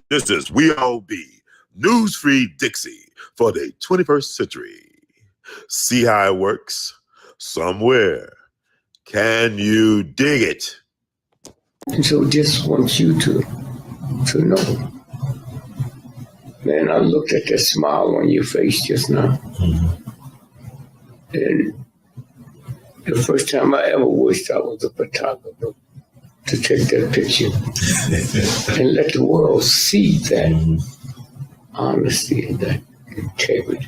This is We All Be, news-free Dixie for the 21st century. See how it works? Somewhere. Can you dig it? And so just want you to know. Man, I looked at that smile on your face just now. And the first time I ever wished I was a photographer to take that picture and let the world see that honesty and that integrity.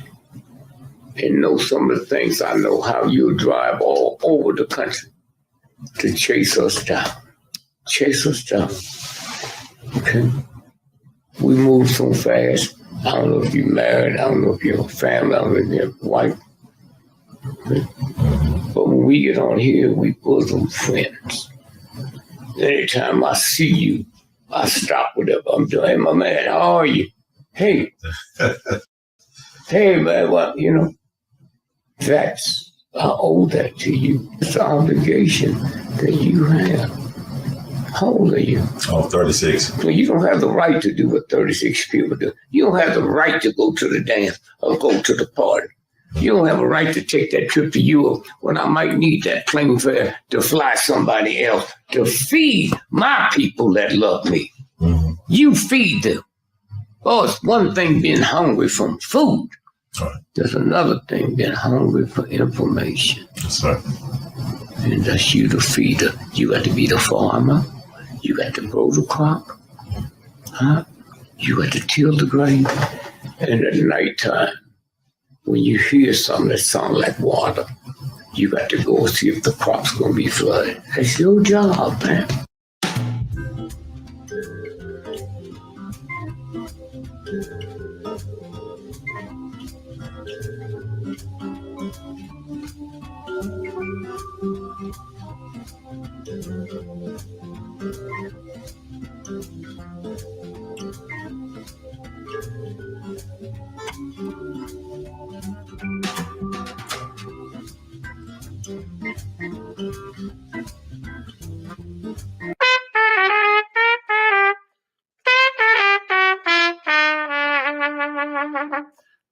And know some of the things I know, how you drive all over the country to chase us down. Chase us down. Okay? We move so fast. I don't know if you're married. I don't know if you're a family. I don't know if you're a wife. Okay? But when we get on here, we bosom friends. Anytime I see you, I stop whatever I'm doing. Hey, my man, how are you? Hey. Hey, man, what, that's, I owe that to you. It's an obligation that you have. How old are you? Oh, 36. Well, you don't have the right to do what 36 people do. You don't have the right to go to the dance or go to the party. You don't have a right to take that trip to Europe when I might need that plane fare to fly somebody else to feed my people that love me. Mm-hmm. You feed them. Oh, it's one thing being hungry from food. Right. There's another thing being hungry for information. That's right. And that's you the feeder. You got to be the farmer. You got to grow the crop. Huh? You got to till the grain. And at nighttime, when you hear something that sounds like water, you got to go see if the crop's going to be flooded. That's your job, man.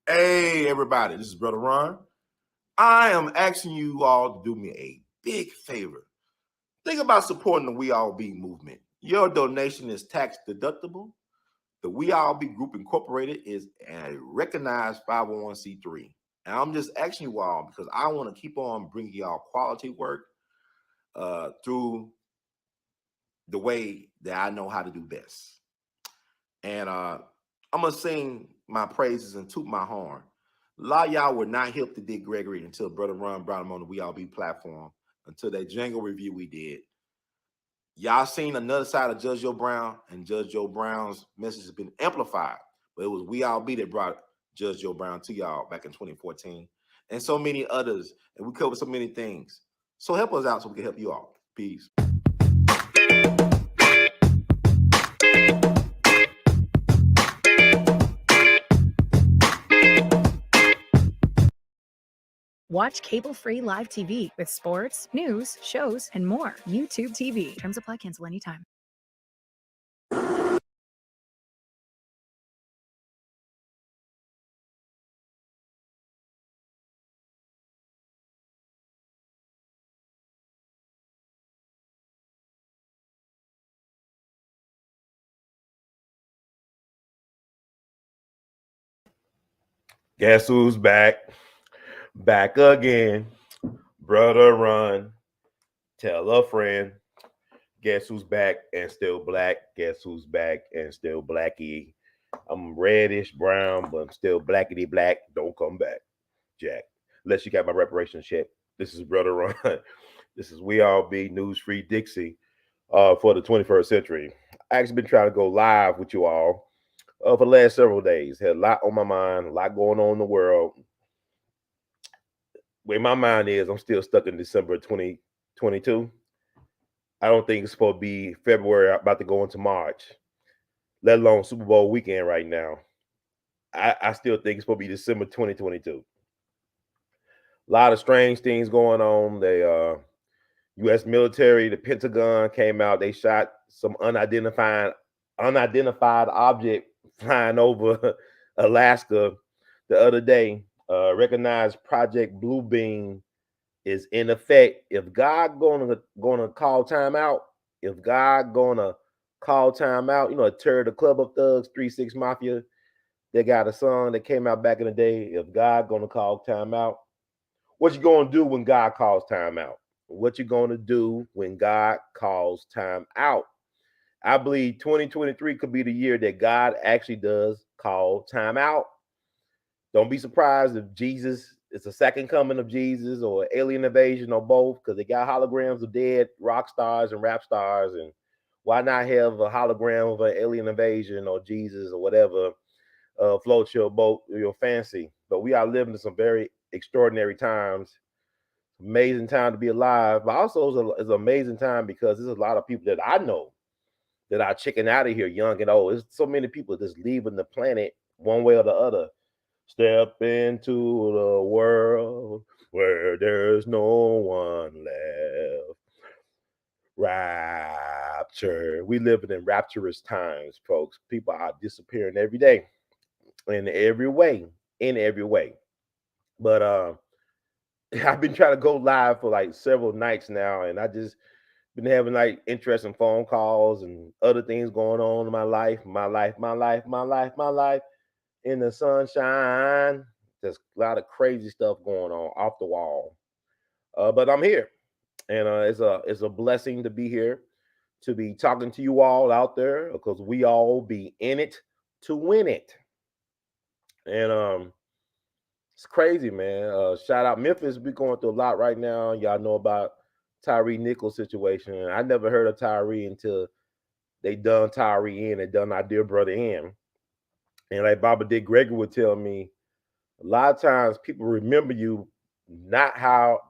Hey, everybody, this is Brother Ron. I am asking you all to do me a big favor. Think about supporting the We All Be movement. Your donation is tax deductible. The We All Be Group Incorporated is a recognized 501c3. And I'm just asking you all because I want to keep on bringing y'all quality work through the way that I know how to do best. And I'm going to sing my praises and toot my horn. A lot of y'all were not hip to Dick Gregory until Brother Ron brought him on the We All Be platform, until that Django review we did. Y'all seen another side of Judge Joe Brown, and Judge Joe Brown's message has been amplified. But it was We All Be that brought Judge Joe Brown to y'all back in 2014. And so many others. And we covered so many things. So help us out so we can help you all. Peace. Watch cable-free live TV with sports, news, shows, and more. YouTube TV. Terms apply. Cancel anytime. Guess who's back? Back again. Brother Run. Tell a friend. Guess who's back and still black? Guess who's back and still blacky? I'm reddish brown, but I'm still blackity black. Don't come back, Jack. Unless you got my reparations check. This is Brother Run. This is We All Be News-Free Dixie for the 21st century. I actually been trying to go live with you all for the last several days. Had a lot on my mind, a lot going on in the world. Where my mind is, I'm still stuck in December 2022. I don't think it's supposed to be February, about to go into March, let alone Super Bowl weekend right now. I still think it's supposed to be December 2022. A lot of strange things going on. The U.S. military, the Pentagon came out. They shot some unidentified unidentified object flying over Alaska the other day. Recognized Project Bluebeam is in effect. If God gonna call time out, if God gonna call time out, Terror the Club of Thugs, 3-6 Mafia, they got a song that came out back in the day. If God gonna call time out, what you gonna do when God calls time out? What you gonna do when God calls time out? I believe 2023 could be the year that God actually does call time out. Don't be surprised if Jesus it's a second coming of Jesus or alien invasion or both, because they got holograms of dead rock stars and rap stars. And why not have a hologram of an alien invasion or Jesus or whatever float your boat, your fancy? But we are living in some very extraordinary times. Amazing time to be alive, but also it's an amazing time because there's a lot of people that I know that are chicken out of here, young and old. There's so many people just leaving the planet one way or the other. Step into the world where there's no one left. Rapture. We living in rapturous times, folks. People are disappearing every day, in every way, in every way. But I've been trying to go live for like several nights now, and I just been having like interesting phone calls and other things going on in my life, my life in the sunshine. There's a lot of crazy stuff going on off the wall. But I'm here, and it's a blessing to be here, to be talking to you all out there, because we all be in it to win it. And it's crazy, man. Shout out Memphis. We going through a lot right now. Y'all know about Tyree Nichols situation. I never heard of Tyree until they done Tyree in and done our dear brother in. And like Baba Dick Gregory would tell me, a lot of times people remember you not how,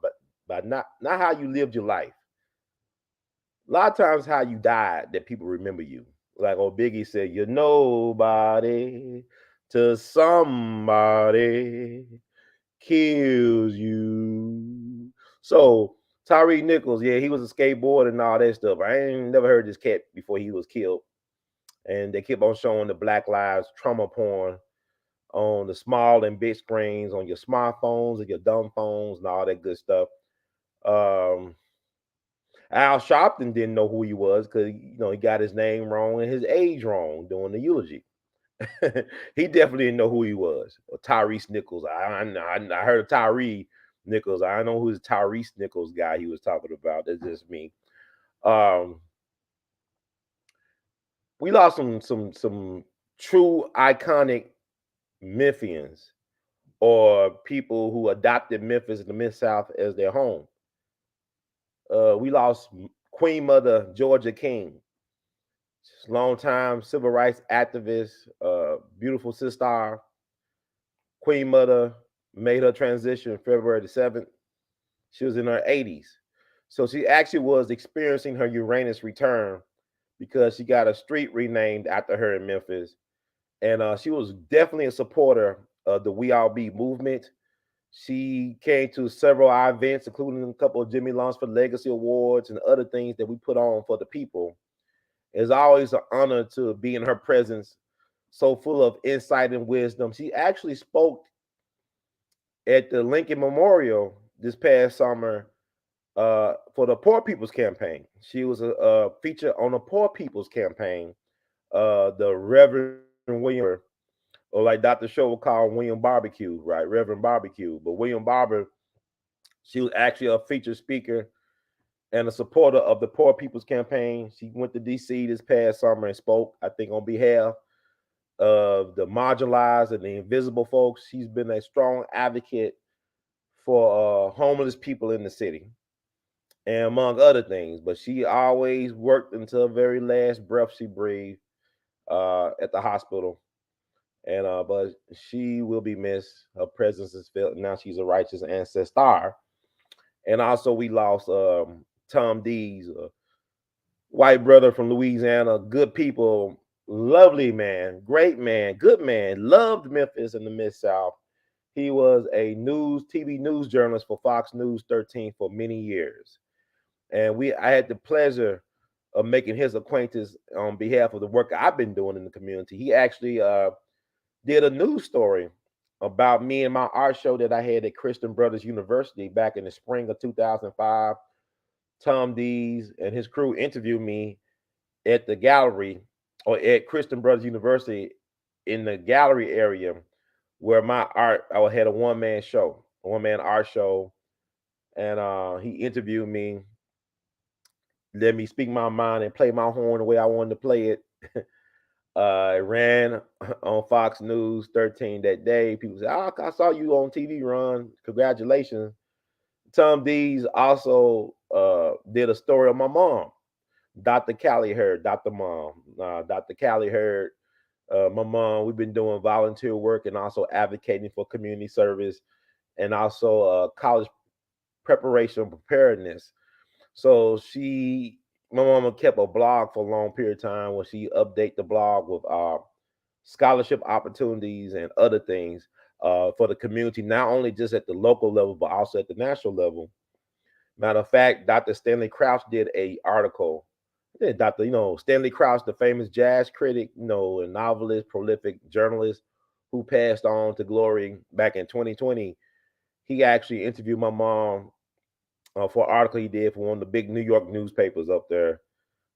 but not how you lived your life. A lot of times how you died that people remember you. Like old Biggie said, you're nobody to somebody kills you. So Tyree Nichols, yeah, he was a skateboarder and all that stuff. I ain't never heard this cat before he was killed. And they keep on showing the Black Lives trauma porn on the small and big screens on your smartphones and your dumb phones and all that good stuff. Um, Al Sharpton didn't know who he was because he got his name wrong and his age wrong during the eulogy. He definitely didn't know who he was. Or Tyrese Nichols. I heard of Tyree Nichols. I don't know who the Tyrese Nichols guy he was talking about. That's just me. Um, we lost some true iconic Memphians, or people who adopted Memphis and the Mid South as their home. We lost Queen Mother Georgia King, longtime civil rights activist, beautiful sister. Queen Mother made her transition February the 7th. She was in her 80s. So she actually was experiencing her Uranus return because she got a street renamed after her in Memphis. And she was definitely a supporter of the We All Be movement. She came to several our events, including a couple of Jimmy Lunsford Legacy Awards and other things that we put on for the people. It's always an honor to be in her presence, so full of insight and wisdom. She actually spoke at the Lincoln Memorial this past summer for the Poor People's Campaign. She was a feature on the Poor People's Campaign. The Reverend William, or like Dr. Show would call William Barbecue, right? Reverend Barbecue. But William Barber, she was actually a featured speaker and a supporter of the Poor People's Campaign. She went to DC this past summer and spoke, I think, on behalf of the marginalized and the invisible folks. She's been a strong advocate for homeless people in the city, and among other things. But she always worked until the very last breath she breathed at the hospital. And but she will be missed. Her presence is felt. Now she's a righteous ancestor. And also we lost Tom Dees, white brother from Louisiana, good people, lovely man, great man, good man, loved Memphis in the Mid-South. He was a TV news journalist for Fox News 13 for many years. And I had the pleasure of making his acquaintance on behalf of the work I've been doing in the community. He actually did a news story about me and my art show that I had at Christian Brothers University back in the spring of 2005. Tom Dees and his crew interviewed me at the gallery or at Christian Brothers University in the gallery area where my art, I had a one-man show, a one-man art show. And he interviewed me, let me speak my mind and play my horn the way I wanted to play it. It ran on Fox News 13 that day. People said, "Oh, I saw you on TV, Ron. Congratulations." Tom Dees also did a story on my mom, Dr. Callie Hurd, Dr. Mom. Dr. Callie Hurd, my mom, we've been doing volunteer work and also advocating for community service and also college preparation and preparedness. So my mama kept a blog for a long period of time where she update the blog with scholarship opportunities and other things for the community, not only just at the local level, but also at the national level. Matter of fact, Dr. Stanley Crouch did a article. Yeah, Stanley Crouch, the famous jazz critic, and novelist, prolific journalist who passed on to glory back in 2020. He actually interviewed my mom for an article he did for one of the big New York newspapers up there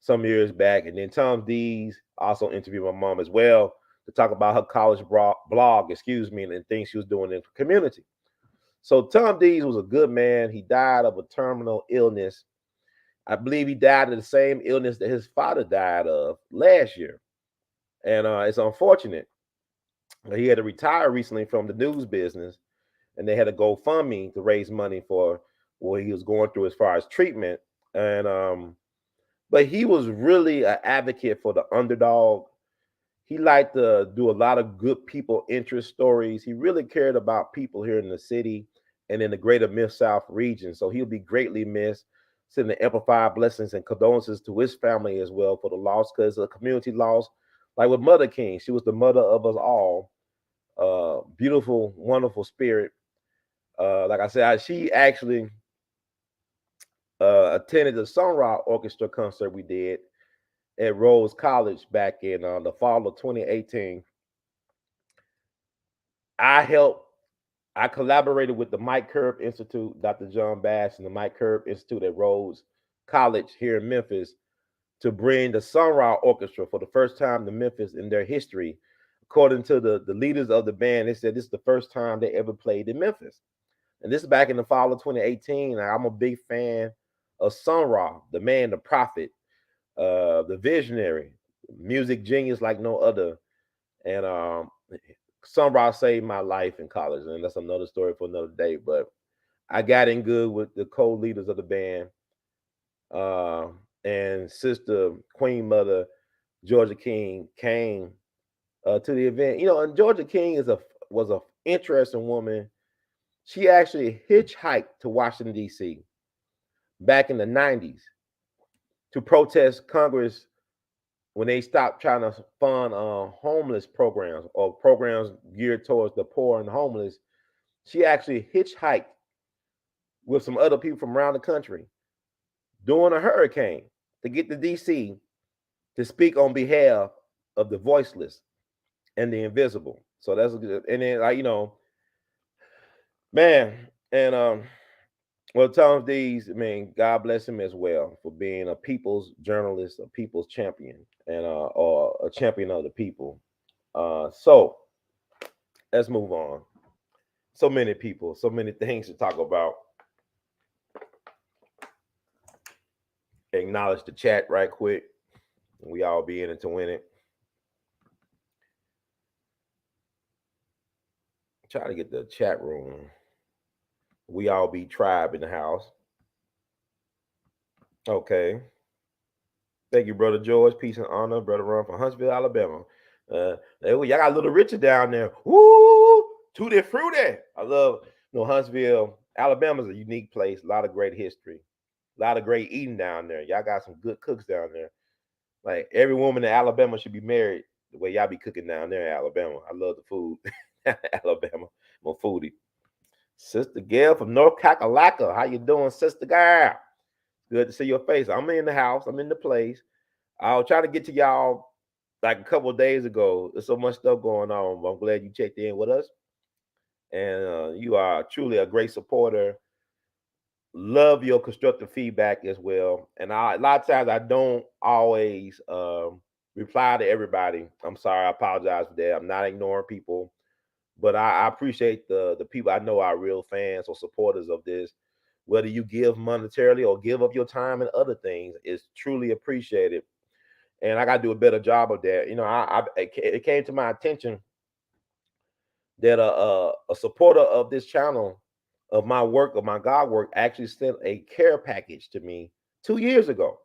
some years back. And then Tom Dees also interviewed my mom as well to talk about her college blog, and things she was doing in the community. So Tom Dees was a good man. He died of a terminal illness. I believe he died of the same illness that his father died of last year. And it's unfortunate. He had to retire recently from the news business, and they had a GoFundMe to raise money for what he was going through as far as treatment. And but he was really an advocate for the underdog. He liked to do a lot of good people interest stories. He really cared about people here in the city and in the greater Mid-South region. So he'll be greatly missed. Sending amplified blessings and condolences to his family as well for the loss, because a community loss, like with Mother King, she was the mother of us all. Beautiful, wonderful spirit. Like I said, she actually attended the Sun Ra Orchestra concert we did at Rose College back in the fall of 2018. I collaborated with the Mike Curb Institute, Dr. John Bass, and the Mike Curb Institute at Rose College here in Memphis to bring the Sun Ra Orchestra for the first time to Memphis in their history. According to the leaders of the band, they said this is the first time they ever played in Memphis. And this is back in the fall of 2018. I'm a big fan of Sun Ra, the man, the prophet, the visionary, music genius like no other. And Sun Ra saved my life in college, and that's another story for another day. But I got in good with the co-leaders of the band, and Sister Queen Mother Georgia King came to the event. And Georgia King was a interesting woman. She actually hitchhiked to Washington, D.C. back in the 90s to protest Congress when they stopped trying to fund homeless programs or programs geared towards the poor and homeless. She actually hitchhiked with some other people from around the country during a hurricane to get to DC to speak on behalf of the voiceless and the invisible. So that's good. And then man, and well, Tom Dees, God bless him as well for being a people's journalist, a people's champion, and or a champion of the people. So let's move on. So many people, so many things to talk about. Acknowledge the chat right quick. We all be in it to win it. Try to get the chat room. We all be tribe in the house. Okay. Thank you, Brother George. Peace and honor, Brother Ron from Huntsville, Alabama. Y'all got Little Richard down there. Woo! Tutti frutti. I love, Huntsville, Alabama's a unique place. A lot of great history. A lot of great eating down there. Y'all got some good cooks down there. Like every woman in Alabama should be married the way y'all be cooking down there in Alabama. I love the food. Alabama. I'm a foodie. Sister Gail from North Kakalaka. How you doing, Sister Girl? Good to see your face. I'm in the house. I'm in the place. I'll try to get to y'all like a couple of days ago. There's so much stuff going on, but I'm glad you checked in with us. And you are truly a great supporter. Love your constructive feedback as well. And a lot of times I don't always reply to everybody. I'm sorry. I apologize for that. I'm not ignoring people, but I appreciate the people I know are real fans or supporters of this. Whether you give monetarily or give up your time and other things, is truly appreciated. And I got to do a better job of that. You know, it came to my attention that a supporter of this channel, of my work, of my God work, actually sent a care package to me 2 years ago.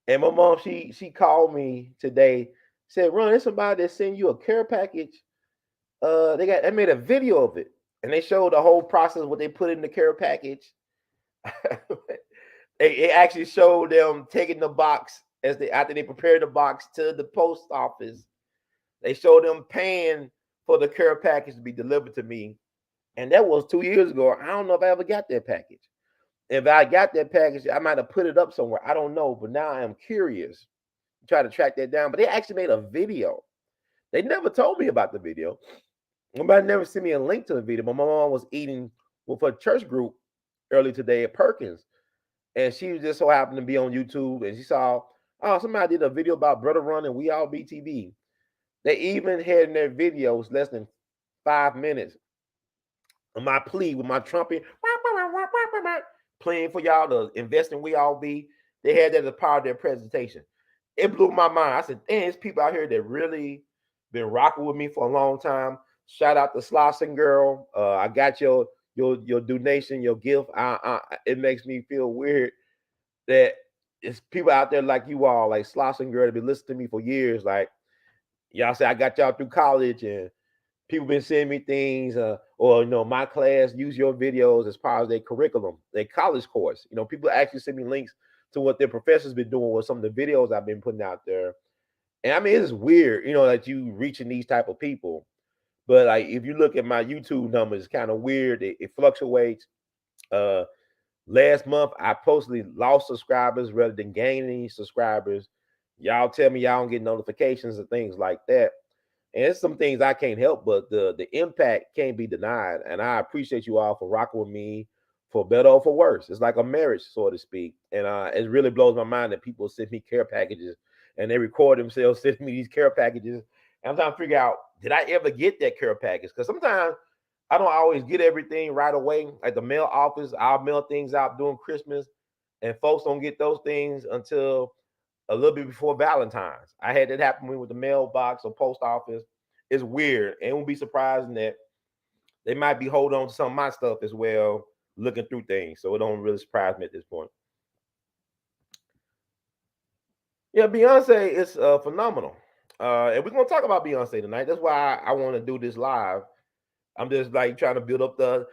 And my mom, she called me today, said, "Ron, there's somebody that sent you a care package. They made a video of it, and they showed the whole process what they put in the care package. It actually showed them taking the box after they prepared the box to the post office. They showed them paying for the care package to be delivered to me, and that was 2 years ago. I don't know if I ever got that package. If I got that package, I might have put it up somewhere. I don't know, but now I am curious. Try to track that down. But they actually made a video. They never told me about the video. Nobody never sent me a link to the video. But my mom was eating with her church group early today at Perkins, and she just so happened to be on YouTube, and she saw, oh, somebody did a video about Brother Run and We All Be TV. They even had in their videos less than 5 minutes of my plea with my trumpet playing for y'all to invest in We All Be. They had that as part of their presentation. It blew my mind. I said, "Damn, there's people out here that really been rocking with me for a long time." Shout out to Slossing Girl. I got your donation, your gift. It makes me feel weird that it's people out there like you all, like Slossing Girl, that been listening to me for years. Like y'all say, I got y'all through college, and people been sending me things, or my class use your videos as part of their curriculum, their college course. People actually send me links to what their professors been doing with some of the videos I've been putting out there. And I mean, it's weird, that you reaching these type of people. But like, if you look at my YouTube numbers, it's kind of weird. It fluctuates. Last month, I postally lost subscribers rather than gaining subscribers. Y'all tell me y'all don't get notifications and things like that. And it's some things I can't help, but the impact can't be denied. And I appreciate you all for rocking with me, for better or for worse. It's like a marriage, so to speak. And it really blows my mind that people send me care packages and they record themselves sending me these care packages. And I'm trying to figure out, did I ever get that care package? Because sometimes I don't always get everything right away. At the mail office, I'll mail things out during Christmas, and folks don't get those things until a little bit before Valentine's. I had that happen with the mailbox or post office. It's weird. And it won't be surprising that they might be holding on to some of my stuff as well, looking through things. So it don't really surprise me at this point. Yeah, Beyonce is phenomenal. And we're going to talk about Beyonce tonight. That's why I want to do this live. I'm just like trying to build up the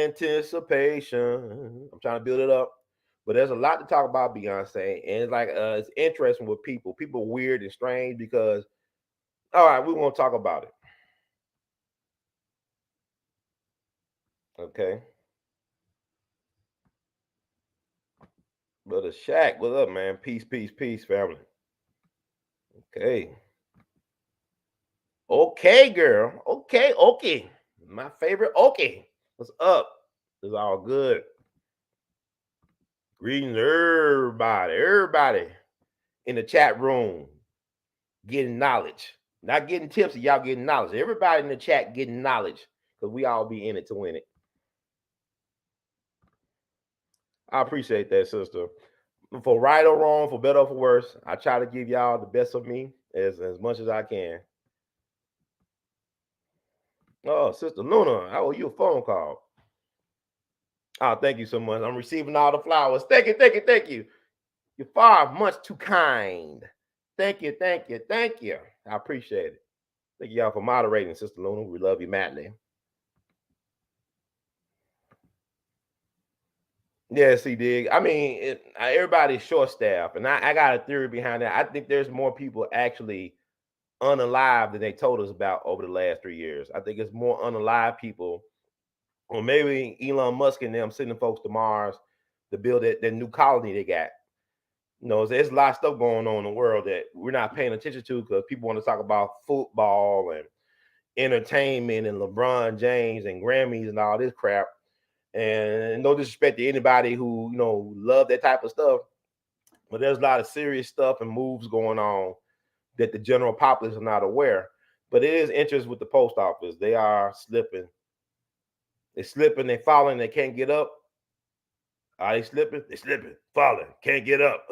anticipation. I'm trying to build it up. But there's a lot to talk about Beyonce. And it's like it's interesting with people. People are weird and strange because, all right, we want to talk about it. Okay. Brother Shaq, what's up, man? Peace, peace, peace, family. Okay. Okay, girl. Okay. My favorite. Okay. What's up? It's all good. Greetings, everybody in the chat room, getting knowledge. Not getting tips, y'all getting knowledge. Everybody in the chat getting knowledge, because we all be in it to win it. I appreciate that, sister. For right or wrong, for better or for worse, I try to give y'all the best of me as much as I can. Oh, Sister Luna, I owe you a phone call. Oh, thank you so much. I'm receiving all the flowers. Thank you. You're far much too kind. Thank you. I appreciate it. Thank y'all for moderating, Sister Luna. We love you madly. Yeah, see, dig. I mean, everybody's short staffed, and I got a theory behind that. I think there's more people actually unalive than they told us about over the last 3 years. I think it's more unalive people, or maybe Elon Musk and them sending folks to Mars to build that new colony they got. There's a lot of stuff going on in the world that we're not paying attention to because people want to talk about football and entertainment and LeBron James and Grammys and all this crap. And no disrespect to anybody who, love that type of stuff, but there's a lot of serious stuff and moves going on that the general populace are not aware. But it is interest with the post office. They are slipping. They're slipping, they're falling, they can't get up. Are they slipping? They're slipping, falling, can't get up.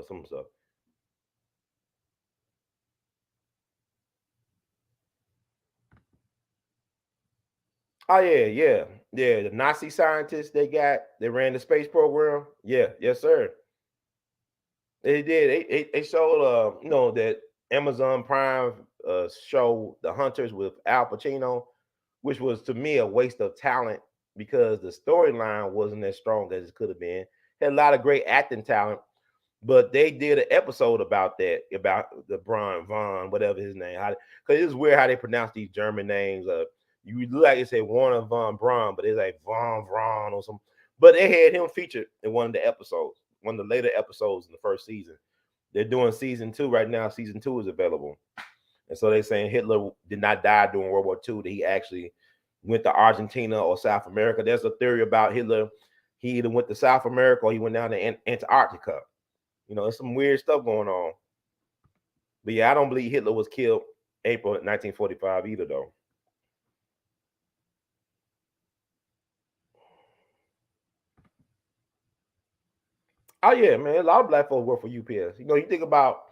Some stuff. Oh, yeah. The Nazi scientists they ran the space program. Yeah, yes, sir. They did. They showed that Amazon Prime show The Hunters with Al Pacino, which was to me a waste of talent because the storyline wasn't as strong as it could have been. Had a lot of great acting talent, but they did an episode about that, about the Brian Von, whatever his name. Because it's weird how they pronounce these German names. You look like it say Warner von Braun, but it's like Von Braun or something. But they had him featured in one of the episodes, one of the later episodes in the first season. They're doing season 2 right now. Season 2 is available. And so they're saying Hitler did not die during World War II, that he actually went to Argentina or South America. There's a theory about Hitler. He either went to South America or he went down to Antarctica. There's some weird stuff going on. But yeah, I don't believe Hitler was killed April 1945 either, though. Oh, yeah, man. A lot of black folks work for UPS. You think about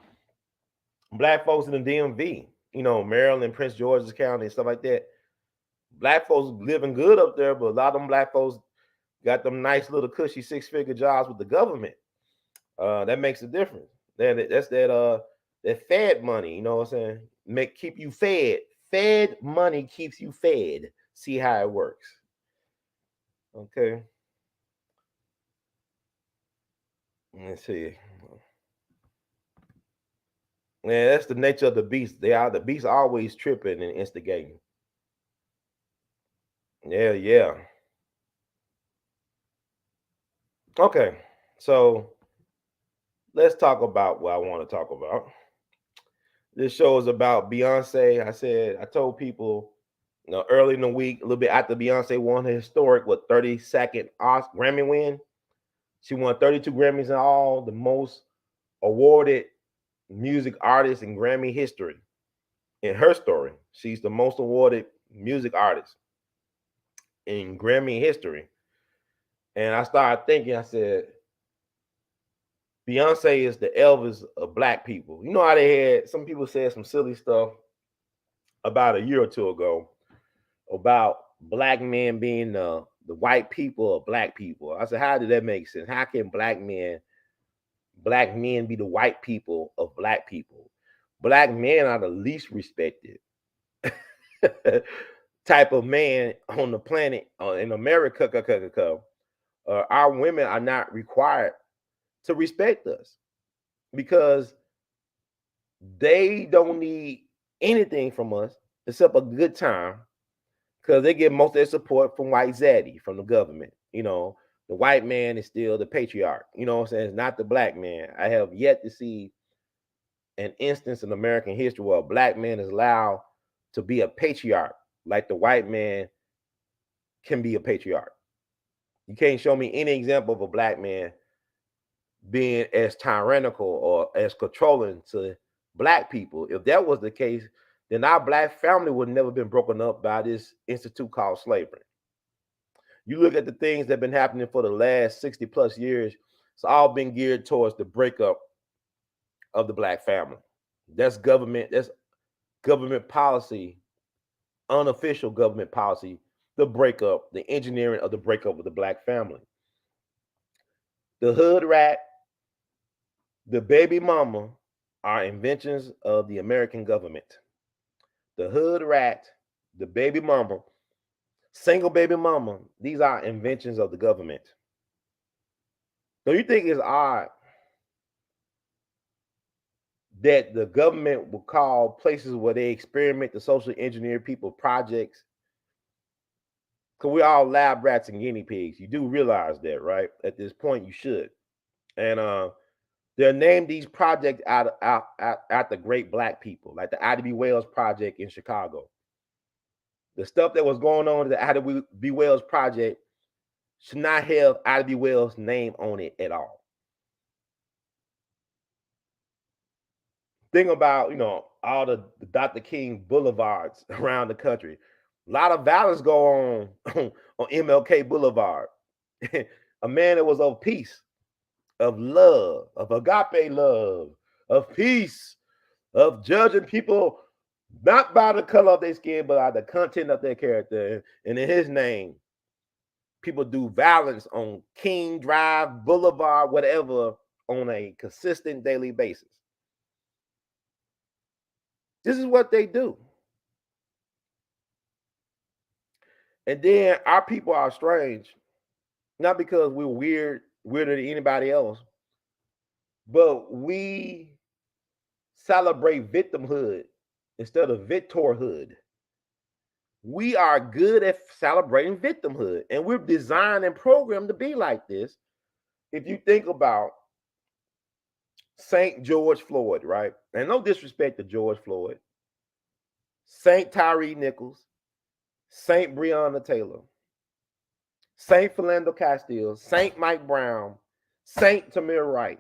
black folks in the DMV, Maryland, Prince George's County, and stuff like that. Black folks living good up there, but a lot of them black folks got them nice little cushy 6-figure jobs with the government. That makes a difference. That's that fed money, you know what I'm saying? Keep you fed. Fed money keeps you fed. See how it works. Okay. Let's see. Yeah, that's the nature of the beast. The beast always tripping and instigating. Yeah. Okay, so let's talk about what I want to talk about. This show is about Beyonce. I told people, early in the week, a little bit after Beyonce won her historic 32nd Grammy win. She won 32 Grammys in all, the most awarded music artist in Grammy history. In her story, she's the most awarded music artist in Grammy history. And I started thinking, I said, Beyonce is the Elvis of black people. You know how they had, some people said some silly stuff about a year or two ago about black men being the white people of black people. I said, how did that make sense? How can black men be the white people of black people? Black men are the least respected type of man on the planet in America. Our women are not required to respect us because they don't need anything from us except a good time, because they get most of their support from white zaddy, from the government. The white man is still the patriarch. You know what I'm saying? It's not the black man. I have yet to see an instance in American history where a black man is allowed to be a patriarch like the white man can be a patriarch. You can't show me any example of a black man being as tyrannical or as controlling to black people. If that was the case, then our black family would never been broken up by this institute called slavery. You look at the things that have been happening for the last 60 plus years, it's all been geared towards the breakup of the black family. That's government policy, unofficial government policy, the engineering of the breakup of the black family. The hood rat, the baby mama are inventions of the American government. The hood rat, the baby mama, single baby mama, these are inventions of the government. So you think it's odd that the government will call places where they experiment to socially engineer people projects because we're all lab rats and guinea pigs. You do realize that, right? At this point, you should. And they're named these projects out the great black people, like the Ida B. Wells Project in Chicago. The stuff that was going on at the Ida B. Wells Project should not have Ida B. Wells' name on it at all. Think about, all the Dr. King boulevards around the country. A lot of violence go on MLK Boulevard. A man that was of peace, of love, of agape love, of peace, of judging people not by the color of their skin, but by the content of their character. And in his name, people do violence on King Drive, Boulevard, whatever, on a consistent daily basis. This is what they do. And then our people are strange, not because we're weirder than anybody else, but we celebrate victimhood instead of victorhood. We are good at celebrating victimhood, and we're designed and programmed to be like this. If you think about St. George Floyd, right? And no disrespect to George Floyd, St. Tyree Nichols, St. Breonna Taylor, St. Philando Castile, St. Mike Brown, St. Tamir Rice.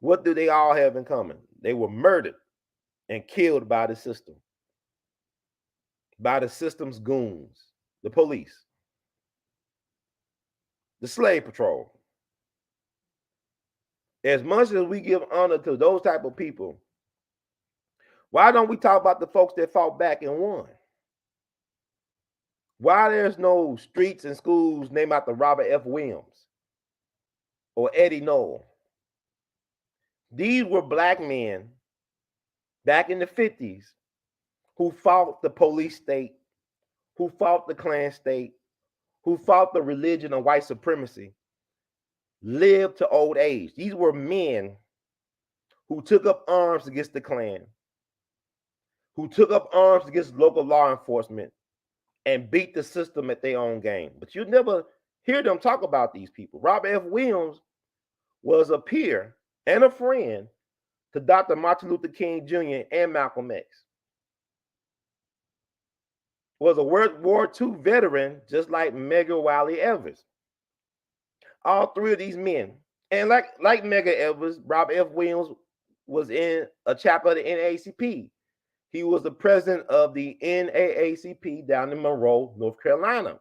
What do they all have in common? They were murdered and killed by the system, by the system's goons, the police, the slave patrol. As much as we give honor to those type of people, why don't we talk about the folks that fought back and won? Why there's no streets and schools named after Robert F. Williams or Eddie Noel? These were black men back in the 50s who fought the police state, who fought the Klan state, who fought the religion of white supremacy, lived to old age. These were men who took up arms against the Klan, who took up arms against local law enforcement and beat the system at their own game. But you never hear them talk about these people. Robert F. Williams was a peer and a friend to Dr. Martin Luther King Jr. and Malcolm X. Was a World War II veteran, just like Medgar Wiley Elvis. All three of these men, and like Medgar Elvis, Robert F. Williams was in a chapter of the NAACP. He was the president of the NAACP down in Monroe, North Carolina.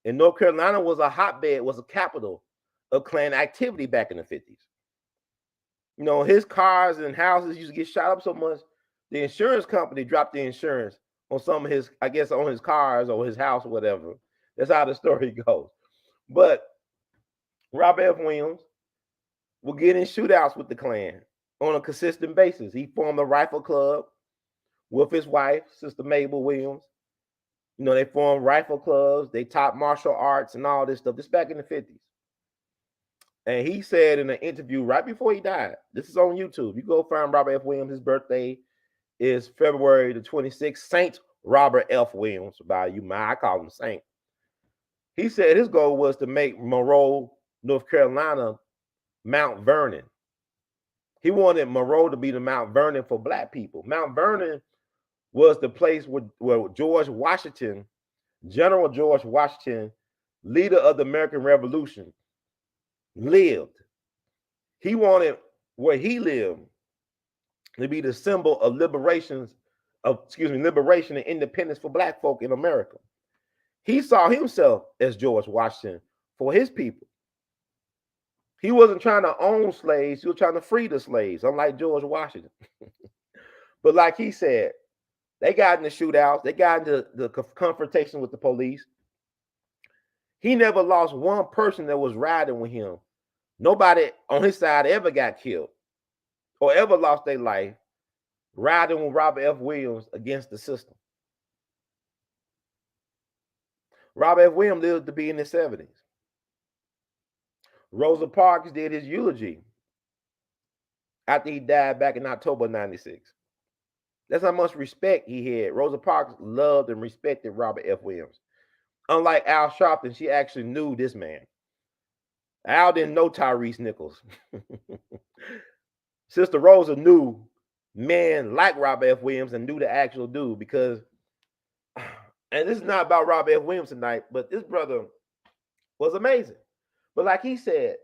And North Carolina was a hotbed, was a capital of Klan activity back in the 50s. His cars and houses used to get shot up so much, the insurance company dropped the insurance on some of his, I guess, on his cars or his house or whatever. That's how the story goes. But Robert F. Williams would get in shootouts with the Klan on a consistent basis. He formed a rifle club with his wife, Sister Mabel Williams. They formed rifle clubs. They taught martial arts and all this stuff. This back in the 50s. And he said in an interview right before he died, this is on YouTube. You go find Robert F. Williams. His birthday is February the 26th. Saint Robert F. Williams, by you, I call him Saint. He said his goal was to make Monroe, North Carolina, Mount Vernon. He wanted Monroe to be the Mount Vernon for black people. Mount Vernon was the place where George Washington, General George Washington, leader of the American Revolution, lived. He wanted where he lived to be the symbol of liberation and independence for black folk in America. He saw himself as George Washington for his people. He wasn't trying to own slaves. He was trying to free the slaves, unlike George Washington. But like he said, they got in the shootouts. They got into the confrontation with the police. He never lost one person that was riding with him. Nobody on his side ever got killed or ever lost their life riding with Robert F. Williams against the system. Robert F. Williams lived to be in his 70s. Rosa Parks did his eulogy after he died back in October 96. That's how much respect he had. Rosa Parks loved and respected Robert F. Williams. Unlike Al Sharpton, she actually knew this man. Al didn't know Tyrese Nichols. Sister Rosa knew men like Robert F. Williams and knew the actual dude because, and this is not about Robert F. Williams tonight, but this brother was amazing. But like he said,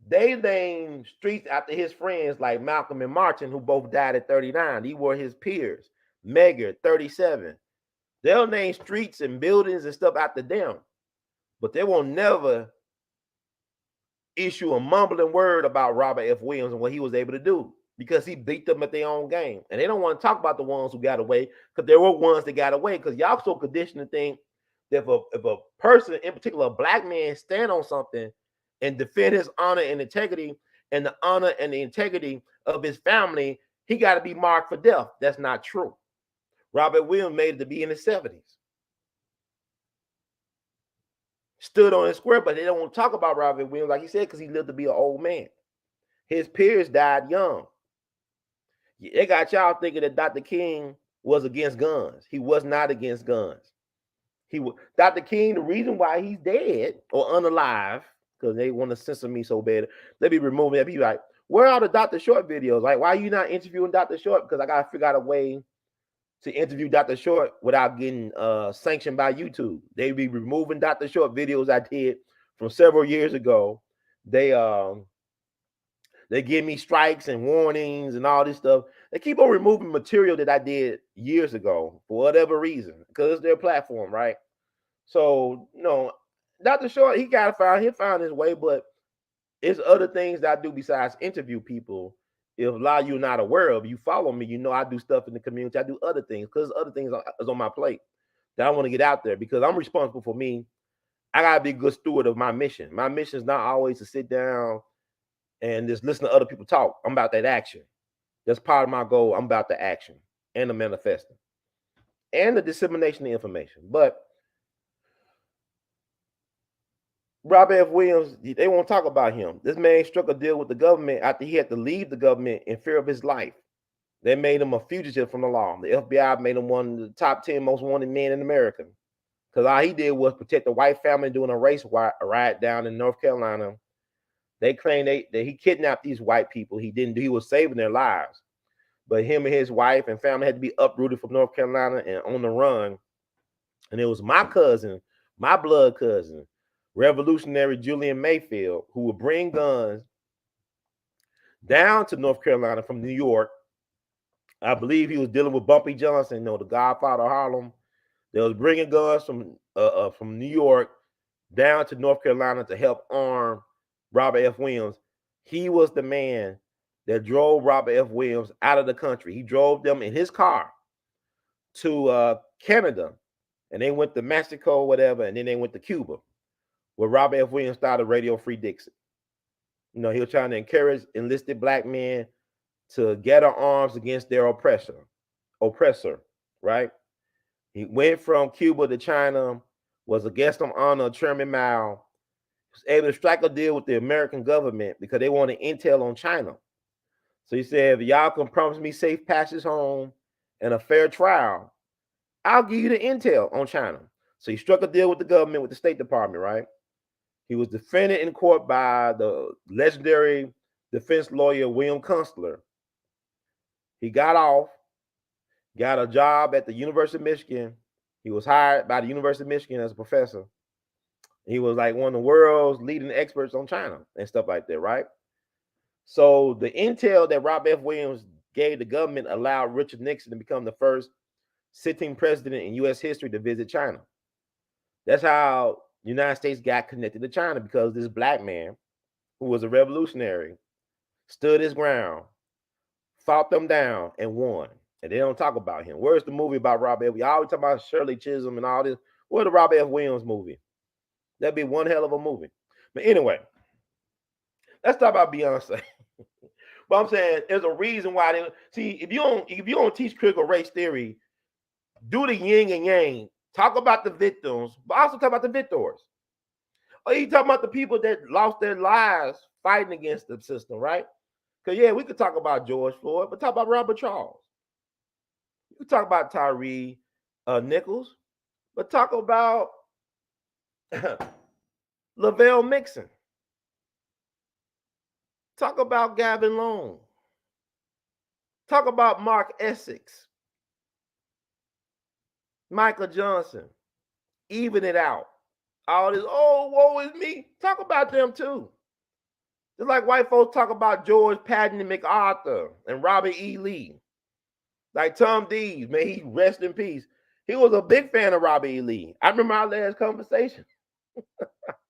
they named streets after his friends like Malcolm and Martin, who both died at 39. These were his peers. Megger, 37. They'll name streets and buildings and stuff after them, but they will never issue a mumbling word about Robert F. Williams and what he was able to do because he beat them at their own game. And they don't want to talk about the ones who got away because there were ones that got away because y'all so conditioned to think that if a person, in particular a black man, stand on something and defend his honor and integrity and the honor and the integrity of his family, he got to be marked for death. That's not true. Robert Williams made it to be in his 70s. Stood on his square, but they don't want to talk about Robert Williams, like he said, because he lived to be an old man. His peers died young. They got y'all thinking that Dr. King was against guns. He was not against guns. Dr. King, the reason why he's dead or unalive, because they want to censor me so bad, let me remove it. Be like, where are the Dr. Short videos? Like, why are you not interviewing Dr. Short? Because I got to figure out a way to interview Dr. Short without getting sanctioned by YouTube. They be removing Dr. Short videos I did from several years ago. They give me strikes and warnings and all this stuff. They keep on removing material that I did years ago for whatever reason, because it's their platform, right? So, Dr. Short, he found his way, but it's other things that I do besides interview people. If a lot of you are not aware of, you follow me, I do stuff in the community. I do other things because other things is on my plate that I want to get out there because I'm responsible for me. I got to be a good steward of my mission. My mission is not always to sit down and just listen to other people talk. I'm about that action. That's part of my goal. I'm about the action and the manifesting and the dissemination of information. But Robert F. Williams, they won't talk about him. This man struck a deal with the government after he had to leave the government in fear of his life. They made him a fugitive from the law. The FBI made him one of the top 10 most wanted men in America because all he did was protect the white family doing a race riot down in North Carolina. They claim that he kidnapped these white people. He didn't do. He was saving their lives. But him and his wife and family had to be uprooted from North Carolina and on the run. And it was my cousin, my blood cousin, Revolutionary Julian Mayfield, who would bring guns down to North Carolina from New York. I believe he was dealing with Bumpy Johnson, the Godfather of Harlem. They was bringing guns from New York down to North Carolina to help arm Robert F. Williams. He was the man that drove Robert F. Williams out of the country. He drove them in his car to Canada, and they went to Mexico, whatever, and then they went to Cuba, where Robert F. Williams started Radio Free Dixie. He was trying to encourage enlisted black men to gather arms against their oppressor, right? He went from Cuba to China, was a guest of honor of Chairman Mao, was able to strike a deal with the American government because they wanted intel on China. So he said, if y'all can promise me safe passage home and a fair trial, I'll give you the intel on China. So he struck a deal with the government, with the State Department, right? He was defended in court by the legendary defense lawyer, William Kunstler. He got off, got a job at the University of Michigan. He was hired by the University of Michigan as a professor. He was like one of the world's leading experts on China and stuff like that, right? So the intel that Robert F. Williams gave the government allowed Richard Nixon to become the first sitting president in U.S. history to visit China. That's how the United States got connected to China, because this black man who was a revolutionary stood his ground, fought them down, and won. And they don't talk about him. Where's the movie about Robert F. Williams? Y'all always talk about Shirley Chisholm and all this. Where's the Robert F. Williams movie? That'd be one hell of a movie. But anyway, let's talk about Beyonce. But I'm saying there's a reason why they see, if you don't teach critical race theory, do the yin and yang. Talk about the victims, but also talk about the victors. Or you talk about the people that lost their lives fighting against the system, right? Because yeah, we could talk about George Floyd, but talk about Robert Charles. You could talk about Tyree Nichols, But talk about Lavelle Mixon. Talk about Gavin Long. Talk about Mark Essex. Michael Johnson. Even it out. All this, oh, woe is me. Talk about them too. Just like white folks talk about George Patton MacArthur and Robert E. Lee. Like Tom Dees, may he rest in peace. He was a big fan of Robert E. Lee. I remember our last conversation.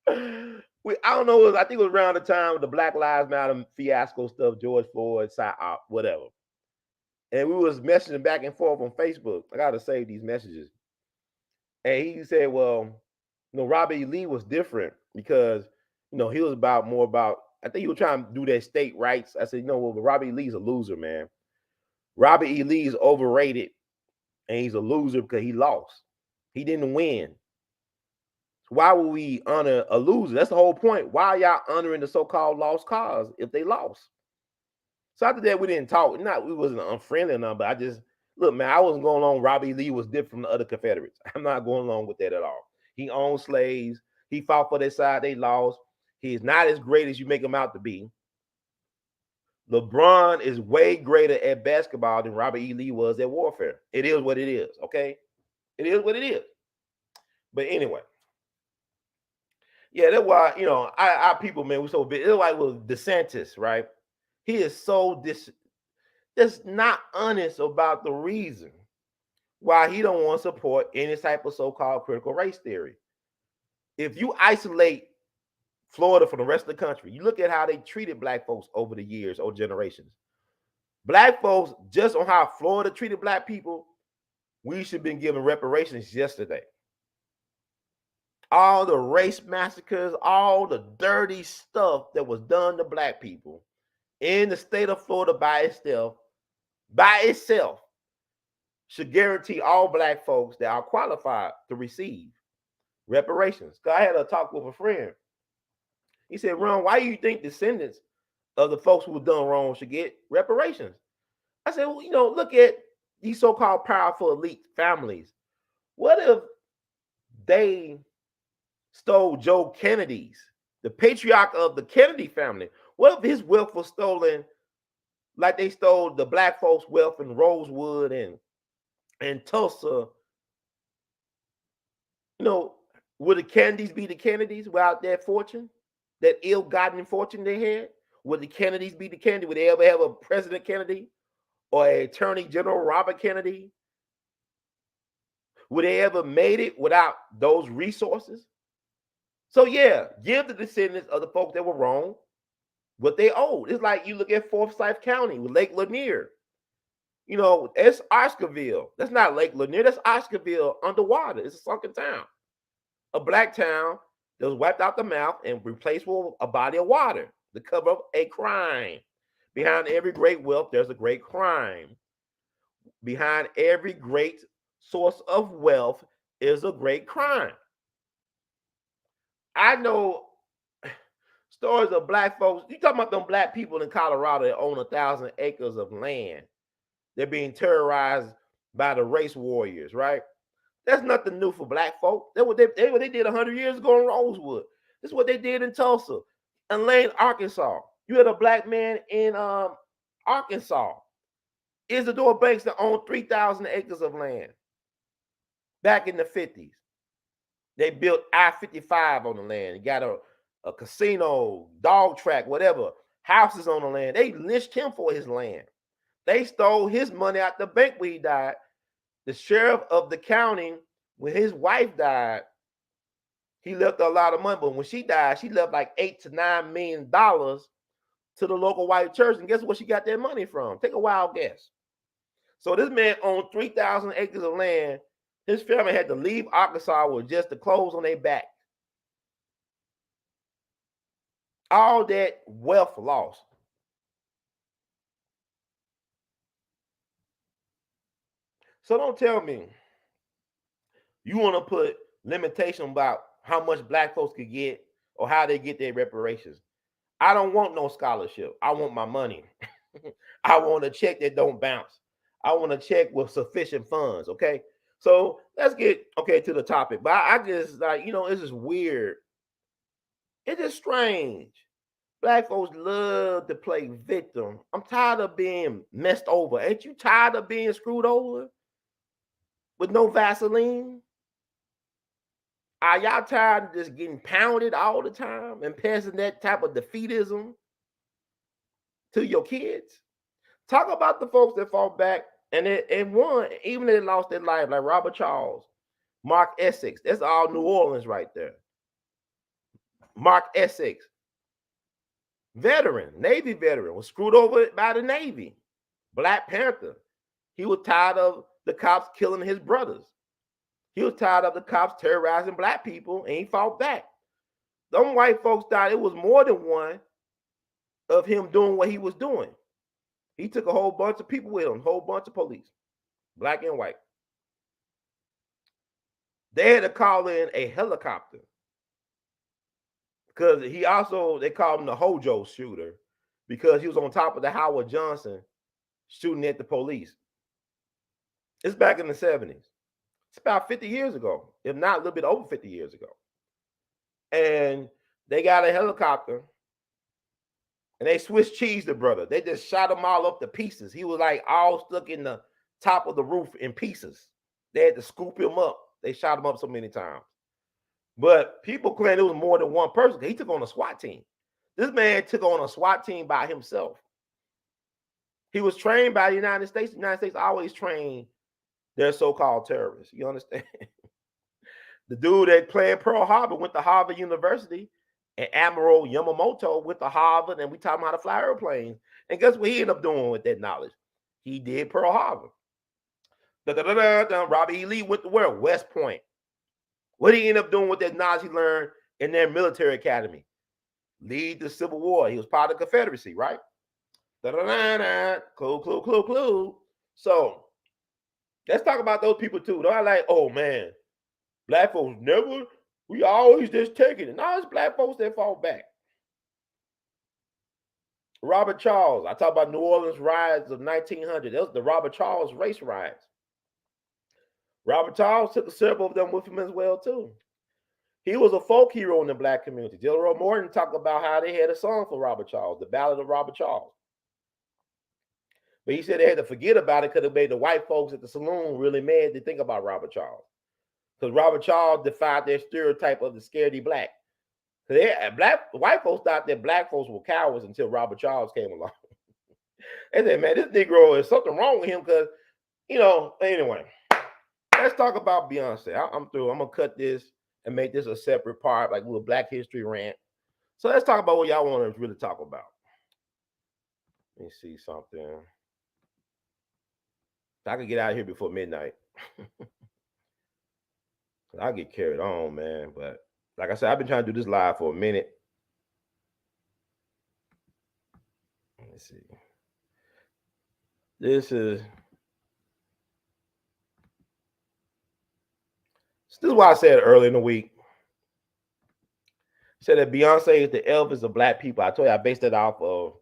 I don't know, I think it was around the time of the Black Lives Matter fiasco stuff, George Floyd, whatever. And we was messaging back and forth on Facebook. I got to save these messages. And he said, well, Robert E. Lee was different because, he was more about, I think he was trying to do that state rights. I said, well, Robert E. Lee's a loser, man. Robert E. Lee is overrated, and he's a loser because he lost. He didn't win. Why would we honor a loser? That's the whole point. Why are y'all honoring the so-called lost cause if they lost? So after that, we didn't talk. We wasn't unfriendly or nothing, but I just, look, man, I wasn't going along. Robert E. Lee was different from the other Confederates. I'm not going along with that at all. He owned slaves. He fought for their side. They lost. He is not as great as you make him out to be. LeBron is way greater at basketball than Robert E. Lee was at warfare. It is what it is, okay? It is what it is. But anyway. Yeah, that's why, our people, man, we're so big. It's like with DeSantis, right? He is so just not honest about the reason why he don't want to support any type of so-called critical race theory. If you isolate Florida from the rest of the country, you look at how they treated black folks over the years or generations. Black folks, just on how Florida treated black people, we should have been given reparations yesterday. All the race massacres, all the dirty stuff that was done to black people in the state of Florida by itself, should guarantee all black folks that are qualified to receive reparations. Because I had a talk with a friend. He said, Ron, why do you think descendants of the folks who were done wrong should get reparations? I said, well, look at these so-called powerful elite families. What if they stole Joe Kennedy's, the patriarch of the Kennedy family? What if his wealth was stolen like they stole the black folks' wealth in Rosewood and Tulsa? Would the Kennedys be the Kennedys without that fortune, that ill-gotten fortune they had? Would the Kennedys be the Kennedy? Would they ever have a President Kennedy or an Attorney General Robert Kennedy? Would they ever made it without those resources? So yeah, give the descendants of the folks that were wrong what they owed. It's like you look at Forsyth County with Lake Lanier. It's Oscarville. That's not Lake Lanier. That's Oscarville underwater. It's a sunken town. A black town that was wiped out the mouth and replaced with a body of water to cover up a crime. Behind every great wealth, there's a great crime. Behind every great source of wealth is a great crime. I know stories of black folks. You talking about them black people in Colorado that own 1,000 acres of land. They're being terrorized by the race warriors, right? That's nothing new for black folk. That's what they did 100 years ago in Rosewood. This is what they did in Tulsa and Lane, Arkansas. You had a black man in Arkansas, Isidore Banks, that owned 3,000 acres of land back in the 50s. They built I-55 on the land. You got a casino, dog track, whatever, houses on the land. They lynched him for his land. They stole his money out the bank when he died. The sheriff of the county, when his wife died, he left a lot of money. But when she died, she left like $8 to $9 million to the local white church. And guess what she got that money from? Take a wild guess. So this man owned 3,000 acres of land. His family had to leave Arkansas with just the clothes on their back. All that wealth lost. So don't tell me you want to put limitation about how much black folks could get or how they get their reparations. I don't want no scholarship. I want my money. I want a check that don't bounce. I want a check with sufficient funds, okay? So let's get to the topic. But I just like, it's just weird. It's just strange. Black folks love to play victim. I'm tired of being messed over. Ain't you tired of being screwed over with no Vaseline? Are y'all tired of just getting pounded all the time and passing that type of defeatism to your kids? Talk about the folks that fought back and won, even if they lost their life, like Robert Charles, Mark Essex. That's all New Orleans right there. Mark Essex, veteran, Navy veteran, was screwed over by the Navy. Black Panther. He was tired of the cops killing his brothers. He was tired of the cops terrorizing black people, and he fought back. Them white folks thought it was more than one of him doing what he was doing. He took a whole bunch of people with him, a whole bunch of police, black and white. They had to call in a helicopter because they called him the Hojo shooter because he was on top of the Howard Johnson shooting at the police. It's back in the 70s. It's about 50 years ago, if not a little bit over 50 years ago. And they got a helicopter and they Swiss cheesed the brother. They just shot him all up to pieces. He was like all stuck in the top of the roof in pieces. They had to scoop him up. They shot him up so many times. But people claim it was more than one person. He took on a SWAT team. This man took on a SWAT team by himself. He was trained by the United States. The United States always trained their so-called terrorists. You understand? The dude that played Pearl Harbor went to Harvard University, and Admiral Yamamoto went to Harvard, and we taught him how to fly airplanes. And guess what he ended up doing with that knowledge? He did Pearl Harbor. Robert E. Lee went to where? West Point. What did he end up doing with that knowledge he learned in their military academy? Lead the Civil War. He was part of the Confederacy, right? Clue. So let's talk about those people too. They're like, oh man, black folks we always just taking it. No, it's black folks that fall back. Robert Charles, I talk about New Orleans riots of 1900. That was the Robert Charles race riots. Robert Charles took several of them with him as well too. He was a folk hero in the black community. Delroy Morton talked about how they had a song for Robert Charles, the Ballad of Robert Charles. But he said they had to forget about it because it made the white folks at the saloon really mad to think about Robert Charles. Because Robert Charles defied their stereotype of the scaredy black. White folks thought that black folks were cowards until Robert Charles came along. They said, man, this Negro is something wrong with him because, anyway. Let's talk about Beyonce. I'm through. I'm going to cut this and make this a separate part, like a little Black History rant. So let's talk about what y'all want to really talk about. Let me see something. I can get out of here before midnight. I'll get carried on, man. But like I said, I've been trying to do this live for a minute. Let me see. This is why I said early in the week. I said that Beyonce is the Elvis of black people. I told you I based it off of,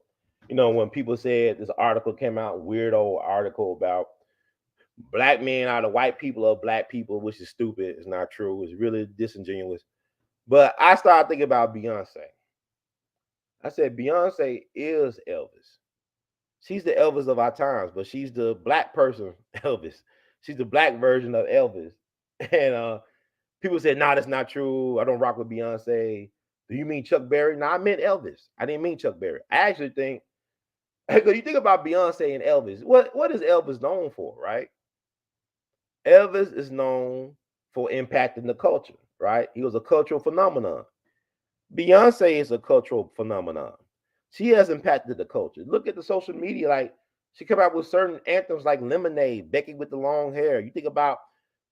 when people said this article came out, weirdo article about black men are the white people of black people, which is stupid. It's not true. It's really disingenuous. But I started thinking about Beyonce. I said Beyonce is Elvis. She's the Elvis of our times, but she's the black person Elvis. She's the black version of Elvis. And people said, no, that's not true. I don't rock with Beyonce. Do you mean Chuck Berry? No, I meant Elvis. I didn't mean Chuck Berry. I actually think, because you think about Beyonce and Elvis, what is Elvis known for, right? Elvis is known for impacting the culture, right? He was a cultural phenomenon. Beyonce is a cultural phenomenon. She has impacted the culture. Look at the social media. Like, she come out with certain anthems like Lemonade, Becky with the Long Hair. You think about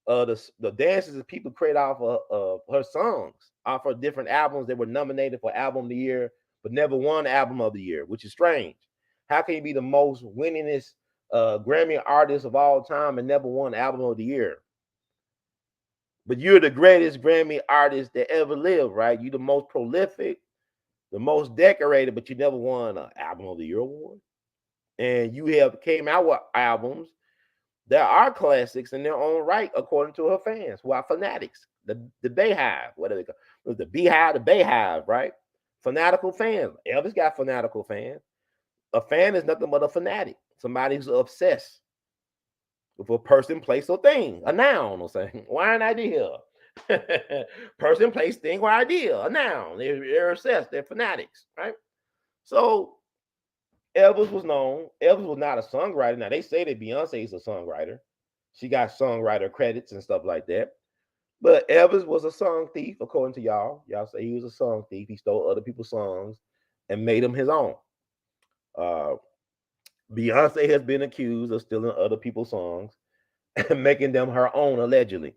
the dances that people create off of her songs, off of different albums that were nominated for Album of the Year, but never won Album of the Year, which is strange. How can you be the most winningest Grammy artist of all time and never won Album of the Year? But you're the greatest Grammy artist that ever lived, right? You're the most prolific, the most decorated, but you never won an Album of the Year award. And you have came out with albums there are classics in their own right, according to her fans, who are fanatics. The Bayhive, what do they call it? The Beehive, the Bayhive, right? Fanatical fans. Elvis got fanatical fans. A fan is nothing but a fanatic, somebody who's obsessed with a person, place, or thing, a noun, or something. Why an idea? Person, place, thing, or idea, a noun. They're obsessed, they're fanatics, right? So Elvis was known. Elvis was not a songwriter. Now they say that Beyonce is a songwriter. She got songwriter credits and stuff like that. But Elvis was a song thief, according to y'all. Y'all say he was a song thief. He stole other people's songs and made them his own. Beyonce has been accused of stealing other people's songs and making them her own, allegedly.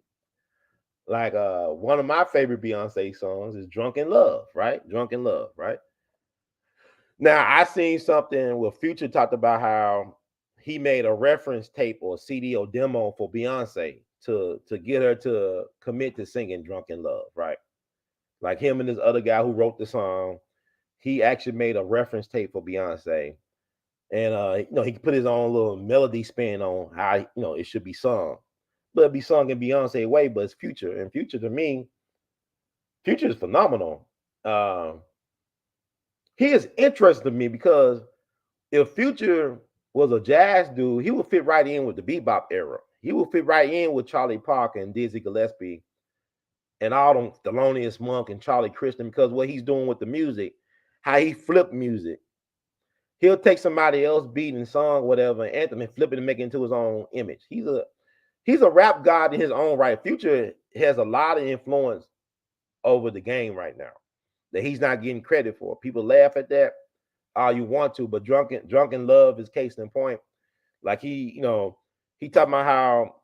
Like one of my favorite Beyonce songs is Drunk in Love, right? Drunk in Love, right? Now, I seen something where Future talked about how he made a reference tape or CD or demo for Beyonce to get her to commit to singing Drunk in Love, right? Like him and this other guy who wrote the song, he actually made a reference tape for Beyonce. And he put his own little melody spin on how it should be sung. But it'd be sung in Beyonce way, but it's Future. And Future, to me, Future is phenomenal. He is interesting to me because if Future was a jazz dude, he would fit right in with the bebop era. He would fit right in with Charlie Parker and Dizzy Gillespie and all them Thelonious Monk and Charlie Christian, because what he's doing with the music, how he flipped music. He'll take somebody else beat and song, whatever, and anthem and flip it and make it into his own image. He's a rap god in his own right. Future has a lot of influence over the game right now that he's not getting credit for. People laugh at that all you want to, but Drunken Love is case in point. Like he talking about how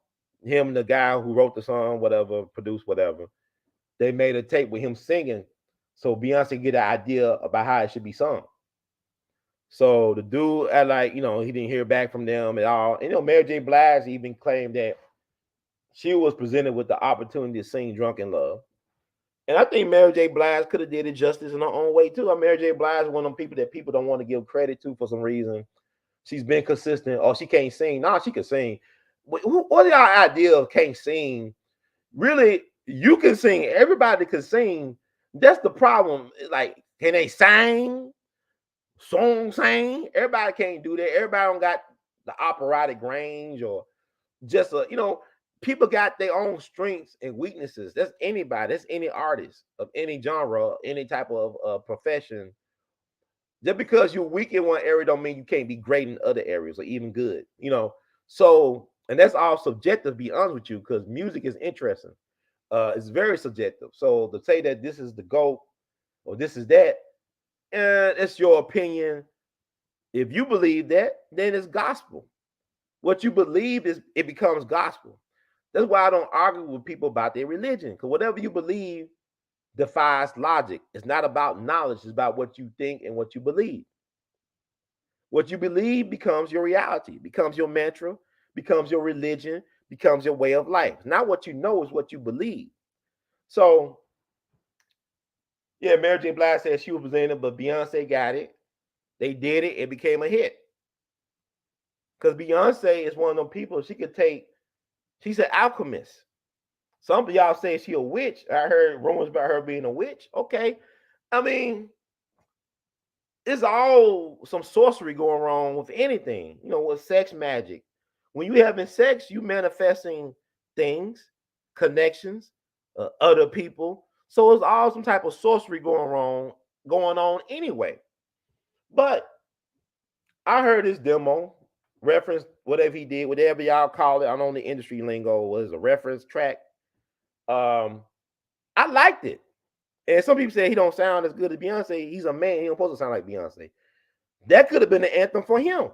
him and the guy who wrote the song, whatever, produced whatever, they made a tape with him singing so Beyonce get an idea about how it should be sung. So the dude, he didn't hear back from them at all. And Mary J. Blige even claimed that she was presented with the opportunity to sing Drunken Love. And I think Mary J. Blige could have did it justice in her own way too. Mary J. Blige is one of them people that people don't want to give credit to for some reason. She's been consistent. Oh, she can't sing. No, she can sing. What is our idea of can't sing? Really, you can sing. Everybody can sing. That's the problem. Like, can they sing? Sing? Everybody can't do that. Everybody don't got the operatic range or just people got their own strengths and weaknesses. That's anybody. That's any artist of any genre, any type of profession. Just because you're weak in one area don't mean you can't be great in other areas or even good. So, and that's all subjective, to be honest with you, because music is interesting. It's very subjective. So to say that this is the GOAT or this is that, it's your opinion. If you believe that, then it's gospel. What you believe it becomes gospel. That's why I don't argue with people about their religion, because whatever you believe defies logic. It's not about knowledge. It's about what you think and what you believe. What you believe becomes your reality, becomes your mantra, becomes your religion, becomes your way of life. Not what you know is what you believe. So, yeah, Mary J. Blige said she was presented, but Beyonce got it. They did it. It became a hit. Because Beyonce is one of them people, she's an alchemist. Some of y'all say she a witch. I heard rumors about her being a witch. Okay. I mean, it's all some sorcery going wrong with anything, with sex magic. When you having sex, you manifesting things, connections, other people. So it's all some type of sorcery going on anyway. But I heard this demo reference, whatever he did, whatever y'all call it. I know the industry lingo was a reference track. I liked it. And some people say he don't sound as good as Beyonce. He's a man. He don't supposed to sound like Beyonce. That could have been the anthem for him.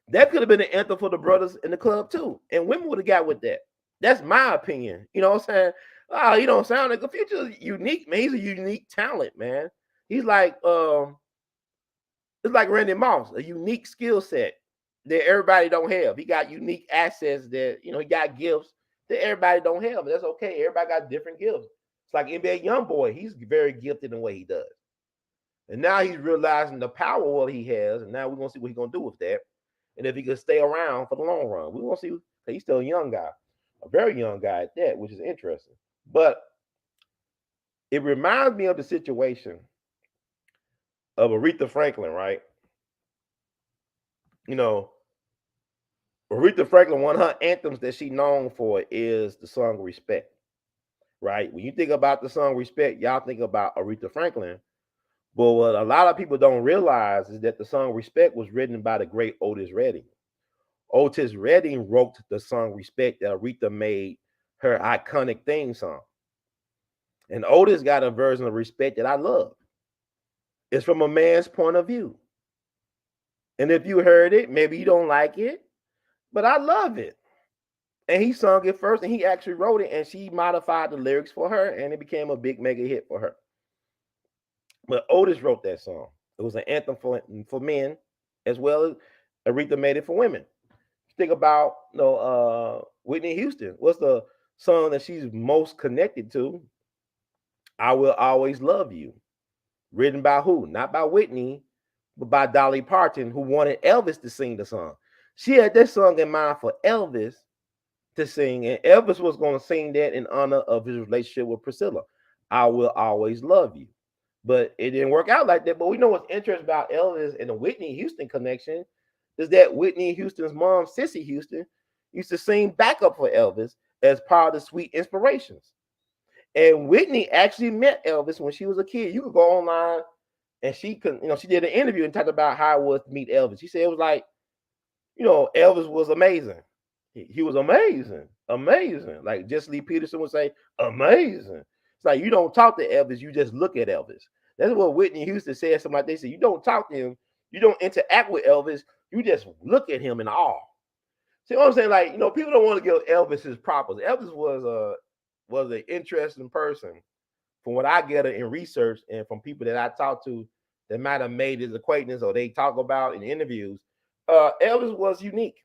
That could have been the anthem for the brothers in the club too. And women would have got with that. That's my opinion. You know what I'm saying? Oh, he don't sound like a Future's unique, man. He's a unique talent, man. He's like it's like Randy Moss, a unique skill set that everybody don't have. He got unique assets that he got gifts that everybody don't have. That's okay. Everybody got different gifts. It's like NBA YoungBoy. He's very gifted in the way he does. And now he's realizing the power of what he has. And now we're going to see what he's going to do with that. and if he could stay around for the long run. We won't see. He's still a young guy, a very young guy at that, which is interesting. But it reminds me of the situation of Aretha Franklin, right? You know, Aretha Franklin, one of her anthems that she's known for is the song Respect, right? When you think about the song Respect, y'all think about Aretha Franklin. But what a lot of people don't realize is that the song Respect was written by the great Otis Redding. Otis Redding wrote the song Respect that Aretha made her iconic theme song. And Otis got a version of Respect that I love. It's from a man's point of view. And if you heard it, maybe you don't like it, but I love it. And he sung it first, and he actually wrote it, and she modified the lyrics for her, and it became a big mega hit for her. But Otis wrote that song. It was an anthem for men, as well as Aretha made it for women. Think about Whitney Houston. What's the song that she's most connected to? I Will Always Love You. Written by who? Not by Whitney, but by Dolly Parton, who wanted Elvis to sing the song. She had that song in mind for Elvis to sing, and Elvis was going to sing that in honor of his relationship with Priscilla. I Will Always Love You. But it didn't work out like that. But we know what's interesting about Elvis and the Whitney Houston connection is that Whitney Houston's mom, Cissy Houston, used to sing backup for Elvis as part of the Sweet Inspirations. And Whitney actually met Elvis when she was a kid. You could go online and she did an interview and talked about how it was to meet Elvis. She said it was like, Elvis was amazing. He was amazing. Like Jesse Lee Peterson would say, amazing. It's like you don't talk to Elvis, you just look at Elvis. That's what Whitney Houston said. Something like they said, you don't talk to him, you don't interact with Elvis, you just look at him in awe. See what I'm saying? Like, people don't want to give Elvis his props. Elvis was an interesting person from what I get in research and from people that I talked to that might have made his acquaintance or they talk about in interviews. Elvis was unique.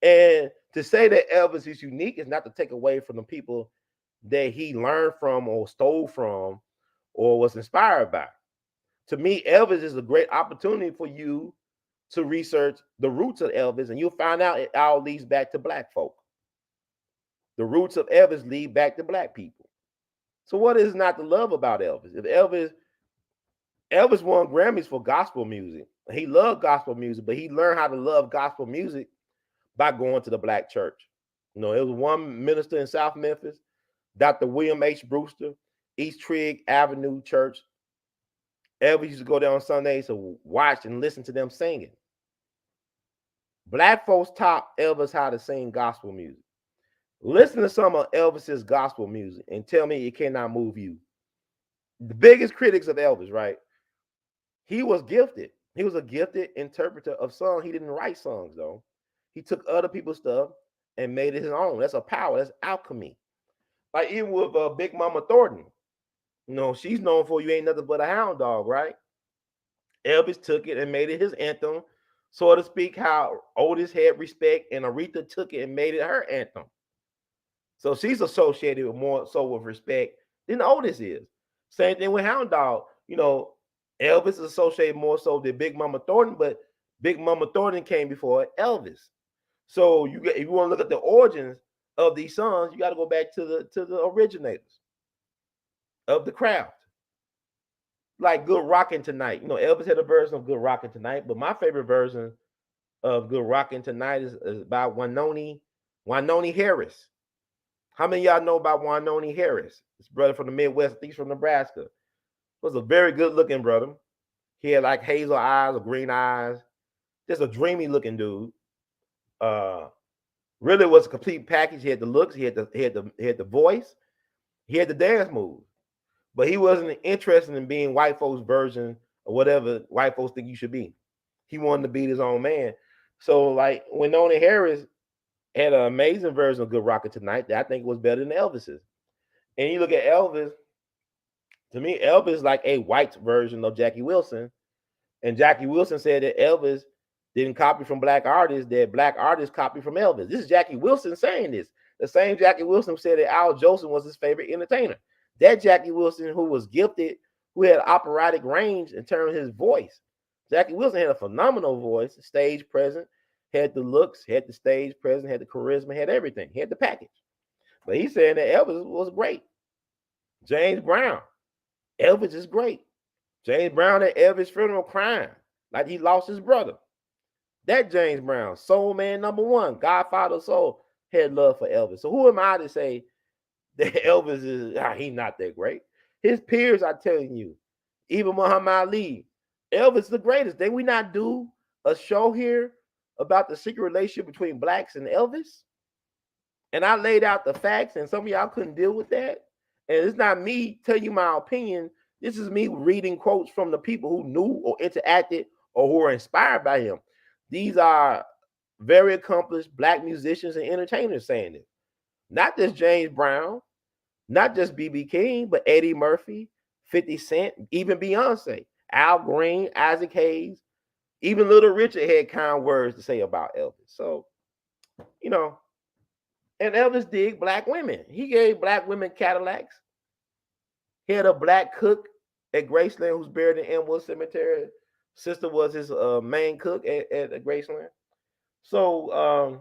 And to say that Elvis is unique is not to take away from the people that he learned from or stole from or was inspired by. To me, Elvis is a great opportunity for you to research the roots of Elvis, and you'll find out it all leads back to Black folk. The roots of Elvis lead back to Black people. So what is not to love about Elvis? If Elvis won Grammys for gospel music. He loved gospel music, but he learned how to love gospel music by going to the Black church. It was one minister in South Memphis, Dr. William H. Brewster, East Trigg Avenue Church. Elvis used to go there on Sundays to watch and listen to them singing. Black folks taught Elvis how to sing gospel music. Listen to some of Elvis's gospel music and tell me it cannot move you. The biggest critics of Elvis, right? He was gifted. He was a gifted interpreter of songs. He didn't write songs, though. He took other people's stuff and made it his own. That's a power. That's alchemy. Like even with Big Mama Thornton. She's known for You Ain't Nothing But a Hound Dog, right? Elvis took it and made it his anthem, so to speak, how Otis had Respect, and Aretha took it and made it her anthem. So she's associated with more so with Respect than Otis is. Same thing with Hound Dog. Elvis is associated more so than Big Mama Thornton, but Big Mama Thornton came before Elvis. So if you want to look at the origins of these songs, you got to go back to the originators of the craft. Like Good Rockin' Tonight. Elvis had a version of Good Rockin' Tonight, but my favorite version of Good Rockin' Tonight is by Wynonie Harris. How many of y'all know about Wynonie Harris? This brother from the Midwest, I think he's from Nebraska. Was a very good looking brother. He had like hazel eyes or green eyes. Just a dreamy looking dude. Really was a complete package. He had the looks, he had the voice, he had the dance moves. But he wasn't interested in being white folks' version of whatever white folks think you should be. He wanted to be his own man. So like Wynonie Harris had an amazing version of Good Rockin' Tonight that I think was better than Elvis's. And you look at Elvis, to me, Elvis is like a white version of Jackie Wilson. And Jackie Wilson said that Elvis didn't copy from Black artists, that Black artists copied from Elvis. This is Jackie Wilson saying this. The same Jackie Wilson said that Al Jolson was his favorite entertainer. That Jackie Wilson who was gifted, who had operatic range in terms of his voice. Jackie Wilson had a phenomenal voice, stage presence. had the looks, had the stage presence, had the charisma, had everything, had the package. But he's saying that Elvis was great. James Brown, Elvis is great. James Brown at Elvis' funeral crying like he lost his brother. That James Brown, soul man number one, Godfather of soul, had love for Elvis. So who am I to say that Elvis is he's not that great? His peers are telling you, even Muhammad Ali, Elvis is the greatest. Did we not do a show here about the secret relationship between blacks and Elvis? And I laid out the facts, and some of y'all couldn't deal with that. And it's not me telling you my opinion. This is me reading quotes from the people who knew or interacted or who were inspired by him. These are very accomplished black musicians and entertainers saying it. Not just James Brown, not just B.B. King, but Eddie Murphy, 50 Cent, even Beyonce, Al Green, Isaac Hayes, even Little Richard had kind words to say about Elvis. So, you know, and Elvis did black women. He gave black women Cadillacs. He had a black cook at Graceland who's buried in Elmwood Cemetery. Sister was his main cook at Graceland. So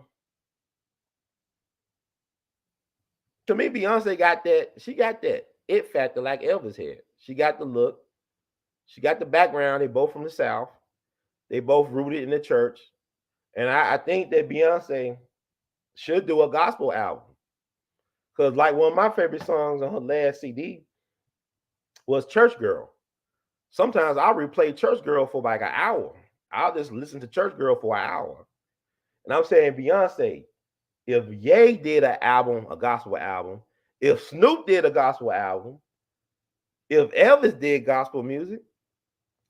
to me, Beyonce got that. She got that it factor like Elvis had. She got the look. She got the background. They both from the South. They both rooted in the church. And I think that Beyonce should do a gospel album. Because like one of my favorite songs on her last CD was Church Girl. Sometimes I'll replay Church Girl for like an hour. I'll just listen to Church Girl for an hour. And I'm saying, Beyonce, if Ye did an album, a gospel album, if Snoop did a gospel album, if Elvis did gospel music,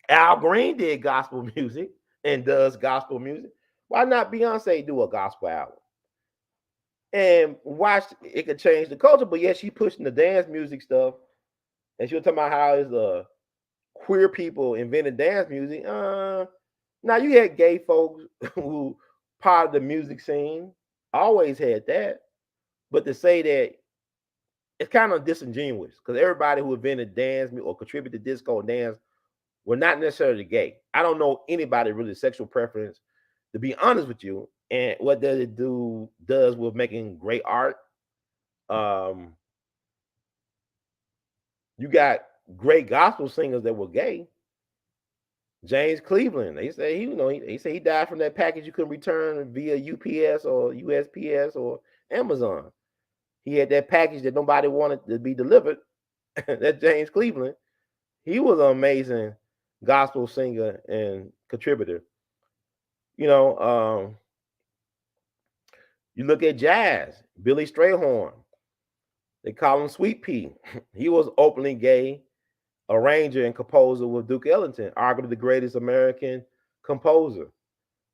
Al Green did gospel music and does gospel music, why not Beyonce do a gospel album? And watch, it could change the culture. But yes, she pushing the dance music stuff. And she was talking about how it's queer people invented dance music. Now you had gay folks who part of the music scene, always had that. But to say that, it's kind of disingenuous because everybody who invented dance or contributed to disco and dance were not necessarily gay. I don't know anybody really sexual preference, to be honest with you. And what does it does with making great art? You got great gospel singers that were gay. James Cleveland, they say he say he died from that package you couldn't return via UPS or USPS or Amazon. He had that package that nobody wanted to be delivered. That's James Cleveland. He was an amazing gospel singer and contributor. You know, you look at jazz, Billy Strayhorn. They call him Sweet Pea. He was openly gay, arranger and composer with Duke Ellington, arguably the greatest American composer.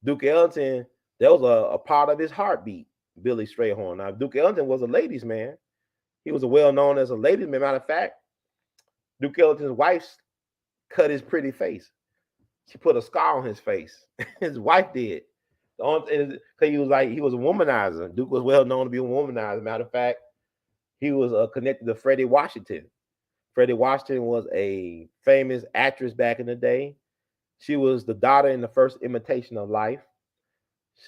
Duke Ellington, that was a part of his heartbeat, Billy Strayhorn. Now, Duke Ellington was a ladies' man. He was well known as a ladies' man. Matter of fact, Duke Ellington's wife cut his pretty face. She put a scar on his face. His wife did. Because he was a womanizer. Duke was well known to be a womanizer. Matter of fact, he was connected to Freddie Washington. Freddie Washington was a famous actress back in the day. She was the daughter in the first Imitation of Life.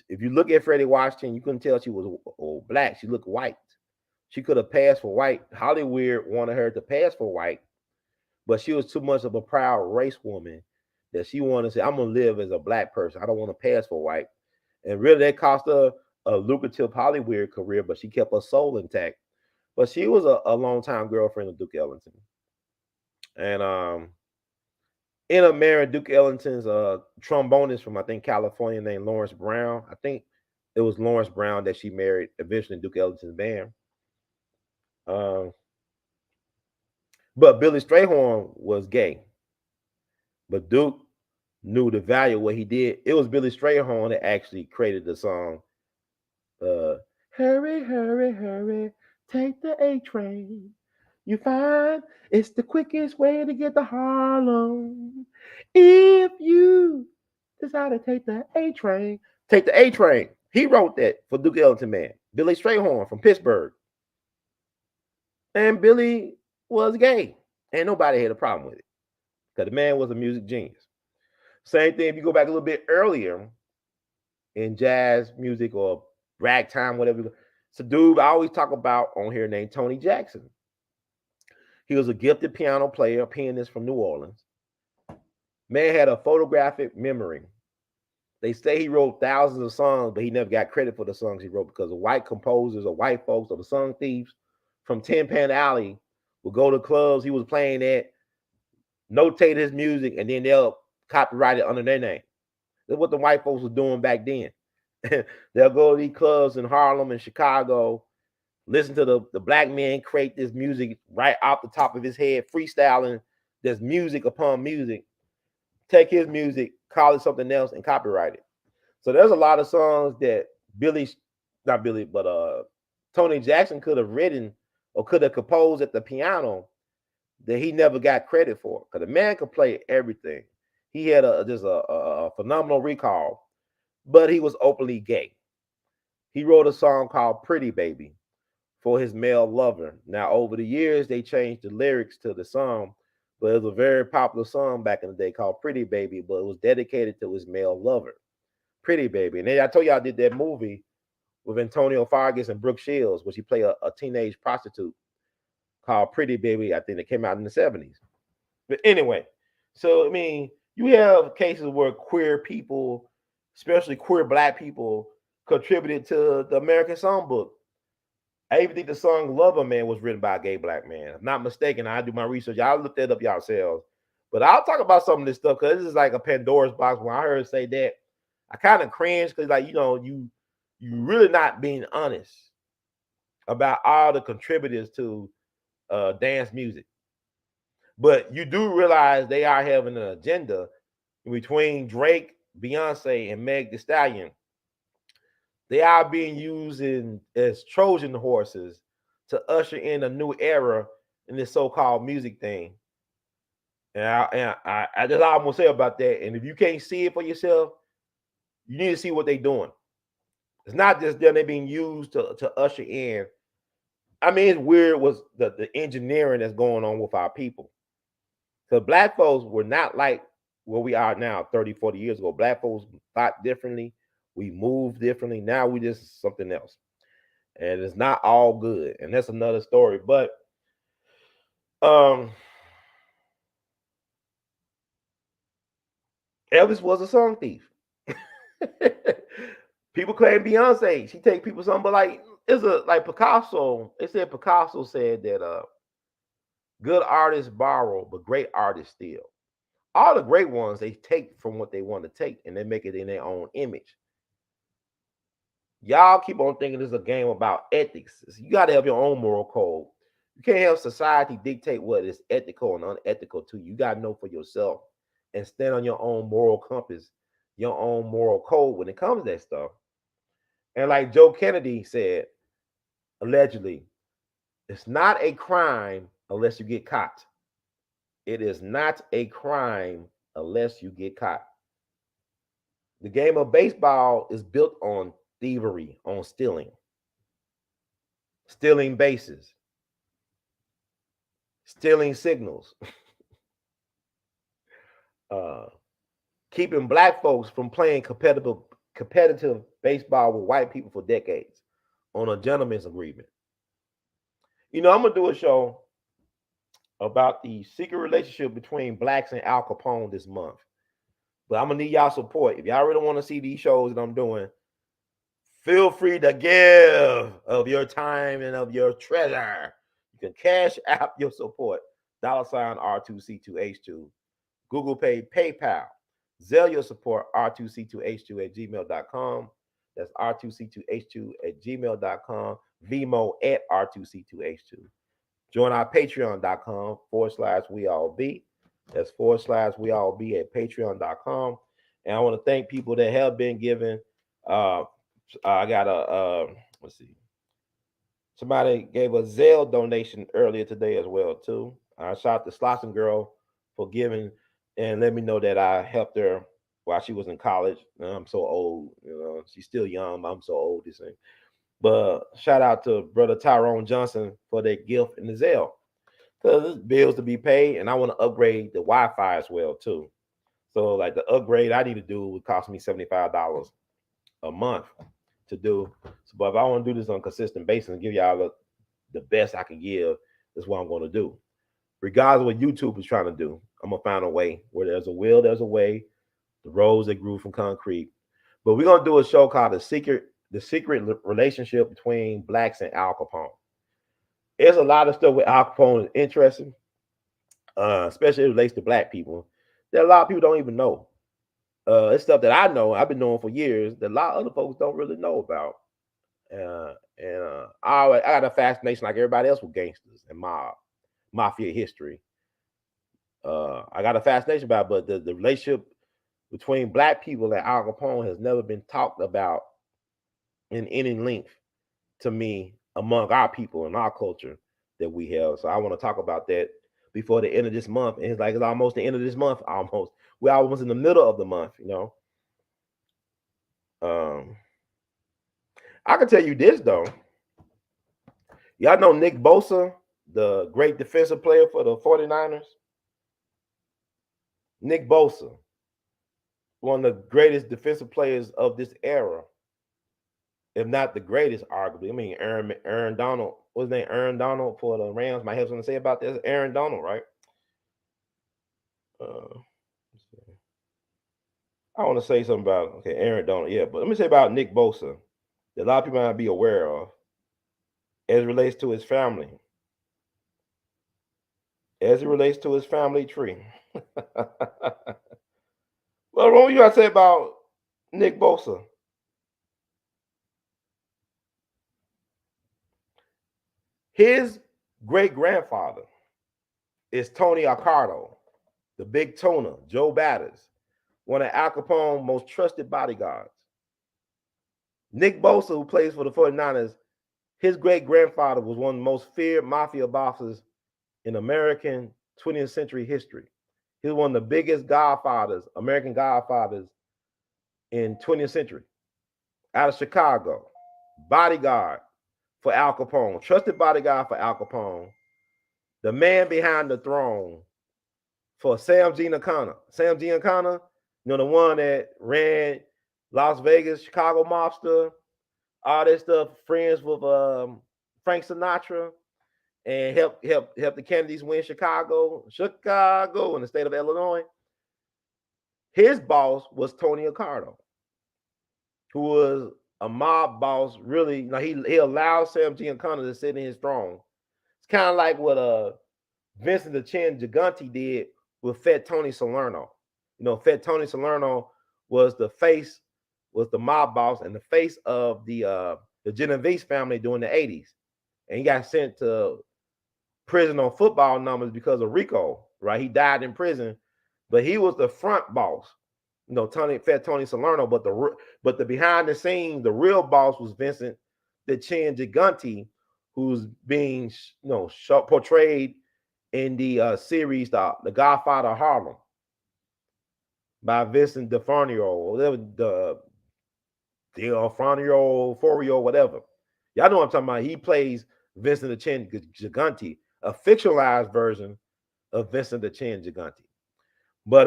If you look at Freddie Washington, you couldn't tell she was black. She looked white. She could have passed for white. Hollywood wanted her to pass for white, but she was too much of a proud race woman that she wanted to say, I'm going to live as a black person. I don't want to pass for white. And really, that cost her a lucrative Hollywood career, but she kept her soul intact. But she was a long-time girlfriend of Duke Ellington. And in a married Duke Ellington's trombonist from, I think, California named Lawrence Brown. I think it was Lawrence Brown that she married eventually in Duke Ellington's band. But Billy Strayhorn was gay. But Duke knew the value of what he did. It was Billy Strayhorn that actually created the song, hurry, hurry, hurry, take the A train. You find it's the quickest way to get to Harlem. If you decide to take the A train, take the A train. He wrote that for Duke Ellington, man. Billy Strayhorn from Pittsburgh. And Billy was gay. And nobody had a problem with it. Because the man was a music genius. Same thing if you go back a little bit earlier. in jazz music or ragtime, whatever. It's a dude I always talk about on here named Tony Jackson. He was a gifted piano player, a pianist from New Orleans. Man had a photographic memory. They say he wrote thousands of songs, but he never got credit for the songs he wrote because the white composers or white folks or the song thieves from Tin Pan Alley would go to clubs he was playing at, notate his music, and then they'll copyright it under their name. That's what the white folks were doing back then. They'll go to these clubs in Harlem and Chicago, listen to the black man create this music right off the top of his head, freestyling. There's music upon music. Take his music, call it something else, and copyright it. So there's a lot of songs that Tony Jackson could have written or could have composed at the piano that he never got credit for. Because the man could play everything. He had just a phenomenal recall, but he was openly gay. He wrote a song called Pretty Baby for his male lover. Now, over the years, they changed the lyrics to the song, but it was a very popular song back in the day called Pretty Baby, but it was dedicated to his male lover, Pretty Baby. And then I told you I did that movie with Antonio Fargas and Brooke Shields, which he played a teenage prostitute called Pretty Baby. I think it came out in the 70s. But anyway, so, I mean, you have cases where queer people, especially queer black people, contributed to the American Songbook. I even think the song Lover Man was written by a gay black man. If I'm not mistaken, I do my research. I'll look that up yourselves. But I'll talk about some of this stuff because this is like a Pandora's box. When I heard her say that, I kind of cringed because, like, you really not being honest about all the contributors to dance music. But you do realize they are having an agenda between Drake, Beyonce, and Meg Thee Stallion. They are being used as Trojan horses to usher in a new era in this so-called music thing. And I just all I'm gonna say about that. And if you can't see it for yourself, you need to see what they're doing. It's not just them; they're being used to usher in. I mean, it's weird was the engineering that's going on with our people. So black folks were not like where we are now 30, 40 years ago. Black folks thought differently. We move differently. Now we just something else. And it's not all good. And that's another story. But Elvis was a song thief. People claim Beyonce, she take people's song, but like Picasso, they said Picasso said that good artists borrow, but great artists steal. All the great ones, they take from what they want to take and they make it in their own image. Y'all keep on thinking this is a game about ethics. You got to have your own moral code. You can't have society dictate what is ethical and unethical to you. You got to know for yourself and stand on your own moral compass, your own moral code when it comes to that stuff. And like Joe Kennedy said, allegedly, it's not a crime unless you get caught. It is not a crime unless you get caught. The game of baseball is built on thievery, on stealing bases, stealing signals, keeping black folks from playing competitive baseball with white people for decades on a gentleman's agreement. You know, I'm gonna do a show about the secret relationship between blacks and Al Capone this month, but I'm gonna need y'all support. If y'all really want to see these shows that I'm doing, feel free to give of your time and of your treasure. You can cash out your support. $ R2C2H2. Google Pay, PayPal. Zelle your support, R2C2H2 @gmail.com. That's R2C2H2 @gmail.com. Vimo @R2C2H2. Join our Patreon.com /WeAllBe. That's /WeAllBe at Patreon.com. And I want to thank people that have been giving. I got let's see. Somebody gave a Zelle donation earlier today as well too. I shout out to Slosson Girl for giving and let me know that I helped her while she was in college. I'm so old, you know. She's still young, but I'm so old. This thing. But shout out to Brother Tyrone Johnson for that gift in the Zelle. Because there's bills to be paid, and I want to upgrade the Wi-Fi as well too. So like the upgrade I need to do would cost me $75. a month to do. So, but if I want to do this on a consistent basis and give y'all the best I can give, that's what I'm going to do. Regardless of what YouTube is trying to do, I'm gonna find a way. Where there's a will, there's a way. The roads that grew from concrete. But we're gonna do a show called The Secret Relationship Between Blacks and Al Capone. There's a lot of stuff with Al Capone is interesting, especially as it relates to black people. That a lot of people don't even know. It's stuff that I know, I've been knowing for years, that a lot of other folks don't really know about. I got a fascination like everybody else with gangsters and mafia history. I got a fascination about it, but the relationship between black people and Al Capone has never been talked about in any length to me among our people and our culture that we have. So I want to talk about that before the end of this month. And it's almost the end of this month, almost. We're almost in the middle of the month, you know. I can tell you this though. Y'all know Nick Bosa, the great defensive player for the 49ers? Nick Bosa, one of the greatest defensive players of this era, if not the greatest, arguably. I mean, Aaron Donald, what's his name? Aaron Donald for the Rams. Might have something to say about this. Aaron Donald, right? I want to say something about Aaron Donald, yeah. But let me say about Nick Bosa that a lot of people might not be aware of as it relates to his family. As it relates to his family tree. Well, what you got to say about Nick Bosa? His great-grandfather is Tony Accardo, the big toner, Joe Batters, one of Al Capone's most trusted bodyguards. Nick Bosa, who plays for the 49ers, his great-grandfather was one of the most feared mafia bosses in American 20th century history. He was one of the biggest godfathers, American godfathers in 20th century. Out of Chicago, bodyguard for Al Capone, trusted bodyguard for Al Capone, the man behind the throne for Sam Giancana. Sam Giancana, you know, the one that ran Las Vegas, Chicago mobster, all that stuff, friends with Frank Sinatra, and helped the Kennedys win Chicago in the state of Illinois. His boss was Tony Accardo, who was a mob boss. Really, you know, he allowed Sam Giancana to sit in his throne. It's kind of like what Vincent the Chin Gigante did with Fat Tony Salerno. You know, Fat Tony Salerno was the mob boss and the face of the Genovese family during the 80s. And he got sent to prison on football numbers because of RICO, right? He died in prison, but he was the front boss, you know, Fat Tony Salerno. But the behind the scenes, the real boss was Vincent the Chin Gigante, who's being, you know, portrayed in the series The Godfather of Harlem by Vincent D'Onofrio, whatever D'Onofrio, whatever. Y'all know what I'm talking about. He plays Vincent the Chin Gigante, a fictionalized version of Vincent the Chin Gigante. But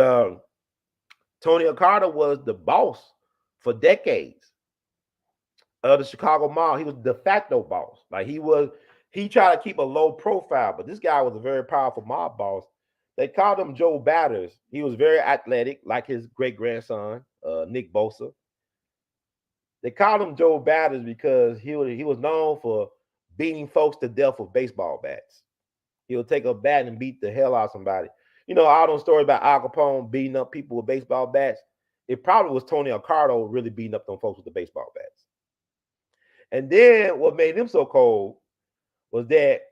Tony Accardo was the boss for decades of the Chicago mob. He was de facto boss. Like he tried to keep a low profile, but this guy was a very powerful mob boss. They called him Joe Batters. He was very athletic, like his great-grandson, Nick Bosa. They called him Joe Batters because he was known for beating folks to death with baseball bats. He'll take a bat and beat the hell out of somebody. You know, all those stories about Al Capone beating up people with baseball bats. It probably was Tony Accardo really beating up them folks with the baseball bats. And then what made him so cold was that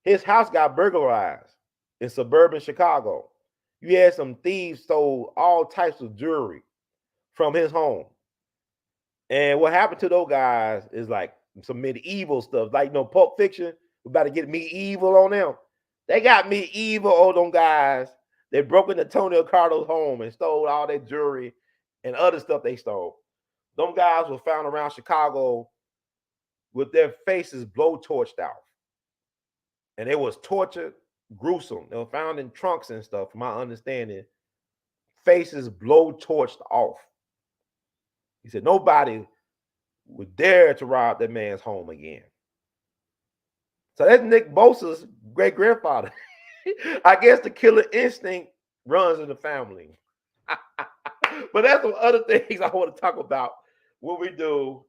his house got burglarized in suburban Chicago. You had some thieves stole all types of jewelry from his home. And what happened to those guys is like some medieval stuff, like, you know, Pulp Fiction. We're about to get medieval on them. They got medieval on them guys. They broke into Tony Accardo's home and stole all their jewelry and other stuff they stole. Them guys were found around Chicago with their faces blowtorched out. And it was tortured, gruesome. They were found in trunks and stuff, from my understanding. Faces blowtorched off. He said nobody would dare to rob that man's home again. So that's Nick Bosa's great grandfather. I guess the killer instinct runs in the family. But that's some other things I want to talk about when we do.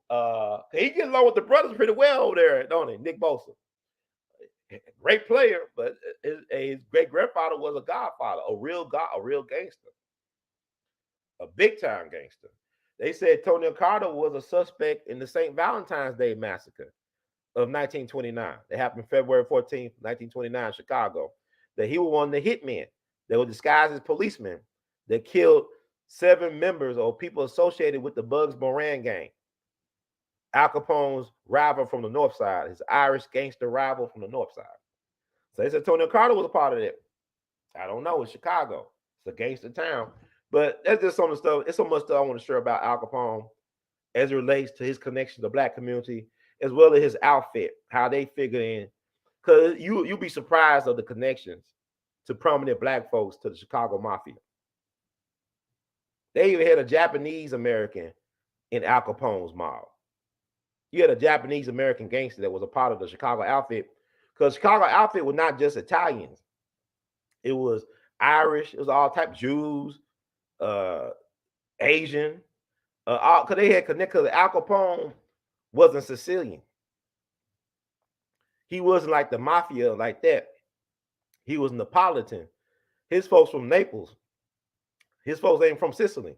He gets along with the brothers pretty well over there, don't he? Nick Bosa. Great player, but his great grandfather was a godfather, a real gangster, a big time gangster. They said Tony Carter was a suspect in the St. Valentine's Day massacre of 1929. It happened February 14th, 1929, in Chicago. That he was one of the hitmen that were disguised as policemen that killed 7 members or people associated with the Bugs Moran gang. Al Capone's rival from the North Side, his Irish gangster rival from the North Side. So they said Tony Carter was a part of that. I don't know. It's Chicago. It's a gangster town. But that's just some of the stuff. It's so much stuff I want to share about Al Capone as it relates to his connection to the black community, as well as his outfit, how they figure in. Because you'll be surprised of the connections to prominent black folks to the Chicago Mafia. They even had a Japanese American in Al Capone's mob. You had a Japanese American gangster that was a part of the Chicago outfit, because Chicago outfit was not just Italians. It was Irish. It was all types, Jews, Asian. Because they had connected. Because Al Capone wasn't Sicilian. He wasn't like the mafia like that. He was Neapolitan. His folks from Naples. His folks ain't from Sicily.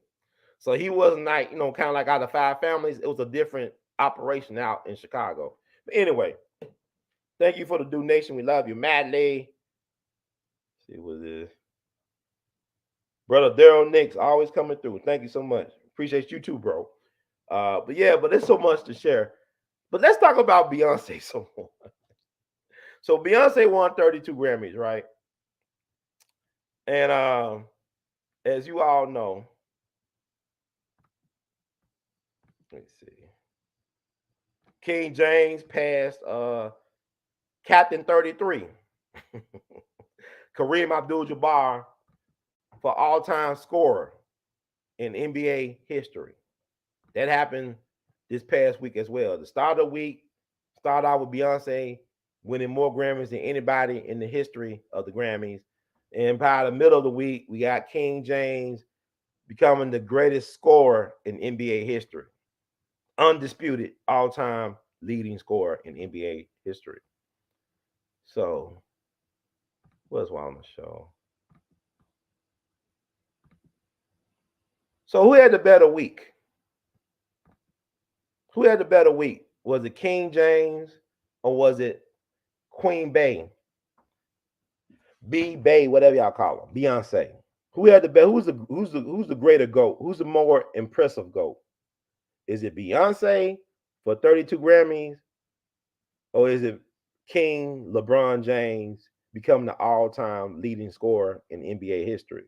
So he wasn't like, kind of like out of 5 families. It was a different operation out in Chicago. But anyway, thank you for the donation. We love you madly. See what this. Brother Daryl Nix always coming through. Thank you so much. Appreciate you too, bro. But there's so much to share. But let's talk about Beyonce some more. So Beyonce won 32 Grammys, right? And as you all know, let's see. King James passed Captain 33, Kareem Abdul-Jabbar, for all-time scorer in NBA history. That happened this past week as well. The start of the week started out with Beyonce winning more Grammys than anybody in the history of the Grammys. And by the middle of the week, we got King James becoming the greatest scorer in NBA history. Undisputed all-time leading scorer in NBA history. So, what's on the show? So, who had the better week? Who had the better week? Was it King James or was it Queen Bey? Bey, whatever y'all call her, Beyonce. Who had the better? Who's the greater GOAT? Who's the more impressive GOAT? Is it Beyonce for 32 Grammys, or is it King LeBron James becoming the all-time leading scorer in NBA history?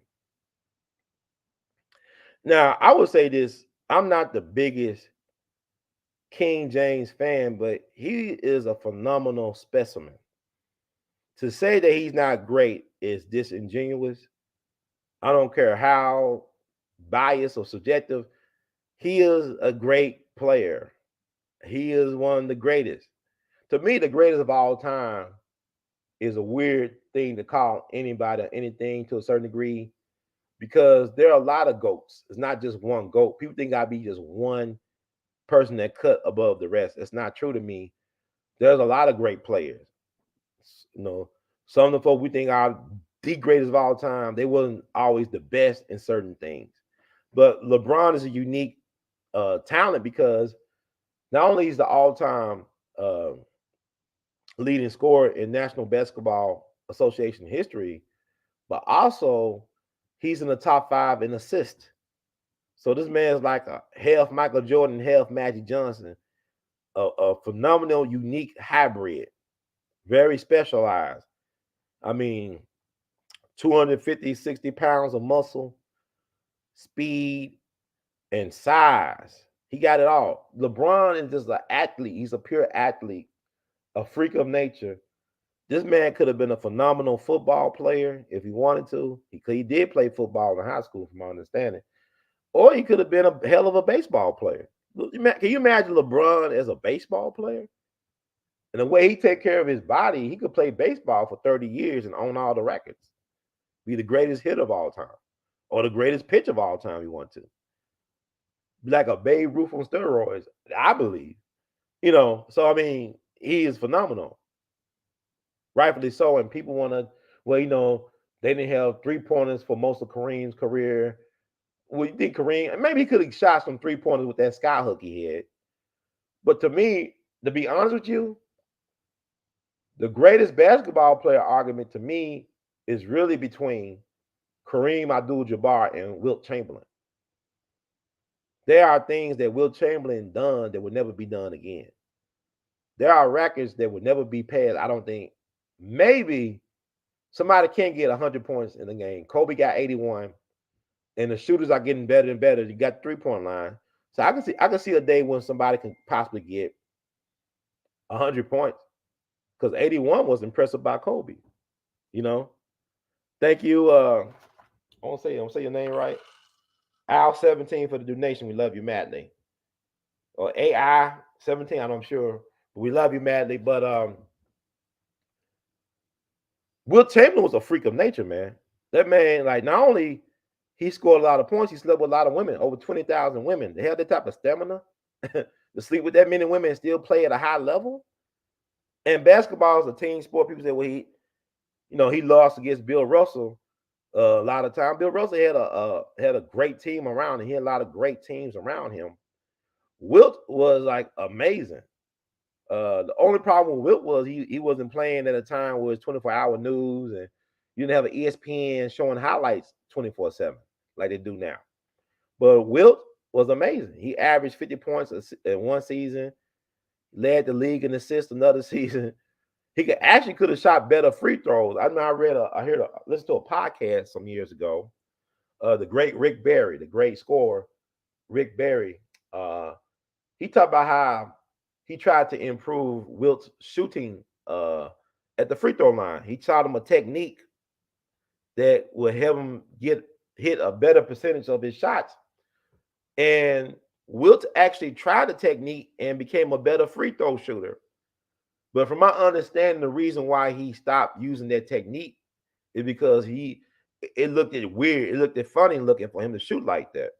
Now, I would say this. I'm not the biggest King James fan, but he is a phenomenal specimen. To say that he's not great is disingenuous. I don't care how biased or subjective. He is a great player. He is one of the greatest. To me, the greatest of all time is a weird thing to call anybody or anything to a certain degree, because there are a lot of GOATs. It's not just one GOAT. People think I'd be just one person that cut above the rest. It's not true to me. There's a lot of great players. Some of the folks we think are the greatest of all time, they wasn't always the best in certain things. But LeBron is a unique talent, because not only is the all-time leading scorer in National Basketball Association history, but also he's in the top 5 in assists. So this man's like a half Michael Jordan, half Magic Johnson, a phenomenal, unique hybrid, very specialized. I mean, 250, 60 pounds of muscle, speed, and size. He got it all. LeBron is just an athlete. He's a pure athlete, a freak of nature. This man could have been a phenomenal football player if he wanted to. He did play football in high school, from my understanding. or he could have been a hell of a baseball player. Can you imagine LeBron as a baseball player? And the way he take care of his body, he could play baseball for 30 years and own all the records. Be the greatest hitter of all time, or the greatest pitcher of all time. You want to be like a Babe Ruth on steroids, I believe. So I mean, he is phenomenal, rightfully so. And people want to, well, they didn't have 3-pointers for most of Kareem's career. Well, you think Kareem, maybe he could have shot some 3-pointers with that sky hook he had. But to me, to be honest with you, the greatest basketball player argument to me is really between Kareem Abdul-Jabbar and Wilt Chamberlain. There are things that Wilt Chamberlain done that would never be done again. There are records that would never be passed. I don't think. Maybe somebody can get 100 points in the game. Kobe got 81, and the shooters are getting better and better. You got 3-point line. So I can see a day when somebody can possibly get 100 points, because 81 was impressive by Kobe. Thank you. I won't say your name right. Al17 for the donation. We love you madly. Or AI17, I'm sure. But we love you madly. But Wilt Chamberlain was a freak of nature, man. That man, like, not only he scored a lot of points, he slept with a lot of women, over 20,000 women. They have that type of stamina to sleep with that many women and still play at a high level. And basketball is a team sport. People say, well, he lost against Bill Russell a lot of time. Bill Russell had a great team around him. He had a lot of great teams around him. Wilt was like amazing. The only problem with Wilt was he wasn't playing at a time where it's 24-hour news, and you didn't have an ESPN showing highlights 24/7 like they do now. But Wilt was amazing. He averaged 50 points in one season, led the league in assists another season. He could have shot better free throws. I know listened to a podcast some years ago. The great Rick Barry, the great scorer, Rick Barry. He talked about how he tried to improve Wilt's shooting at the free throw line. He taught him a technique that would help him hit a better percentage of his shots. And Wilt actually tried the technique and became a better free throw shooter. But from my understanding, the reason why he stopped using that technique is because it looked weird. It looked funny looking for him to shoot like that.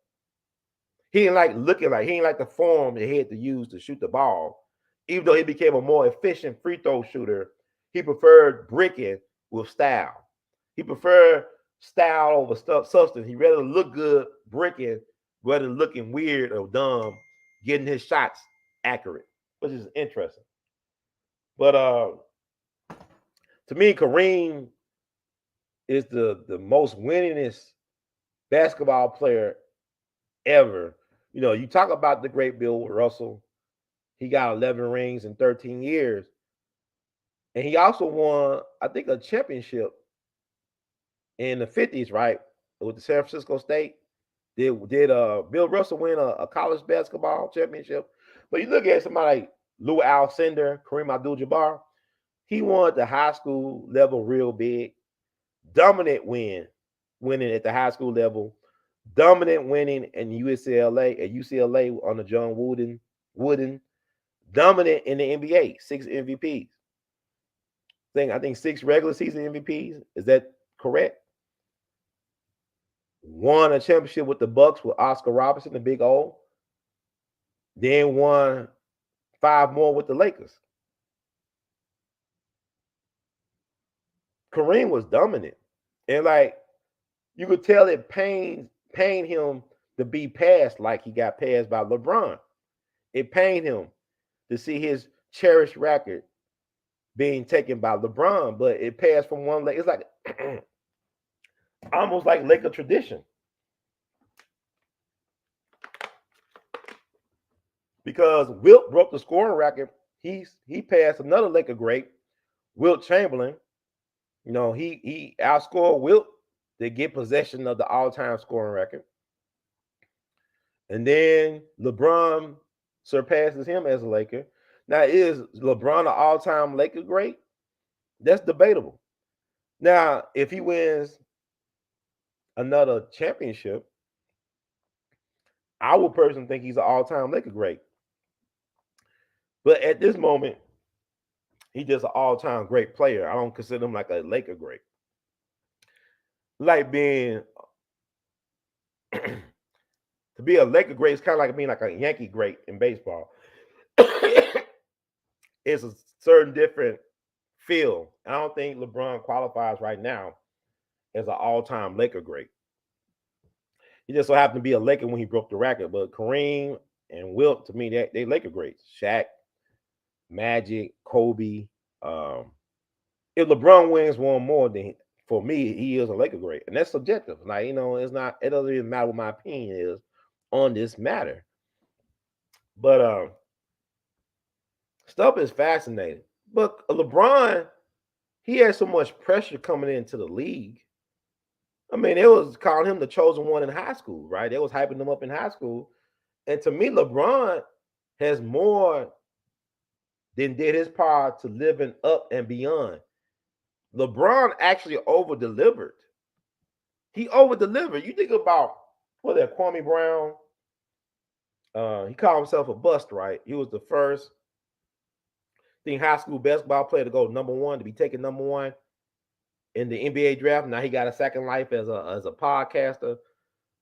He didn't like the form that he had to use to shoot the ball. Even though he became a more efficient free throw shooter, he preferred bricking with style. He preferred style over substance. He rather look good bricking rather than looking weird or dumb, getting his shots accurate, which is interesting. But to me, Kareem is the most winningest basketball player ever. You talk about the great Bill Russell. He got 11 rings in 13 years. And he also won, I think, a championship in the 50s, right? With the San Francisco State. Did Bill Russell win a college basketball championship? But you look at somebody like Lou Alcindor, Kareem Abdul-Jabbar, he won at the high school level real big. Dominant winning at the high school level. Dominant winning in UCLA on the John Wooden. Dominant in the NBA, 6 MVPs. I think 6 regular season MVPs. Is that correct? Won a championship with the Bucks with Oscar Robertson, the Big O. Then won 5 more with the Lakers. Kareem was dominant. And like you could tell it pained him to be passed like he got passed by LeBron. It pained him to see his cherished record being taken by LeBron, but it passed from one leg. It's like almost like Laker tradition. Because Wilt broke the scoring record. He passed another Laker great, Wilt Chamberlain. He outscored Wilt to get possession of the all-time scoring record. And then LeBron surpasses him as a Laker. Now, is LeBron an all-time Laker great? That's debatable. Now, if he wins another championship, I would personally think he's an all-time Laker great. But at this moment, he's just an all-time great player. I don't consider him like a Laker great. Like being to be a Laker great is kind of like being like a Yankee great in baseball. It's a certain different feel. I don't think LeBron qualifies right now as an all-time Laker great. He just so happened to be a Laker when he broke the record. But Kareem and Wilt, to me, they Laker greats. Shaq, Magic, Kobe. If LeBron wins one more, then for me, he is a Laker great. And that's subjective. Like, it's not, it doesn't even matter what my opinion is on this matter. But stuff is fascinating. But LeBron, he had so much pressure coming into the league. I mean, they was calling him the chosen one in high school, right? They was hyping him up in high school. And to me, LeBron has more than did his part to living up and beyond. LeBron actually over-delivered. He over-delivered. You think about, Kwame Brown, he called himself a bust, right? He was the first high school basketball player to go number one, to be taken number one in the NBA draft. Now he got a second life as a podcaster,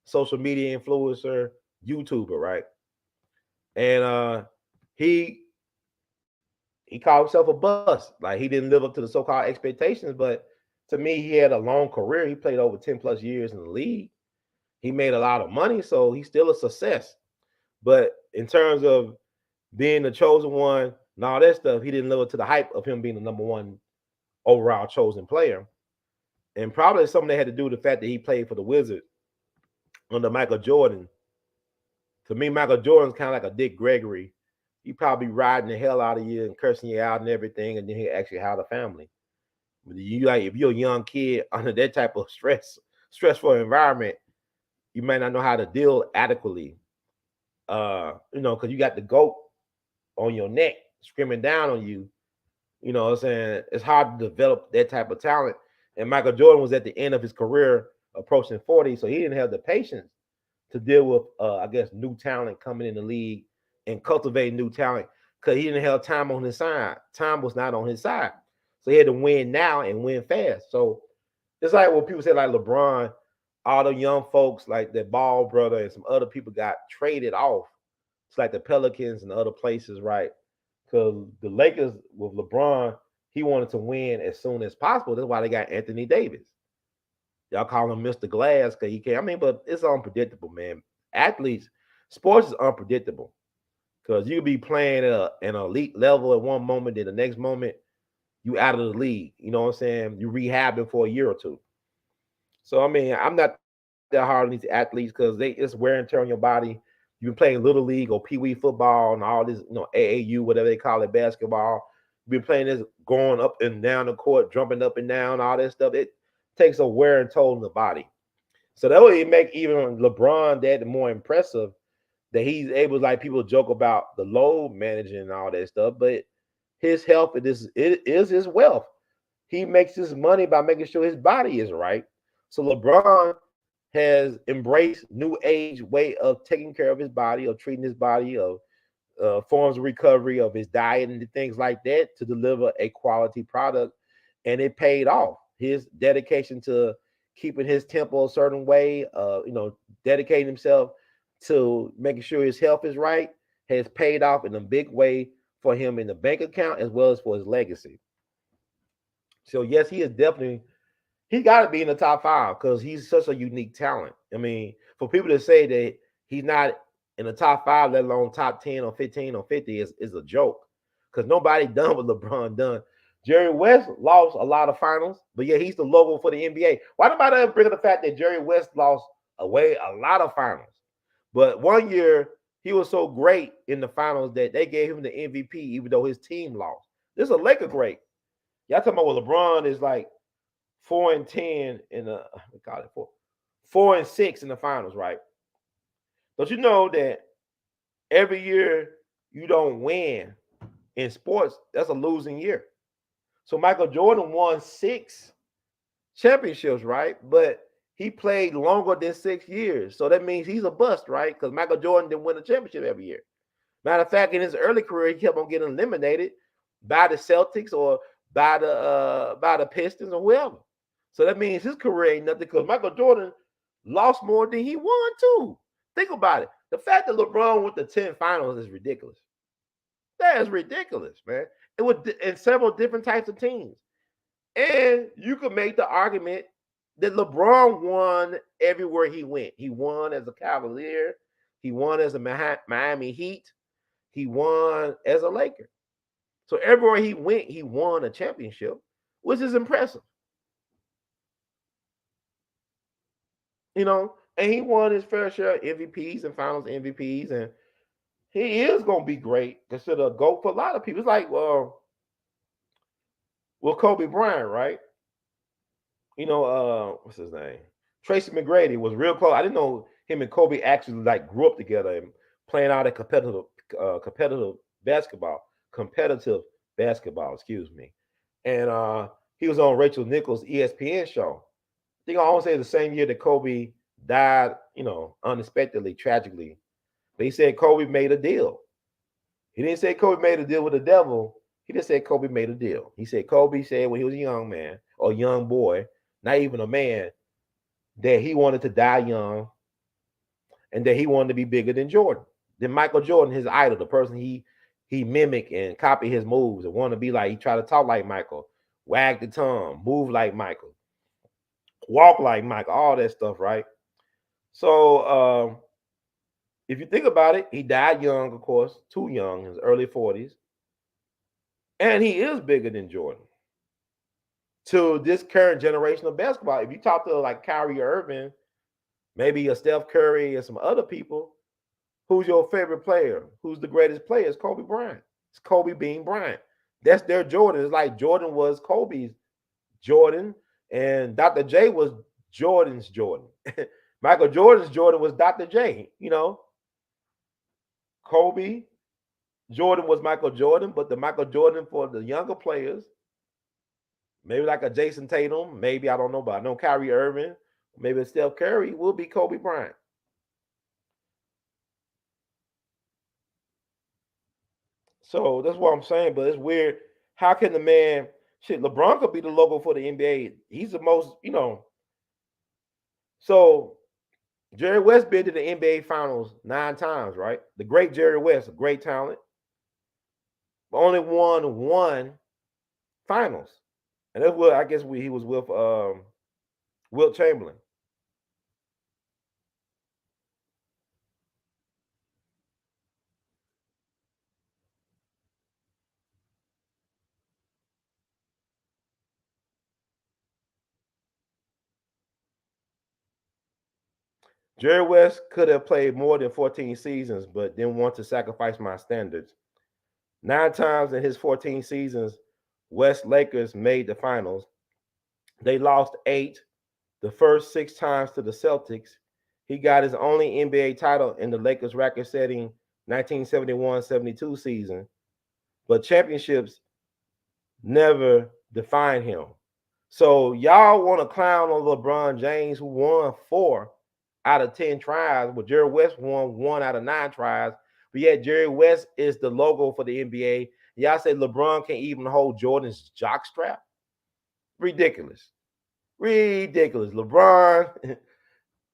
social media influencer, YouTuber, right? And he called himself a bust. Like, he didn't live up to the so-called expectations, but to me, he had a long career. He played over 10 plus years in the league. He made a lot of money, so he's still a success. But in terms of being the chosen one and all that stuff, he didn't live up to the hype of him being the number one overall chosen player. And probably something that had to do with the fact that he played for the Wizards under Michael Jordan. To me, Michael Jordan's kind of like a Dick Gregory. He probably riding the hell out of you and cursing you out and everything, and then he actually had a family. But if you're a young kid under that type of stressful environment, you may not know how to deal adequately. Because you got the GOAT on your neck screaming down on you. You know what I'm saying? It's hard to develop that type of talent. And Michael Jordan was at the end of his career, approaching 40, so he didn't have the patience to deal with, new talent coming in the league and cultivating new talent, because he didn't have time on his side. Time was not on his side. So he had to win now and win fast. So it's like when people say, like, LeBron, all the young folks like that Ball brother and some other people got traded off. It's like the Pelicans and other places, right? Because the Lakers with LeBron, he wanted to win as soon as possible. That's why they got Anthony Davis. Y'all call him Mr. Glass because he can't. I mean, but it's unpredictable, man. Sports is unpredictable, because you could be playing at an elite level at one moment, then the next moment you out of the league. You know what I'm saying? You rehabbing for a year or two. So I mean, I'm not that hard on these athletes, because it's wear and tear on your body. You've been playing little league or pee wee football and all this, AAU, whatever they call it, basketball. You've been playing this, going up and down the court, jumping up and down, all this stuff. It takes a wear and toll on the body. So that would make even LeBron that more impressive, that he's able, like, people joke about the load managing and all that stuff, but his health it is his wealth. He makes his money by making sure his body is right. So LeBron has embraced new age way of taking care of his body, of treating his body, of forms of recovery, of his diet and things like that, to deliver a quality product. And it paid off. His dedication to keeping his tempo a certain way, dedicating himself to making sure his health is right, has paid off in a big way for him in the bank account as well as for his legacy. So yes, he is definitely, he's got to be in the top 5, because he's such a unique talent. I mean, for people to say that he's not in the top 5, let alone top 10 or 15 or 50, is a joke, because nobody done what LeBron done. Jerry West lost a lot of finals, but yeah, he's the logo for the NBA. Why nobody ever bring up the fact that Jerry West lost away a lot of finals? But one year, he was so great in the finals that they gave him the MVP, even though his team lost. This is a Laker great. Y'all talking about what LeBron is like 4-10 in the, we call it 4-6 in the finals, right? Don't you know that every year you don't win in sports, that's a losing year. So Michael Jordan won 6 championships, right? But he played longer than 6 years. So that means he's a bust, right? Because Michael Jordan didn't win a championship every year. Matter of fact, in his early career, he kept on getting eliminated by the Celtics or by the Pistons or whoever. So that means his career ain't nothing because Michael Jordan lost more than he won too. Think about it. The fact that LeBron went to 10 finals is ridiculous. That is ridiculous, man. It was in several different types of teams. And you could make the argument that LeBron won everywhere he went. He won as a Cavalier. He won as a Miami Heat. He won as a Laker. So everywhere he went, he won a championship, which is impressive. You know, and he won his fair share of MVPs and finals MVPs. And he is going to be great, considered a GOAT for a lot of people. It's like, well, Kobe Bryant, right? You know, what's his name? Tracy McGrady was real close. I didn't know him and Kobe actually like grew up together and playing out at competitive basketball, excuse me. And he was on Rachel Nichols' ESPN show. I think I want to say the same year that Kobe died, you know, unexpectedly, tragically. But he said Kobe made a deal. He didn't say Kobe made a deal with the devil. He just said Kobe made a deal. He said Kobe said when he was a young man or young boy, not even a man, that he wanted to die young and that he wanted to be bigger than Jordan. Then Michael Jordan, his idol, the person he mimicked and copied his moves and wanted to be like, he tried to talk like Michael, wag the tongue, move like Michael, walk like Michael, all that stuff, right? So if you think about it, he died young, of course, too young, in his early 40s. And he is bigger than Jordan. To this current generation of basketball, if you talk to like Kyrie Irving, maybe a Steph Curry and some other people, who's your favorite player? Who's the greatest player? It's Kobe Bryant. It's Kobe being Bryant. That's their Jordan. It's like Jordan was Kobe's Jordan, and Dr. J was Jordan's Jordan. Michael Jordan's Jordan was Dr. J. You know, Kobe Jordan was Michael Jordan, but the Michael Jordan for the younger players, maybe like a Jason Tatum, maybe I don't know, but I know Kyrie Irving, maybe Steph Curry will be Kobe Bryant. So that's what I'm saying, but it's weird. How can the man shit? LeBron could be the logo for the NBA. He's the most, you know. So Jerry West been to the NBA Finals 9 times, right? The great Jerry West, a great talent, but only won one Finals, and that's what I guess he was with Wilt Chamberlain. Jerry West could have played more than 14 seasons, but didn't want to sacrifice my standards. 9 times in his 14 seasons, West Lakers made the finals. They lost 8, the first 6 times to the Celtics. He got his only NBA title in the Lakers record-setting 1971-72 season, but championships never defined him. So y'all want to clown on LeBron James, who won 4 out of 10 tries, but Jerry West won 1 out of 9 tries. But yet Jerry West is the logo for the NBA. Y'all say LeBron can't even hold Jordan's jock strap? Ridiculous. Ridiculous. LeBron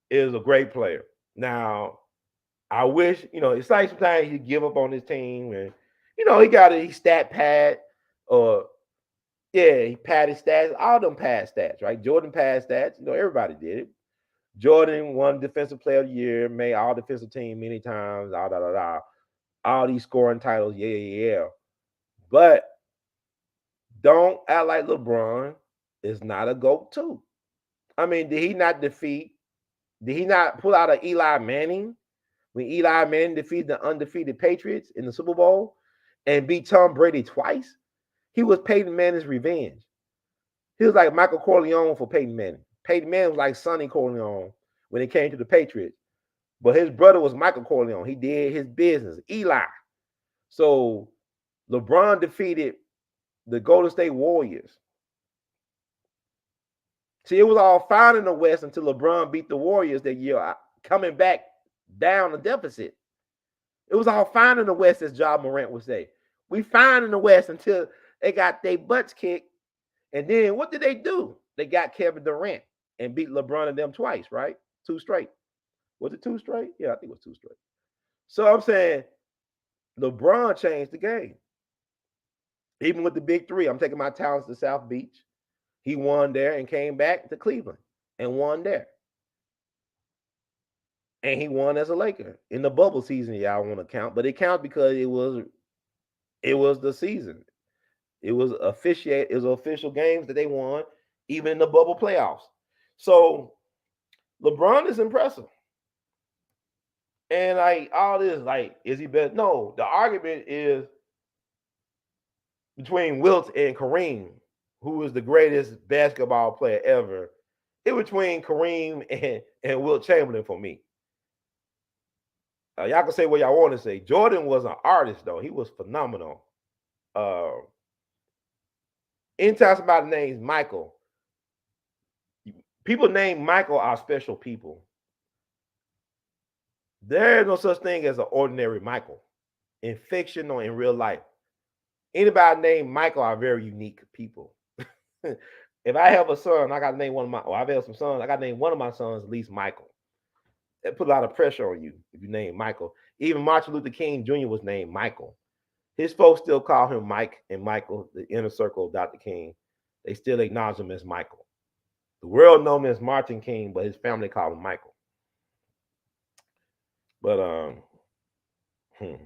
is a great player. Now, I wish, you know, it's like sometimes he give up on his team and, you know, he stat pad or yeah, he padded stats, all them pad stats, right? Jordan pad stats, you know, everybody did it. Jordan won Defensive Player of the Year, made all defensive team many times, all these scoring titles, yeah. But don't act like LeBron is not a GOAT too. I mean, did he not pull out an Eli Manning when Eli Manning defeated the undefeated Patriots in the Super Bowl and beat Tom Brady twice? He was Peyton Manning's revenge. He was like Michael Corleone for Peyton Manning. Peyton Manning was like Sonny Corleone when it came to the Patriots. But his brother was Michael Corleone. He did his business, Eli. So LeBron defeated the Golden State Warriors. See, it was all fine in the West until LeBron beat the Warriors that year, coming back down a deficit. It was all fine in the West, as Ja Morant would say. We fine in the West until they got their butts kicked. And then what did they do? They got Kevin Durant and beat LeBron and them twice, right? 2 straight. Was it 2 straight? Yeah, I think it was 2 straight. So I'm saying LeBron changed the game. Even with the big three, I'm taking my talents to South Beach. He won there and came back to Cleveland and won there. And he won as a Laker in the bubble season. Y'all want to count, but it counts because it was the season. It was official games that they won, even in the bubble playoffs. So LeBron is impressive. And like all this, like, is he better? No, the argument is between Wilt and Kareem, who is the greatest basketball player ever. It between Kareem and Wilt Chamberlain for me. Y'all can say what y'all want to say. Jordan was an artist, though. He was phenomenal. Anytime somebody names Michael, people named Michael are special people. There is no such thing as an ordinary Michael in fiction or in real life. Anybody named Michael are very unique people. If I have a son, I got to name one of my, or I've had some sons, I got to name one of my sons at least Michael. That put a lot of pressure on you if you name Michael. Even Martin Luther King Jr. was named Michael. His folks still call him Mike and Michael, the inner circle of Dr. King. They still acknowledge him as Michael. The world knows him as Martin King, but his family call him Michael. But let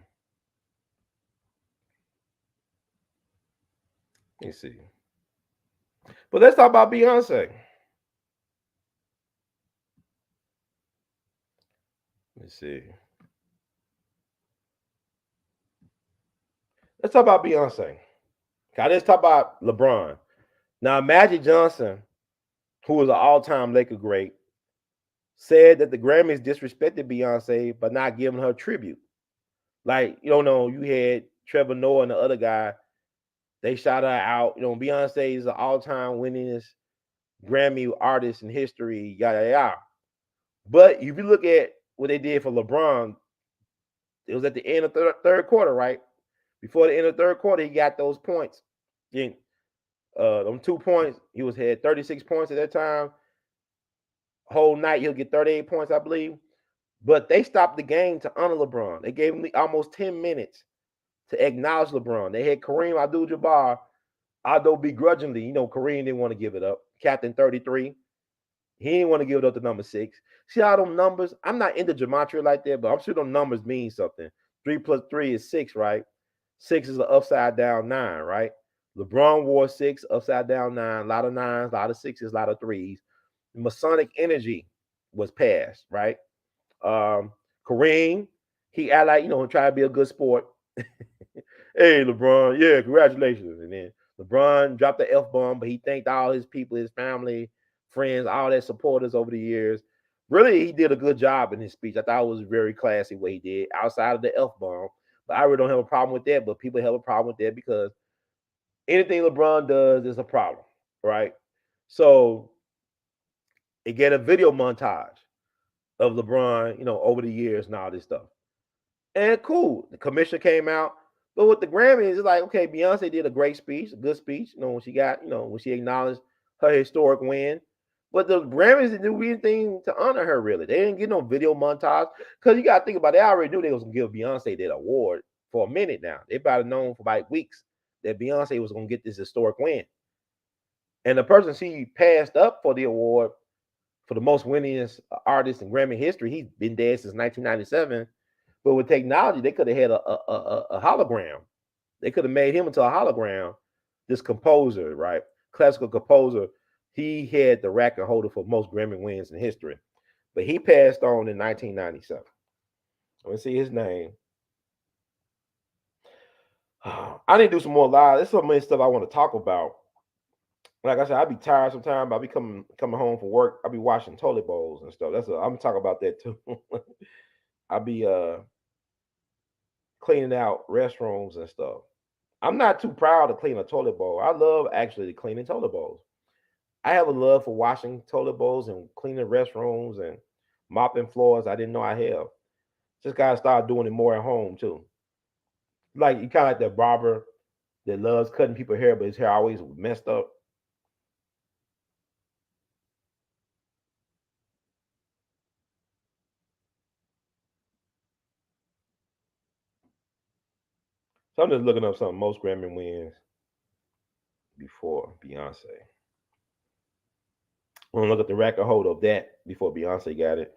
me see. But let's talk about Beyonce. Let me see. Let's talk about Beyonce. Okay, let's talk about LeBron. Now, Magic Johnson, who was an all-time Laker great, said that the Grammys disrespected Beyonce by not giving her tribute. Like, you don't know, you had Trevor Noah and the other guy, they shot her out. You know, Beyonce is the all-time winningest Grammy artist in history, yada, yada. But if you look at what they did for LeBron, it was at the end of third quarter, right? Before the end of the third quarter, he got those points. Then, them 2 points, he had 36 points at that time. Whole night, he'll get 38 points, I believe. But they stopped the game to honor LeBron. They gave him almost 10 minutes to acknowledge LeBron. They had Kareem Abdul-Jabbar, although begrudgingly, you know, Kareem didn't want to give it up. Captain 33. He didn't want to give it up to number 6. See all them numbers? I'm not into gematria like that, but I'm sure them numbers mean something. 3 plus 3 is 6, right? 6 is an upside down 9, right? LeBron wore 6, upside down 9, a lot of 9s, a lot of 6s, a lot of 3s. The Masonic energy was passed, right? Kareem, he like, you know, try to be a good sport. Hey, LeBron, yeah, congratulations. And then LeBron dropped the F-bomb, but he thanked all his people, his family, friends, all their supporters over the years. Really, he did a good job in his speech. I thought it was very classy what he did outside of the F-bomb. But I really don't have a problem with that. But people have a problem with that because anything LeBron does is a problem, right? So it get a video montage of LeBron, you know, over the years and all this stuff. And cool. The commission came out. But with the Grammys, it's like, okay, Beyonce did a great speech, a good speech, you know, when she got, you know, when she acknowledged her historic win. But the Grammys didn't do anything to honor her, really. They didn't get no video montage. Because you got to think about it, they already knew they was going to give Beyonce that award for a minute now. They probably known for like weeks that Beyonce was going to get this historic win. And the person she passed up for the award for the most winningest artist in Grammy history, he's been dead since 1997. But with technology, they could have had a hologram. They could have made him into a hologram. This composer, right? Classical composer. He had the record holder for most Grammy wins in history. But he passed on in 1997. Let me see his name. I need to do some more live. There's so many stuff I want to talk about. Like I said, I'll be tired sometimes. I'll be coming home from work. I'll be washing toilet bowls and stuff. I'm gonna talk about that too. I'll be cleaning out restrooms and stuff. I'm not too proud to clean a toilet bowl. I love actually cleaning toilet bowls. I have a love for washing toilet bowls and cleaning restrooms and mopping floors. I didn't know I have. Just gotta start doing it more at home too. Like you kind of like that barber that loves cutting people's hair, but his hair always messed up. So I'm just looking up some most Grammy wins before Beyonce. I'm gonna look at the record hold of that before Beyonce got it.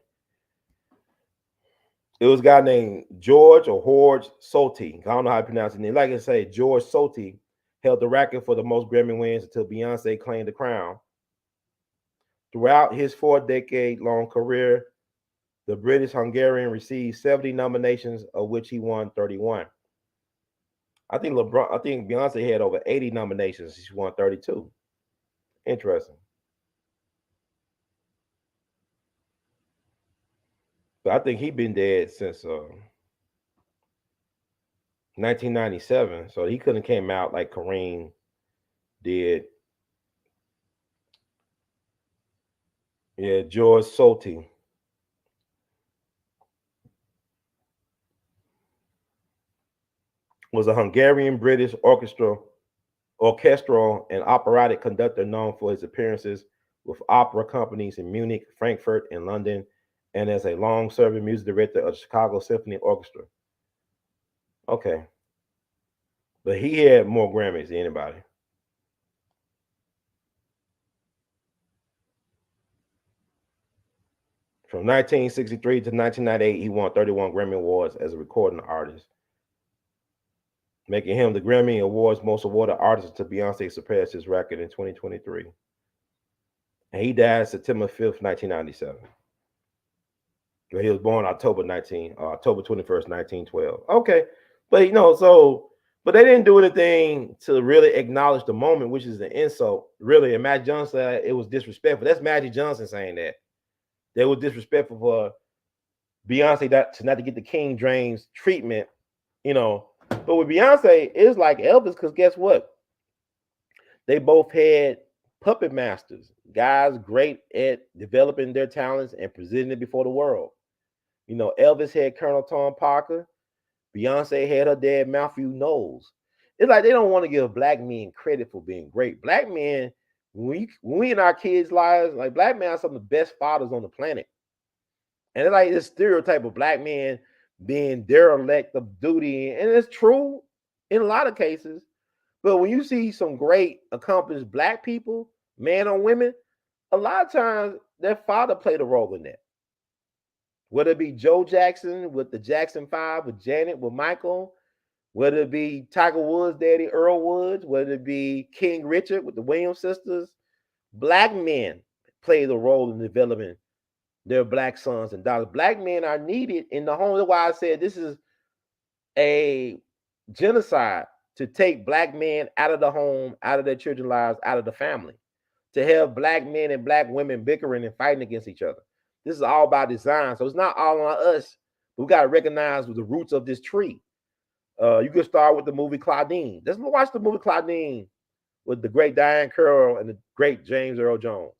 It was a guy named George or George Solti. I don't know how to pronounce his name. Like I say, George Solti held the record for the most Grammy wins until Beyonce claimed the crown. Throughout his 4-decade-long career, the British Hungarian received 70 nominations, of which he won 31. I think Beyonce had over 80 nominations. She won 32. Interesting. But I think he's been dead since 1997, so he couldn't have came out like Kareem did. Yeah, George Solti. Was a Hungarian British orchestral and operatic conductor known for his appearances with opera companies in Munich, Frankfurt, and London, and as a long-serving music director of the Chicago Symphony Orchestra. Okay. But he had more Grammys than anybody. From 1963 to 1998, he won 31 Grammy Awards as a recording artist, making him the Grammy Awards most awarded artist until Beyonce surpassed his record in 2023. And he died September 5th, 1997. He was born October 21st, 1912. Okay. But but they didn't do anything to really acknowledge the moment, which is an insult, really. And Magic Johnson said it was disrespectful. That's Magic Johnson saying that. They were disrespectful for Beyonce not to get the King James treatment, But with Beyonce, it's like Elvis, because guess what? They both had puppet masters, guys great at developing their talents and presenting it before the world. Elvis had Colonel Tom Parker. Beyonce had her dad, Matthew Knowles. It's like they don't want to give black men credit for being great. Black men, when we in our kids' lives, like black men are some of the best fathers on the planet. And it's like this stereotype of black men being derelict of duty. And it's true in a lot of cases. But when you see some great, accomplished black people, men or women, a lot of times their father played a role in that. Whether it be Joe Jackson with the Jackson 5, with Janet, with Michael, whether it be Tiger Woods' daddy, Earl Woods, whether it be King Richard with the Williams sisters, black men played a role in developing their black sons and daughters. Black men are needed in the home. That's why I said this is a genocide to take black men out of the home, out of their children's lives, out of the family, to have black men and black women bickering and fighting against each other. This is all by design. So it's not all on us. We got to recognize the roots of this tree. You can start with the movie Claudine. Let's watch the movie Claudine with the great Diane Curl and the great James Earl Jones.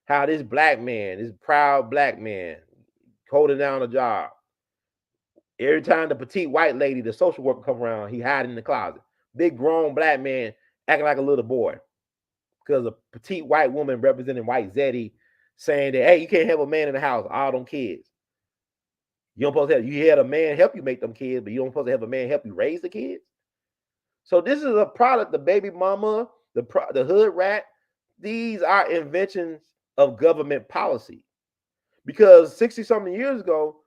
How this black man, this proud black man, holding down a job. Every time the petite white lady, the social worker come around, he hide in the closet. Big grown black man acting like a little boy. Because a petite white woman representing white Zeddy saying that, hey, you can't have a man in the house, all them kids. You don't supposed to have, you had a man help you make them kids, but you don't supposed to have a man help you raise the kids. So this is a product, the baby mama, the hood rat. These are inventions of government policy. Because 60-something years ago,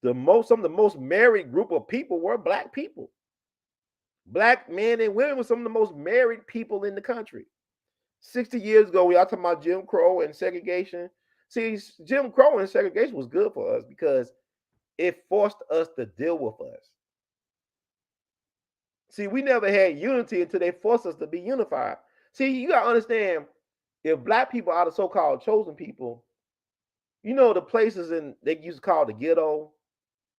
some of the most married group of people were black people. Black men and women were some of the most married people in the country. 60 years ago, we are talking about Jim Crow and segregation. See, Jim Crow and segregation was good for us because it forced us to deal with us. See, we never had unity until they forced us to be unified. See, you got to understand, if black people are the so-called chosen people, the places they used to call the ghetto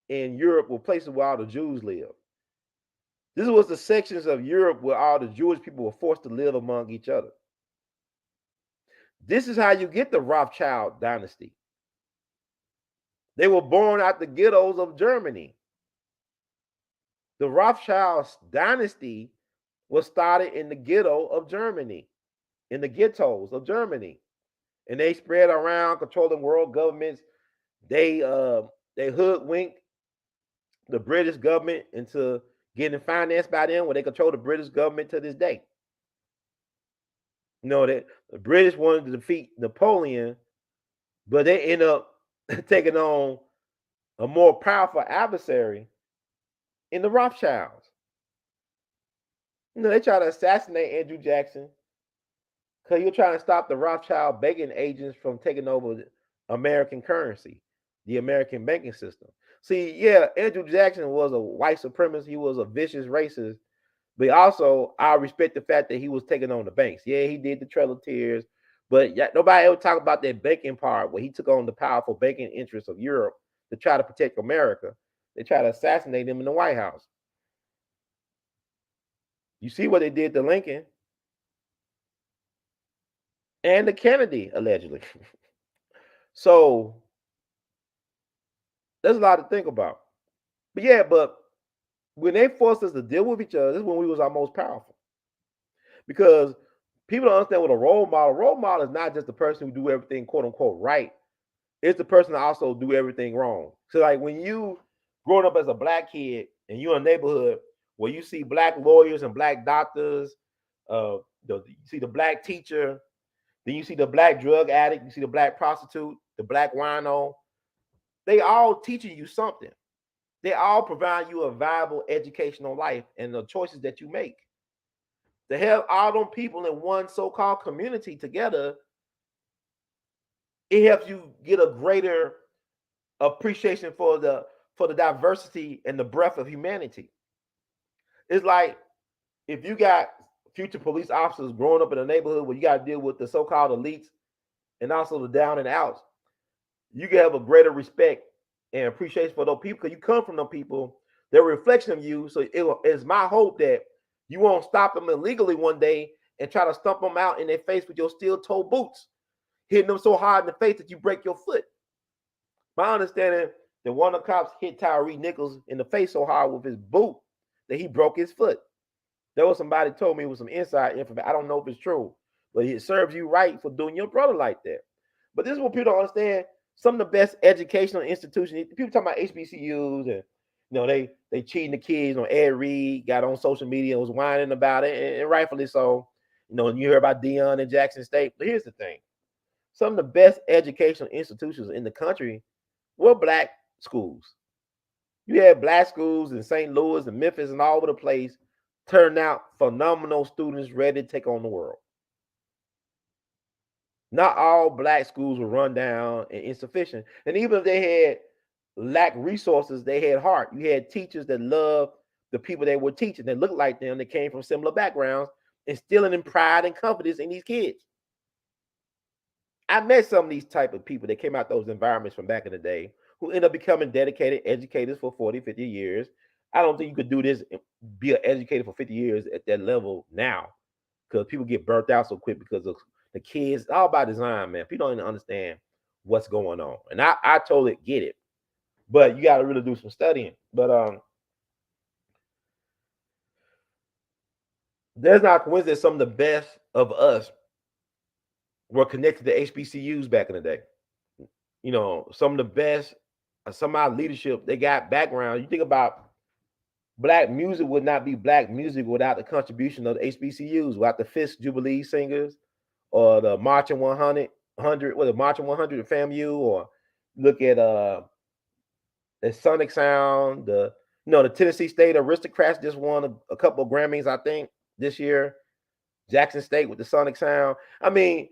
in Europe were places where all the Jews lived. This was the sections of Europe where all the Jewish people were forced to live among each other. This is how you get the Rothschild dynasty. They were born out the ghettos of Germany. The Rothschild dynasty was started in the ghetto of Germany, in the ghettos of Germany, and they spread around, controlling world governments. They hoodwinked the British government into getting financed by them, where they control the British government to this day. You know that the British wanted to defeat Napoleon, but they end up taking on a more powerful adversary in the Rothschilds. You know, they try to assassinate Andrew Jackson because you're trying to stop the Rothschild banking agents from taking over the American currency, the American banking system. See, yeah, Andrew Jackson was a white supremacist. He was a vicious racist. But also, I respect the fact that he was taking on the banks. Yeah, he did the Trail of Tears, but nobody ever talked about that banking part where he took on the powerful banking interests of Europe to try to protect America. They tried to assassinate him in the White House. You see what they did to Lincoln and to Kennedy, allegedly. So there's a lot to think about. But yeah, but when they forced us to deal with each other, this is when we was our most powerful. Because people don't understand what a role model. Role model is not just the person who do everything quote unquote right. It's the person that also do everything wrong. So like when you growing up as a black kid and you're in a neighborhood where you see black lawyers and black doctors, you see the black teacher, then you see the black drug addict, you see the black prostitute, the black wino. They all teaching you something. They all provide you a viable educational life and the choices that you make. To have all them people in one so-called community together, it helps you get a greater appreciation for the diversity and the breadth of humanity. It's like if you got future police officers growing up in a neighborhood where you got to deal with the so-called elites and also the down and outs, you can have a greater respect and appreciation for those people because you come from those people. They're a reflection of you. So it's my hope that you won't stop them illegally one day and try to stump them out in their face with your steel-toe boots, hitting them so hard in the face that you break your foot. My understanding that one of the cops hit Tyree Nichols in the face so hard with his boot that he broke his foot. There was somebody told me it was some inside information. I don't know if it's true, but it serves you right for doing your brother like that. But this is what people don't understand. Some of the best educational institutions, people talking about HBCUs and they cheating the kids on Ed Reed, got on social media, was whining about it, and rightfully so. You hear about Deion and Jackson State. But here's the thing. Some of the best educational institutions in the country were black schools. You had black schools in St. Louis and Memphis and all over the place, turned out phenomenal students ready to take on the world. Not all black schools were run down and insufficient. And even if they had lack resources, they had heart. You had teachers that loved the people they were teaching, that looked like them, that came from similar backgrounds, instilling in pride and confidence in these kids. I met some of these type of people that came out those environments from back in the day who end up becoming dedicated educators for 40, 50 years. I don't think you could do this, be an educator for 50 years at that level now, because people get burnt out so quick because of the kids. All by design, man. People don't even understand what's going on. And I totally get it. But you got to really do some studying. But there's not a coincidence some of the best of us were connected to HBCUs back in the day. Some of the best, some of our leadership, they got background. You think about black music would not be black music without the contribution of the HBCUs, without the Fisk Jubilee singers or the Marching 100, the Marching 100 at FAMU, or look at the Sonic Sound, the Tennessee State Aristocrats just won a couple of Grammys, I think, this year. Jackson State with the Sonic Sound. I mean,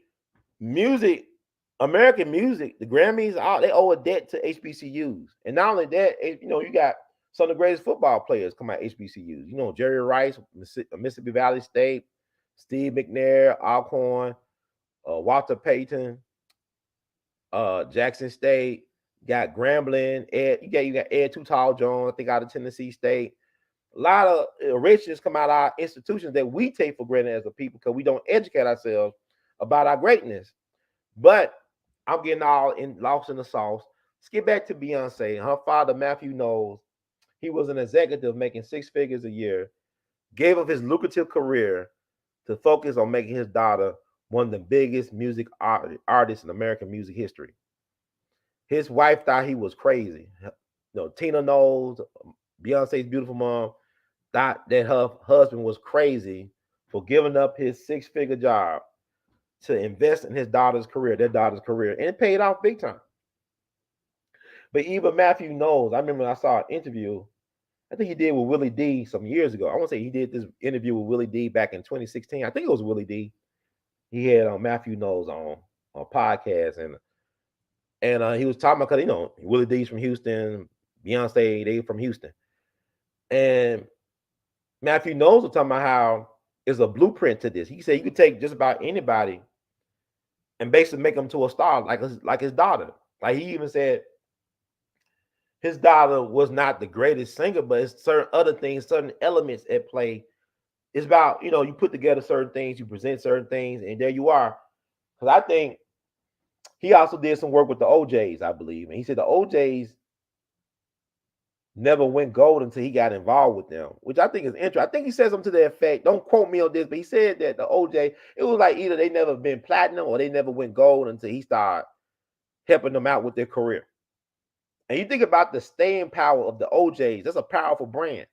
music, American music, the Grammys, they owe a debt to HBCUs. And not only that, you got some of the greatest football players come out of HBCUs. Jerry Rice, Mississippi Valley State, Steve McNair, Alcorn, Walter Payton, Jackson State, got Grambling, you got Ed Too Tall Jones, I think out of Tennessee State. A lot of richness come out of our institutions that we take for granted as a people because we don't educate ourselves about our greatness. But I'm getting all lost in the sauce. Let's get back to Beyonce. Her father, Matthew Knowles, he was an executive making 6 figures a year, gave up his lucrative career to focus on making his daughter one of the biggest music artists in American music history. His wife thought he was crazy. Tina Knowles, Beyonce's beautiful mom, thought that her husband was crazy for giving up his 6 figure job to invest in his daughter's career, their daughter's career, and it paid off big time. But even Matthew Knowles, I remember I saw an interview, I think he did with Willie D some years ago. I want to say he did this interview with Willie D back in 2016. I think it was Willie D. He had Matthew Knowles on a podcast, and he was talking about, because Willie D's from Houston, Beyonce, they from Houston, and Matthew Knowles was talking about how it's a blueprint to this. He said you could take just about anybody and basically make them to a star, like his daughter. Like he even said, his daughter was not the greatest singer, but it's certain other things, certain elements at play. It's about, you put together certain things, you present certain things, and there you are. Because I think he also did some work with the OJs, I believe. And he said the OJs never went gold until he got involved with them, which I think is interesting. I think he said something to the effect, don't quote me on this, but he said that the OJ, it was like either they never been platinum or they never went gold until he started helping them out with their career. And you think about the staying power of the OJs, that's a powerful brand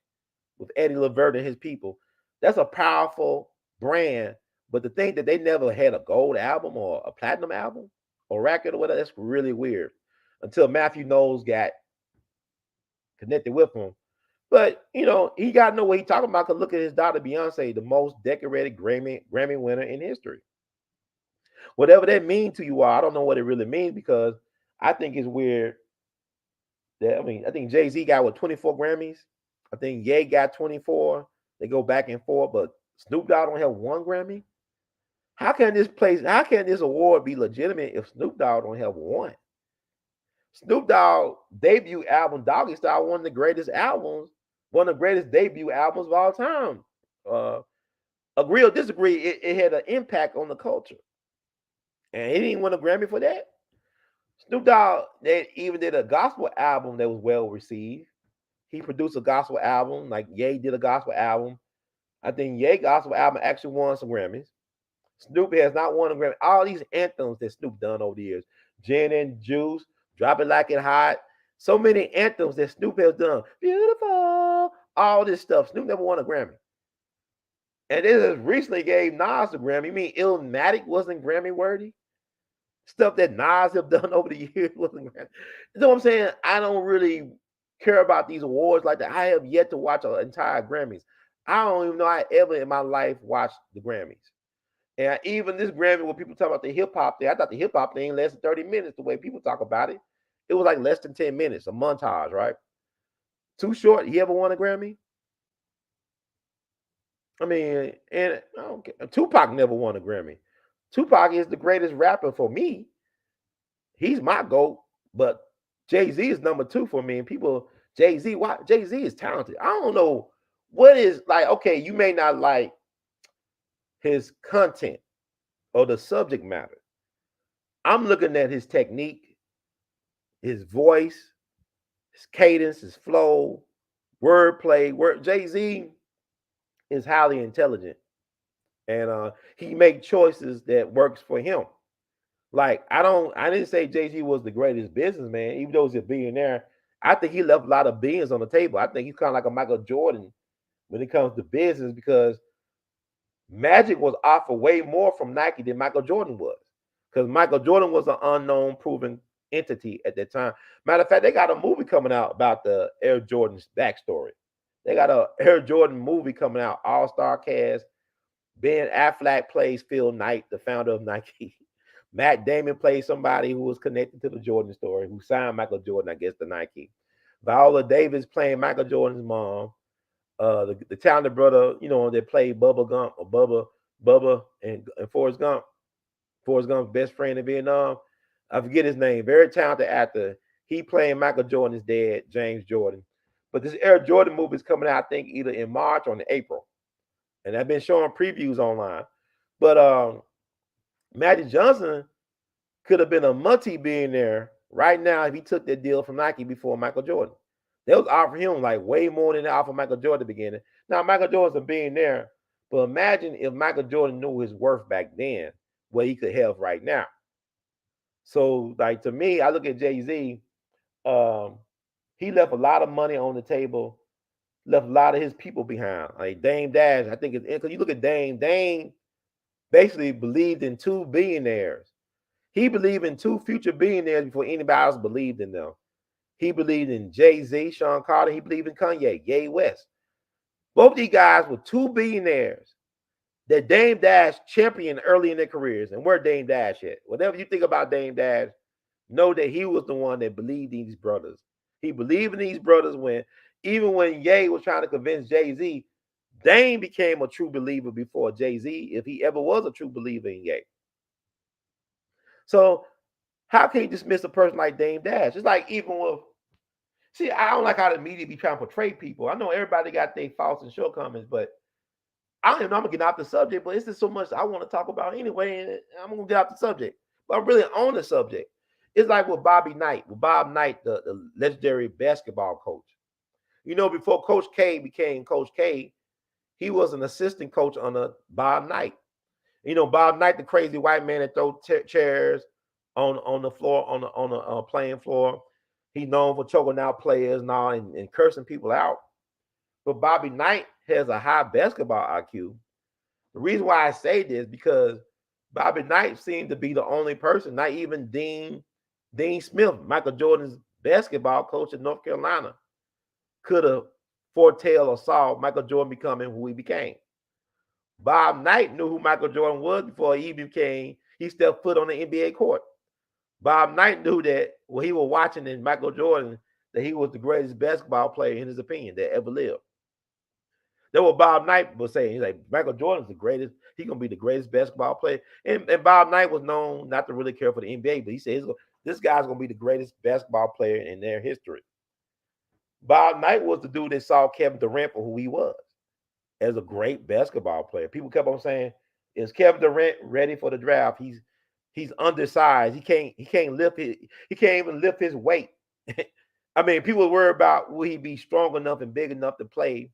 with Eddie Levert and his people. That's a powerful brand. But to think that they never had a gold album or a platinum album or record or whatever, that's really weird. Until Matthew Knowles got connected with him. But, he got to know what he's talking about, because look at his daughter, Beyonce, the most decorated Grammy winner in history. Whatever that means to you all, I don't know what it really means, because I think it's weird. I think Jay-Z got 24 Grammys. I think Ye got 24. They go back and forth, but Snoop Dogg don't have 1 Grammy. How can this award be legitimate if Snoop Dogg don't have 1? Snoop Dogg debut album, Doggy Style, one of the greatest debut albums of all time. Agree or disagree, it had an impact on the culture. And he didn't win a Grammy for that. Snoop Dogg, they even did a gospel album that was well received. He produced a gospel album, like Ye did a gospel album. I think Ye gospel album actually won some Grammys. Snoop has not won a Grammy. All these anthems that Snoop done over the years, Gin and Juice, Drop It Like It Hot, so many anthems that Snoop has done. Beautiful, all this stuff. Snoop never won a Grammy. And this recently gave Nas a Grammy. You mean Illmatic wasn't Grammy worthy? Stuff that Nas have done over the years wasn't Grammy. You know what I'm saying? I don't really care about these awards like that. I have yet to watch an entire Grammys. I don't even know I ever in my life watched the Grammys. And even this Grammy, when people talk about the hip hop thing, I thought the hip hop thing less than 30 minutes the way people talk about it. It was like less than 10 minutes, a montage, right? Too short. He ever won a Grammy? I mean, and I don't care. Tupac never won a Grammy. Tupac is the greatest rapper for me. He's my GOAT, but Jay-Z is number 2 for me. And people, Jay-Z is talented. I don't know what is like, okay, you may not like his content or the subject matter. I'm looking at his technique, his voice, his cadence, his flow, wordplay. Jay-Z is highly intelligent, and he make choices that works for him. Like I didn't say Jay-Z was the greatest businessman, even though he's a billionaire. I think he left a lot of billions on the table. I think he's kind of like a Michael Jordan when it comes to business, because Magic was offered way more from Nike than Michael Jordan was, because Michael Jordan was an unknown proven entity at that time. Matter of fact, they got a movie coming out about the Air Jordan's backstory. They got a Air Jordan movie coming out, all-star cast. Ben Affleck plays Phil Knight, the founder of Nike. Matt Damon plays somebody who was connected to the Jordan story, who signed Michael Jordan, I guess, to Nike. Viola Davis playing Michael Jordan's mom. The talented brother, that played Bubba and Forrest Gump. Forrest Gump's best friend in Vietnam. I forget his name. Very talented actor. He playing Michael Jordan's dad, James Jordan. But this Air Jordan movie is coming out, I think, either in March or in April. And I've been showing previews online. But Magic Johnson, could have been a multi-billionaire right now if he took that deal from Nike before Michael Jordan. They was offering him like way more than they offered Michael Jordan at the beginning. Now, Michael Jordan's a billionaire, but imagine if Michael Jordan knew his worth back then, what he could have right now. So, like, to me, I look at Jay-Z, he left a lot of money on the table, left a lot of his people behind. Like Dame Dash, I think it's because you look at Dame basically believed in 2 billionaires. He believed in 2 future billionaires before anybody else believed in them. He believed in Jay-Z, Sean Carter. He believed in Kanye, Ye West. Both these guys were 2 billionaires that Dame Dash championed early in their careers. And where Dame Dash at? Whatever you think about Dame Dash, know that he was the one that believed in these brothers. He believed in these brothers even when Ye was trying to convince Jay-Z, Dame became a true believer before Jay-Z, if he ever was a true believer in Ye. So how can you dismiss a person like Dame Dash? It's like even with, see, I don't like how the media be trying to portray people. I know everybody got their faults and shortcomings, but I don't even know I'm gonna get off the subject, but it's just so much I want to talk about anyway, and I'm gonna get off the subject. But I'm really on the subject. It's like with Bobby Knight, the legendary basketball coach. You know, before Coach K became Coach K, he was an assistant coach under Bob Knight. You know, Bob Knight, the crazy white man that throw chairs on the floor, on the playing floor. He's known for choking out players and all and cursing people out. But Bobby Knight has a high basketball IQ. The reason why I say this because Bobby Knight seemed to be the only person, not even Dean Smith, Michael Jordan's basketball coach in North Carolina, could have foretell or saw Michael Jordan becoming who he became. Bob Knight knew who Michael Jordan was before he stepped foot on the NBA court. Bob Knight knew that when he was watching in Michael Jordan, that he was the greatest basketball player, in his opinion, that ever lived. That's what Bob Knight was saying. He's like, Michael Jordan's the greatest. He's going to be the greatest basketball player. And Bob Knight was known not to really care for the NBA, but he said, this guy's going to be the greatest basketball player in their history. Bob Knight was the dude that saw Kevin Durant for who he was as a great basketball player. People kept on saying, is Kevin Durant ready for the draft? He's undersized. He can't even lift his weight. I mean, people were worried about will he be strong enough and big enough to play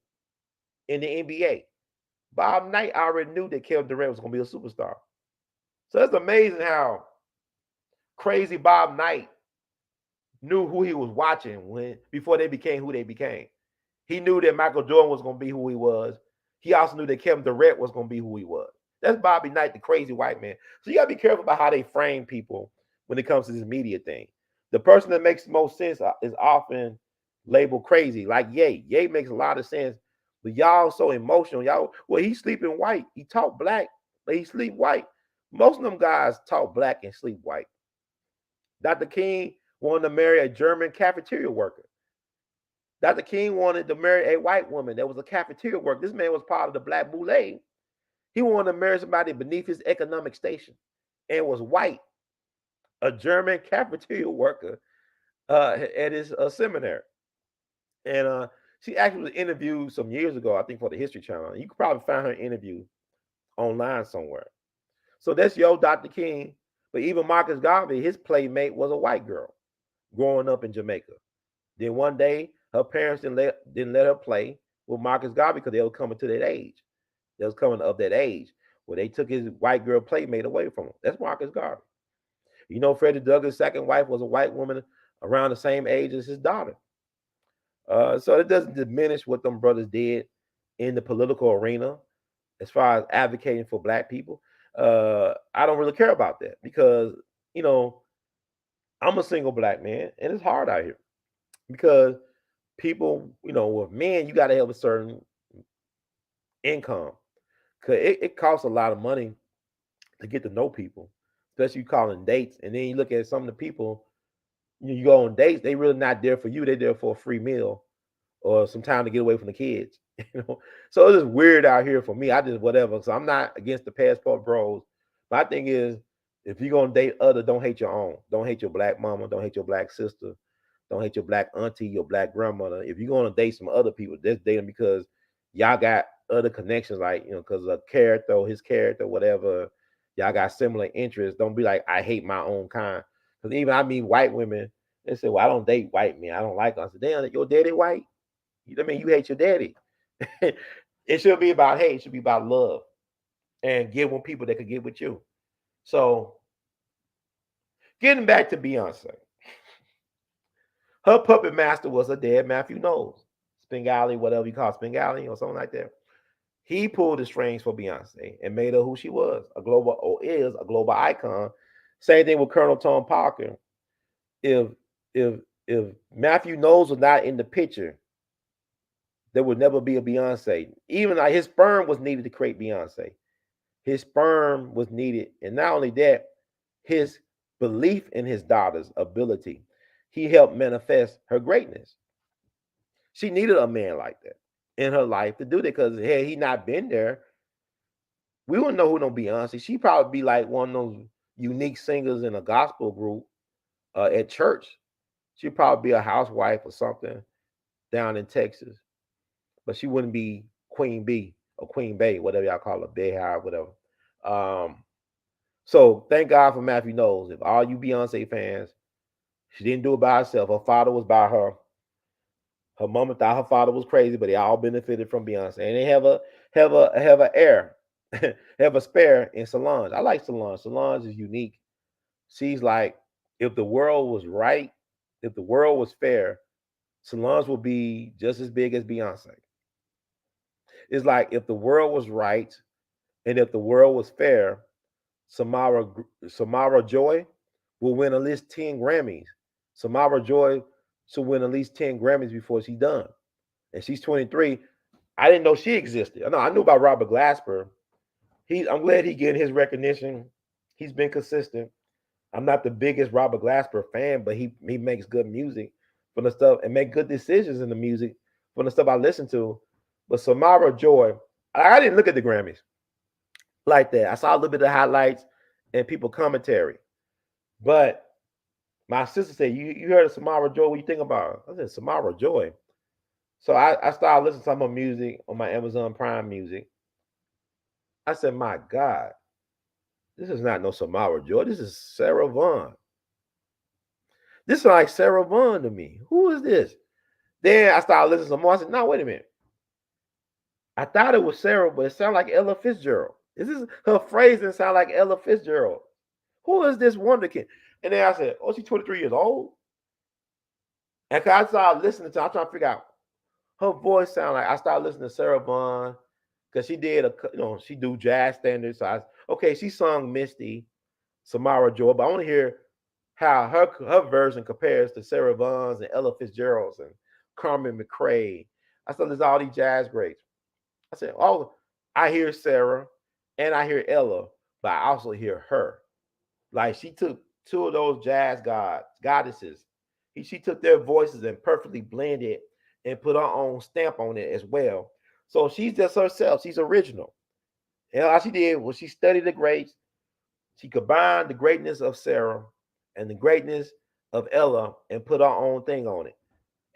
in the NBA. Bob Knight already knew that Kevin Durant was going to be a superstar. So it's amazing how crazy Bob Knight knew who he was watching before they became who they became. He knew that Michael Jordan was going to be who he was. He also knew that Kevin Durant was going to be who he was. That's Bobby Knight, the crazy white man. So you got to be careful about how they frame people when it comes to this media thing. The person that makes the most sense is often labeled crazy, like Ye. Ye makes a lot of sense, but y'all so emotional. Y'all, well, he's sleeping white. He talk black, but he sleep white. Most of them guys talk black and sleep white. Dr. King wanted to marry a German cafeteria worker. Dr. King wanted to marry a white woman that was a cafeteria worker. This man was part of the Black Boule. He wanted to marry somebody beneath his economic station and was white, a German cafeteria worker at his seminary. And she actually was interviewed some years ago, I think, for the History Channel. You could probably find her interview online somewhere. So that's your Dr. King. But even Marcus Garvey, his playmate was a white girl growing up in Jamaica. Then one day, her parents didn't let her play with Marcus Garvey because they were coming to that age. They was coming of that age where they took his white girl playmate away from him. That's Marcus Garvey. You know, Freddie Douglass' second wife was a white woman around the same age as his daughter. So it doesn't diminish what them brothers did in the political arena as far as advocating for black people. I don't really care about that because, you know, I'm a single black man and it's hard out here because people, you know, with men, you got to have a certain income because it costs a lot of money to get to know people, especially you calling dates. And then you look at some of the people, you go on dates, they really not there for you. They're there for a free meal or some time to get away from the kids. You know, so it's just weird out here for me. I just whatever. So I'm not against the passport bros. My thing is, if you're gonna date other, don't hate your own. Don't hate your black mama. Don't hate your black sister. Don't hate your black auntie, your black grandmother. If you're gonna date some other people, just date them because y'all got other connections, like, you know, because of character, his character, whatever. Y'all got similar interests. Don't be like, I hate my own kind. Because even I meet white women, they say, well, I don't date white men. I don't like them. I said, damn, your daddy white? I mean, you hate your daddy. It should be about hate. It should be about love and get with people that could get with you. So, getting back to Beyonce, her puppet master was a dead Matthew Knowles, Spengali, whatever you call it, Spengali or something like that. He pulled the strings for Beyonce and made her who she was, a global or is a global icon. Same thing with Colonel Tom Parker. If if Matthew Knowles was not in the picture, there would never be a Beyonce. Even like his sperm was needed to create Beyonce. His sperm was needed, and not only that, his belief in his daughter's ability. He helped manifest her greatness. She needed a man like that in her life to do that, because had he not been there, we wouldn't know who no Beyonce. She'd probably be like one of those unique singers in a gospel group at church. She'd probably be a housewife or something down in Texas, but she wouldn't be Queen Bee or Queen Bay, whatever y'all call her, Bay High, whatever. So thank God for Matthew Knowles. If all you Beyonce fans, she didn't do it by herself. Her father was by her. Her mama thought her father was crazy, but they all benefited from Beyonce. And they have a heir, have a spare in Solange. I like Solange. Solange is unique. She's like, if the world was right, if the world was fair, Solange will be just as big as Beyonce. It's like if the world was right and if the world was fair, Samara Joy will win at least 10 Grammys. Samara Joy should win at least 10 Grammys before she's done. And she's 23. I didn't know she existed. I knew about Robert Glasper. I'm glad he's getting his recognition. He's been consistent. I'm not the biggest Robert Glasper fan, but he makes good music from the stuff and make good decisions in the music from the stuff I listen to. But Samara Joy, I didn't look at the Grammys like that. I saw a little bit of highlights and people commentary. But my sister said, you heard of Samara Joy? What you think about her? I said, Samara Joy. So I started listening to some of her music on my Amazon Prime music. I said, my God, this is not no Samara Joy. This is Sarah Vaughan. This is like Sarah Vaughan to me. Who is this? Then I started listening to some more. I said, no, wait a minute. I thought it was Sarah, but it sounded like Ella Fitzgerald. Her phrasing sound like Ella Fitzgerald. Who is this wonder kid? And then I said, oh, she's 23 years old? And I started listening to her, I'm trying to figure out her voice sound like. I started listening to Sarah Vaughan because she did she do jazz standards. So she sung Misty, Samara Joy, but I want to hear how her version compares to Sarah Vaughan's and Ella Fitzgerald's and Carmen McRae. I started listening to all these jazz greats. I said, oh, I hear Sarah and I hear Ella, but I also hear her. Like she took two of those jazz goddesses. She took their voices and perfectly blended and put her own stamp on it as well. So she's just herself. She's original. And all she did was she studied the greats. She combined the greatness of Sarah and the greatness of Ella and put her own thing on it.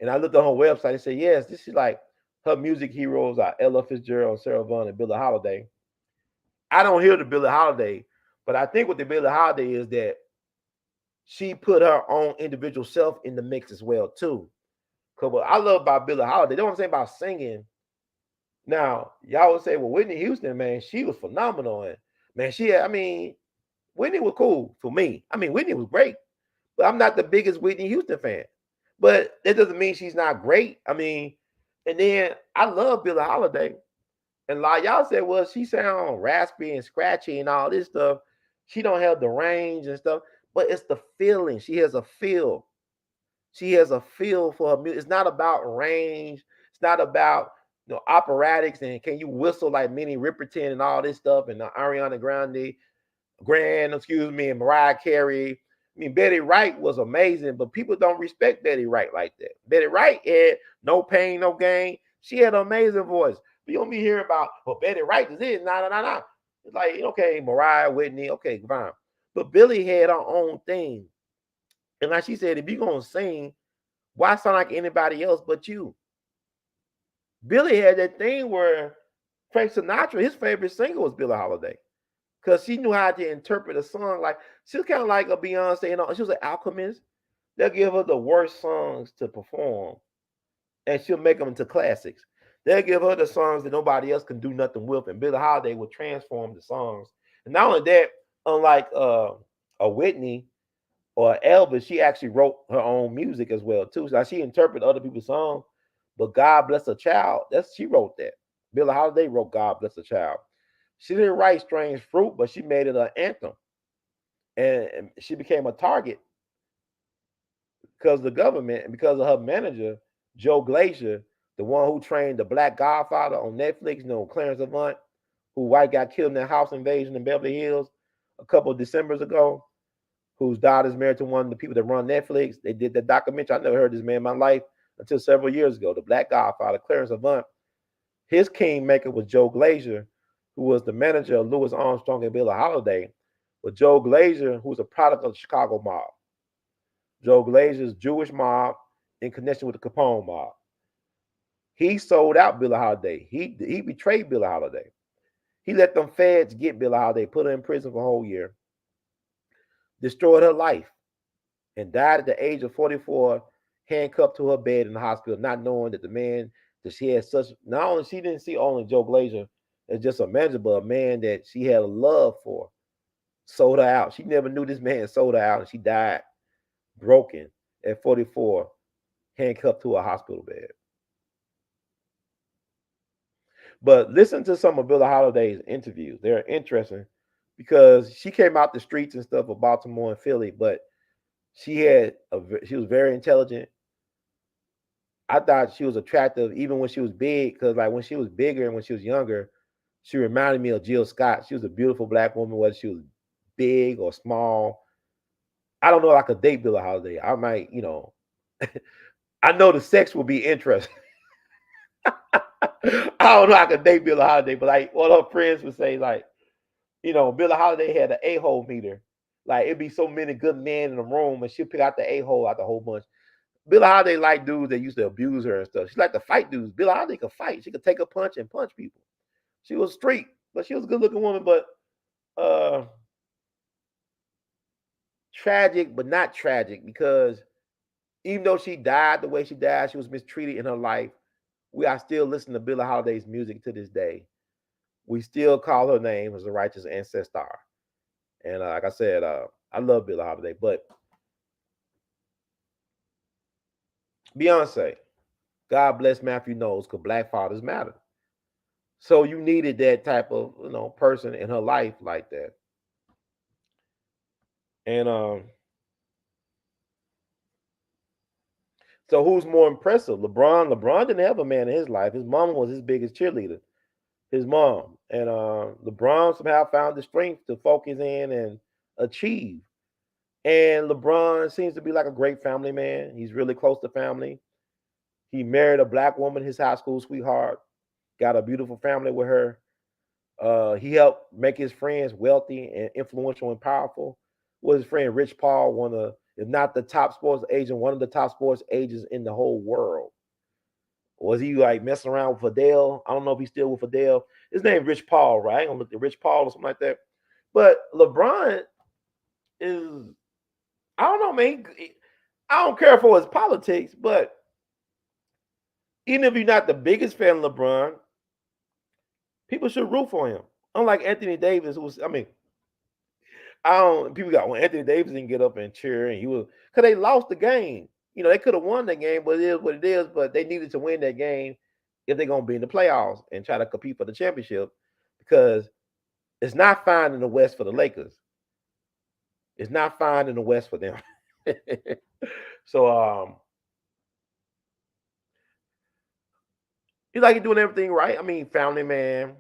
And I looked on her website and said, yes, this is like her music heroes are Ella Fitzgerald, Sarah Vaughan, and Billie Holiday. I don't hear the Billie Holiday, but I think what the Billie Holiday is that she put her own individual self in the mix as well, too. Because what I love about Billie Holiday, they don't say about singing. Now, y'all would say, well, Whitney Houston, man, she was phenomenal. And man, Whitney was cool for me. Whitney was great, but I'm not the biggest Whitney Houston fan. But it doesn't mean she's not great. And then I love Billie Holiday. And like y'all said, well, she sound raspy and scratchy and all this stuff. She don't have the range and stuff, but it's the feeling. She has a feel. She has a feel for her music. It's not about range. It's not about operatics and can you whistle like Minnie Riperton and all this stuff and Ariana Grande, and Mariah Carey. Betty Wright was amazing, but people don't respect Betty Wright like that. Betty Wright had no pain, no gain. She had an amazing voice. But you don't be hearing about, well, Betty Wright is it. Nah. It's like, okay, Mariah, Whitney, okay, fine. But Billie had her own thing. And like she said, if you're going to sing, why sound like anybody else but you? Billie had that thing where Frank Sinatra, his favorite singer was Billie Holiday. because she knew how to interpret a song. Like she was kind of like a Beyonce and all. She was an alchemist. They'll give her the worst songs to perform, and she'll make them into classics. They'll give her the songs that nobody else can do nothing with, and Billie Holiday will transform the songs. And not only that, unlike a Whitney or Elvis, she actually wrote her own music as well too. So she interpreted other people's songs, but God Bless a Child, she wrote that. Billie Holiday wrote God Bless a Child. She didn't write Strange Fruit, but she made it an anthem, and she became a target because of the government and because of her manager, Joe Glacier, the one who trained the Black Godfather on Netflix, Clarence Avant, who white got killed in that house invasion in Beverly Hills a couple of Decembers ago, whose daughter's married to one of the people that run Netflix. They did that documentary. I never heard this man in my life until several years ago. The Black Godfather, Clarence Avant. His kingmaker was Joe Glacier, who was the manager of Louis Armstrong and Billie Holiday. But Joe Glacier, who was a product of the Chicago mob. Joe Glazier's Jewish mob in connection with the Capone mob. He sold out Billie Holiday. He betrayed Billie Holiday. He let them feds get Billie Holiday, put her in prison for a whole year, destroyed her life, and died at the age of 44, handcuffed to her bed in the hospital, not knowing that the man that she had such, not only she didn't see only Joe Glacier as just a manager, but a man that she had a love for, sold her out. She never knew this man sold her out, and she died broken at 44, handcuffed to a hospital bed. But listen to some of Billie Holiday's interviews. They're interesting because she came out the streets and stuff of Baltimore and Philly, but she was very intelligent. I thought she was attractive even when she was big, because like when she was bigger and when she was younger, she reminded me of Jill Scott. She was a beautiful black woman, whether she was big or small. I don't know if I could date Billie Holiday. I might, I know the sex will be interesting. I don't know if I could date Billie Holiday, but like one of her friends would say, like, Billie Holiday had an a-hole meter. Like it'd be so many good men in the room, and she'll pick out the a-hole out the whole bunch. Billie Holiday liked dudes that used to abuse her and stuff. She liked to fight dudes. Billie Holiday could fight. She could take a punch and punch people. She was street, but she was a good-looking woman, but tragic, but not tragic, because even though she died the way she died, she was mistreated in her life. We are still listening to Billie Holiday's music to this day. We still call her name as a righteous ancestor. And like I said, I love Billie Holiday, but Beyonce, God bless Matthew Knowles, because Black fathers matter. So you needed that type of person in her life like that. And so who's more impressive? LeBron. LeBron didn't have a man in his life. His mom was his biggest cheerleader. His mom. And LeBron somehow found the strength to focus in and achieve. And LeBron seems to be like a great family man. He's really close to family. He married a black woman, his high school sweetheart. Got a beautiful family with her. He helped make his friends wealthy and influential and powerful. Was his friend Rich Paul, one of, if not the top sports agent, one of the top sports agents in the whole world. Was he like messing around with Adele? I don't know if he's still with Adele. His name Rich Paul, right? I'm gonna look at Rich Paul or something like that. But LeBron is, I don't know, man. I don't care for his politics, but even if you're not the biggest fan of LeBron, people should root for him. Unlike Anthony Davis, people got when Anthony Davis didn't get up and cheer, and he was, because they lost the game. They could have won that game, but it is what it is. But they needed to win that game if they're gonna be in the playoffs and try to compete for the championship, because it's not fine in the West for the Lakers. It's not fine in the West for them. So he's like doing everything right. I mean, family man.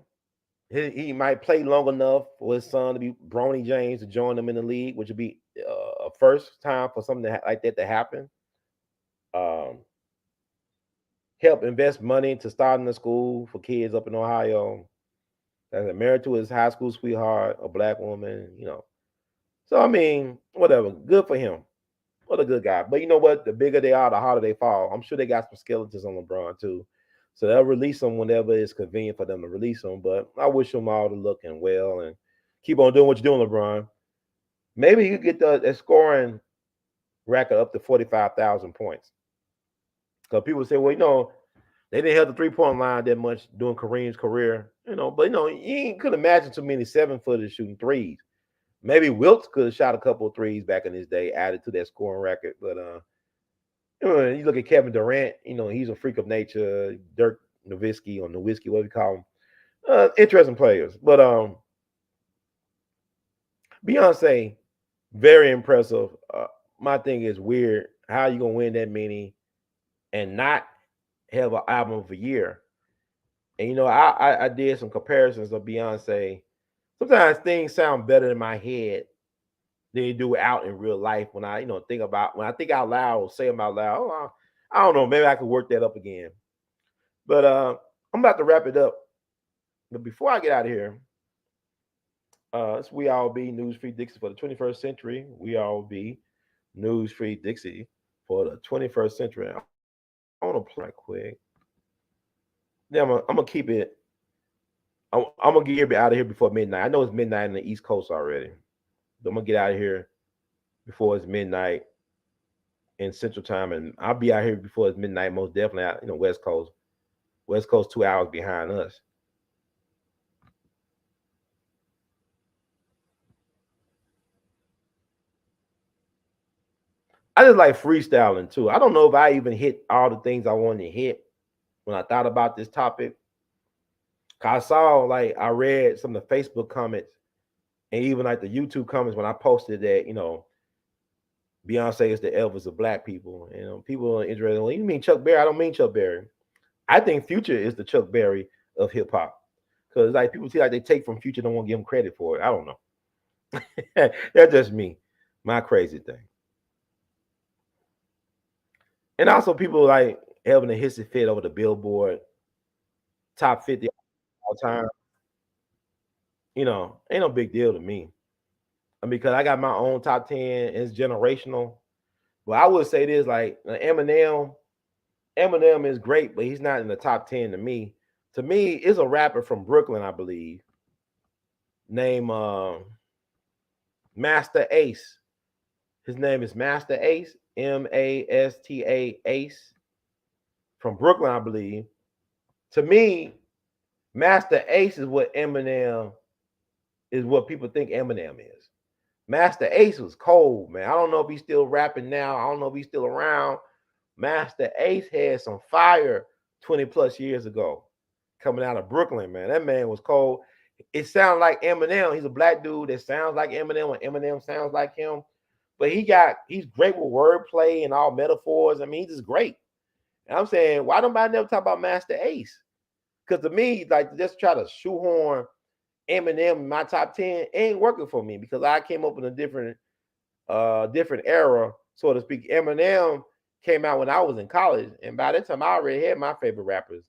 He might play long enough for his son to be Bronny James to join them in the league, which would be a first time for something like that to happen. Help invest money to starting a school for kids up in Ohio. That's married to his high school sweetheart, a black woman, So I mean, whatever. Good for him. What a good guy. But you know what? The bigger they are, the harder they fall. I'm sure they got some skeletons on LeBron too. So they'll release them whenever it's convenient for them to release them. But I wish them all the luck and well. And Keep on doing what you're doing, LeBron. Maybe you get that scoring record up to 45,000 points. Because people say, well, they didn't have the 3-point line that much during Kareem's career, but you couldn't imagine too many 7-footers shooting threes. Maybe Wilkes could have shot a couple of threes back in his day, added to that scoring record. But you look at Kevin Durant, he's a freak of nature. Dirk Nowitzki, or Nowitzki, whatever you call him. Interesting players. But Beyonce, very impressive. My thing is weird. How you gonna win that many and not have an album of a year? And I did some comparisons of Beyonce. Sometimes things sound better in my head than they do out in real life. When I think out loud or say them out loud, I don't know. Maybe I could work that up again. But I'm about to wrap it up. But before I get out of here, it's We All Be News Free Dixie for the 21st century. We All Be News Free Dixie for the 21st century. I want to play right quick. Then I'm gonna keep it. I'm gonna get out of here before midnight. I know it's midnight on the East Coast already. But I'm gonna get out of here before it's midnight in Central Time, and I'll be out here before it's midnight. Most definitely out, West Coast. West Coast 2 hours behind us. I just like freestyling too. I don't know if I even hit all the things I wanted to hit when I thought about this topic. Cause I read some of the Facebook comments and even like the YouTube comments when I posted that, Beyonce is the Elvis of Black people. People are interested. Well, you mean Chuck Berry? I don't mean Chuck Berry. I think Future is the Chuck Berry of hip hop. Because people see they take from Future, don't want to give him credit for it. I don't know. That's just me, my crazy thing. And also people having a hissy fit over the Billboard top 50 all time. Ain't no big deal to me. Because I got my own top 10, it's generational. But I would say this, Eminem is great, but he's not in the top 10 to me. To me, it's a rapper from Brooklyn, I believe, named Master Ace. His name is Master Ace, Masta Ace, from Brooklyn, I believe. To me, Master Ace is what Eminem is, what people think Eminem is. Master Ace was cold, man. I don't know if he's still rapping now. I don't know if he's still around. Master Ace had some fire 20 plus years ago coming out of Brooklyn, man. That man was cold. It sounds like Eminem. He's a black dude that sounds like Eminem when Eminem sounds like him. But he's great with wordplay and all metaphors. I mean, he's just great. And I'm saying, why don't I never talk about Master Ace? Because to me, just try to shoehorn Eminem in my top 10 ain't working for me, because I came up in a different era, so to speak. Eminem came out when I was in college, and by that time I already had my favorite rappers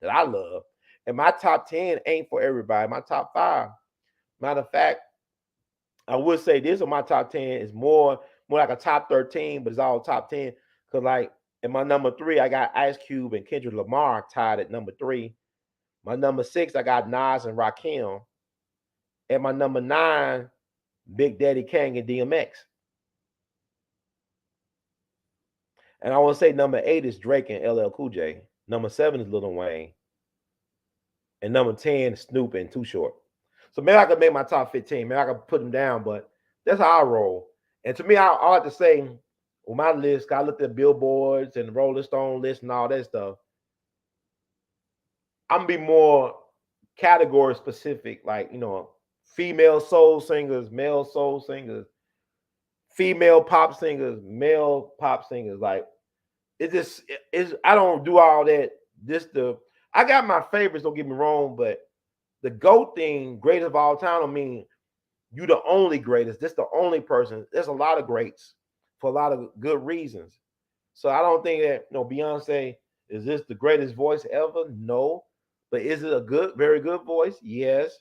that I love. And my top 10 ain't for everybody. My top 5. Matter of fact, I would say this on my top 10 is more like a top 13, but it's all top 10. Because in my number 3, I got Ice Cube and Kendrick Lamar tied at number 3. My number 6, I got Nas and Rakim. At my number 9, Big Daddy Kane and DMX. And I want to say number 8 is Drake and LL Cool J. Number 7 is Lil Wayne. And number 10 is Snoop and Too Short. So maybe I could make my top 15. Maybe I could put them down, but that's how I roll. And to me, I like to say, with my list, I looked at billboards and the Rolling Stone list and all that stuff. I'm going to be more category specific, female soul singers, male soul singers, female pop singers, male pop singers. I don't do all that. I got my favorites, don't get me wrong, but the GOAT thing, greatest of all time, I mean, you the only greatest. This the only person. There's a lot of greats for a lot of good reasons. So I don't think that, Beyonce, is this the greatest voice ever? No. But is it a good, very good voice? Yes.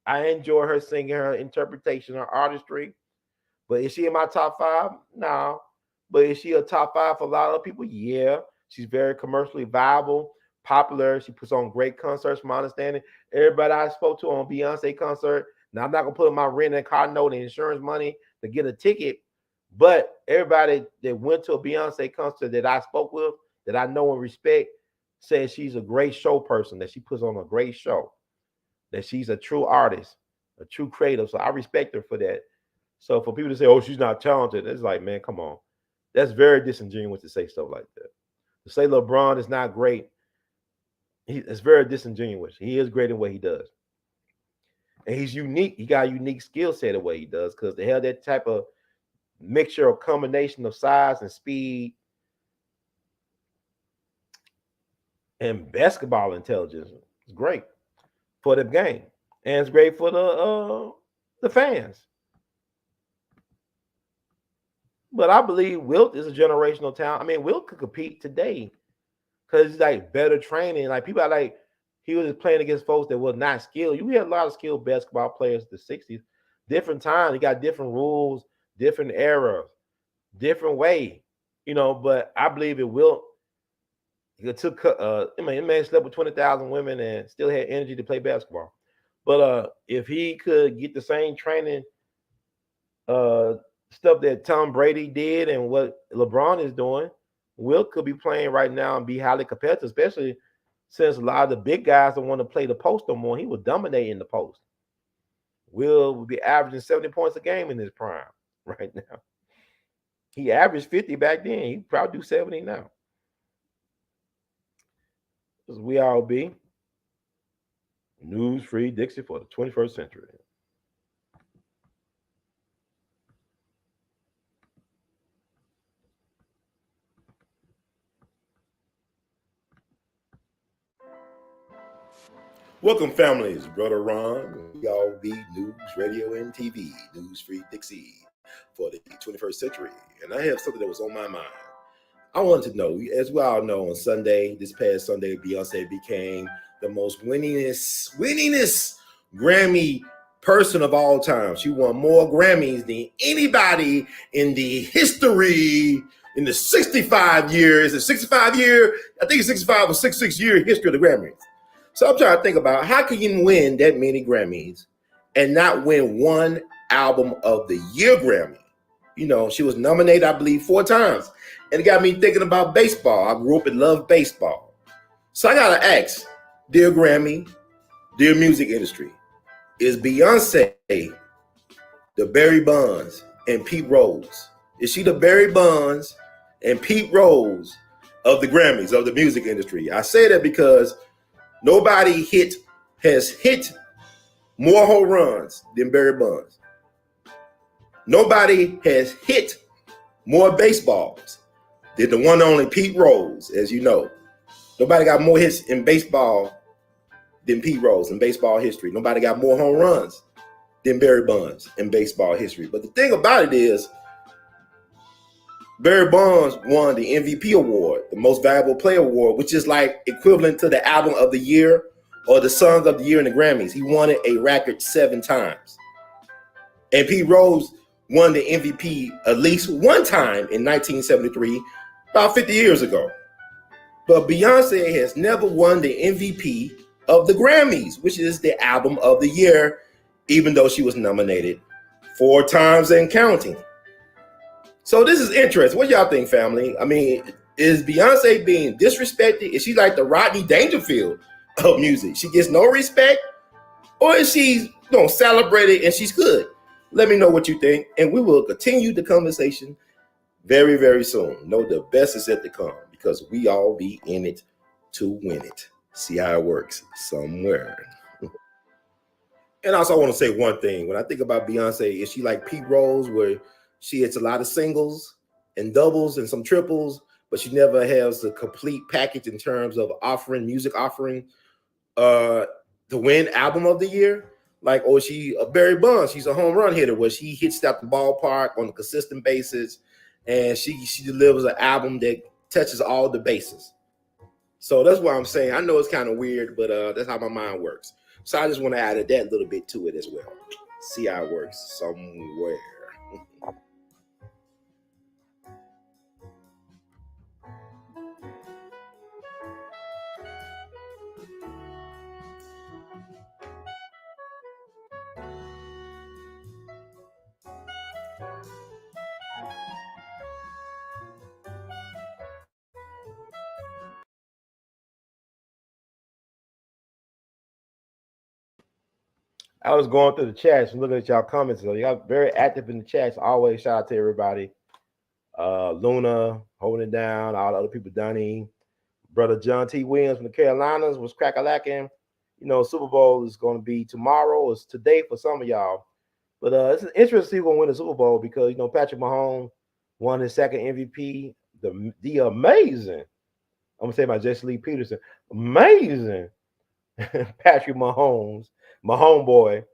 I enjoy her singing, her interpretation, her artistry. But is she in my top 5? No. But is she a top 5 for a lot of people? Yeah. She's very commercially viable, popular. She puts on great concerts, from my understanding. Everybody I spoke to on Beyonce concert, Now I'm not gonna put my rent and car note and insurance money to get a ticket, but everybody that went to a Beyonce concert that I spoke with, that I know and respect, says she's a great show person, that she puts on a great show, that she's a true artist, a true creative. So I respect her for that. So for people to say, "Oh, she's not talented," it's like, man, come on, that's very disingenuous to say stuff like that. To say LeBron is not great, it's very disingenuous. He is great in what he does. And he's unique. He got a unique skill set the way he does, because they have that type of mixture or combination of size and speed and basketball intelligence. It's great for the game, and it's great for the fans. But I believe Wilt is a generational talent. I mean, Wilt could compete today because he's like better training. Like people are like, he was playing against folks that was not skilled. You had a lot of skilled basketball players in the 60s. Different time, you got different rules, different eras, different way, but I believe it will. It took I mean, man slept with 20,000 women and still had energy to play basketball. But if he could get the same training stuff that Tom Brady did and what LeBron is doing, Will could be playing right now and be highly competitive, especially since a lot of the big guys don't want to play the post no more. He would dominate in the post. Will would be averaging 70 points a game in his prime right now. He averaged 50 back then. He'd probably do 70 now. This is We All Be. News Free Dixie for the 21st century. Welcome, families. Brother Ron, We All Be News, Radio, and TV. News Free Dixie for the 21st century. And I have something that was on my mind. I wanted to know, as we all know, on Sunday, this past Sunday, Beyonce became the most winningest Grammy person of all time. She won more Grammys than anybody in the history, in the 65 years, the 65 year, I think it's 65 or 66 year history of the Grammys. So I'm trying to think about how can you win that many Grammys and not win one album of the year Grammy? She was nominated, I believe, 4 times. And it got me thinking about baseball. I grew up and loved baseball. So I got to ask, dear Grammy, dear music industry, is Beyonce the Barry Bonds and Pete Rose? Is she the Barry Bonds and Pete Rose of the Grammys, of the music industry? I say that because nobody has hit more home runs than Barry Bonds. Nobody has hit more baseballs than the one and only Pete Rose, as you know. Nobody got more hits in baseball than Pete Rose in baseball history. Nobody got more home runs than Barry Bonds in baseball history. But the thing about it is, Barry Bonds won the MVP award, the Most Valuable Player award, which is like equivalent to the Album of the Year or the Song of the Year in the Grammys. He won it a record 7 times. And Pete Rose won the MVP at least one time in 1973, about 50 years ago. But Beyonce has never won the MVP of the Grammys, which is the Album of the Year, even though she was nominated 4 times and counting. So this is interesting. What y'all think, family? I mean, is Beyonce being disrespected? Is she like the Rodney Dangerfield of music? She gets no respect? Or is she celebrated and she's good? Let me know what you think, and we will continue the conversation very, very soon. Know the best is yet to come because we all be in it to win it. See how it works somewhere. And also, I want to say one thing. When I think about Beyonce, is she like Pete Rose, where she hits a lot of singles and doubles and some triples, but she never has the complete package in terms of music offering to win Album of the Year? Like, or she Barry Bonds, she's a home run hitter where she hits out the ballpark on a consistent basis, and she delivers an album that touches all the bases. So that's what I'm saying. I know it's kind of weird, but that's how my mind works. So I just want to add that little bit to it as well. See how it works somewhere. I was going through the chats and looking at y'all comments. So y'all very active in the chats. Always shout out to everybody. Luna holding it down. All the other people, Donnie, brother John T. Williams from the Carolinas was crack-a-lacking. You know, Super Bowl is going to be tomorrow. It's today for some of y'all. But it's interesting to see who's going to win the Super Bowl because, you know, Patrick Mahomes won his second MVP. The amazing, I'm going to say by Jesse Lee Peterson, amazing Patrick Mahomes, my homeboy,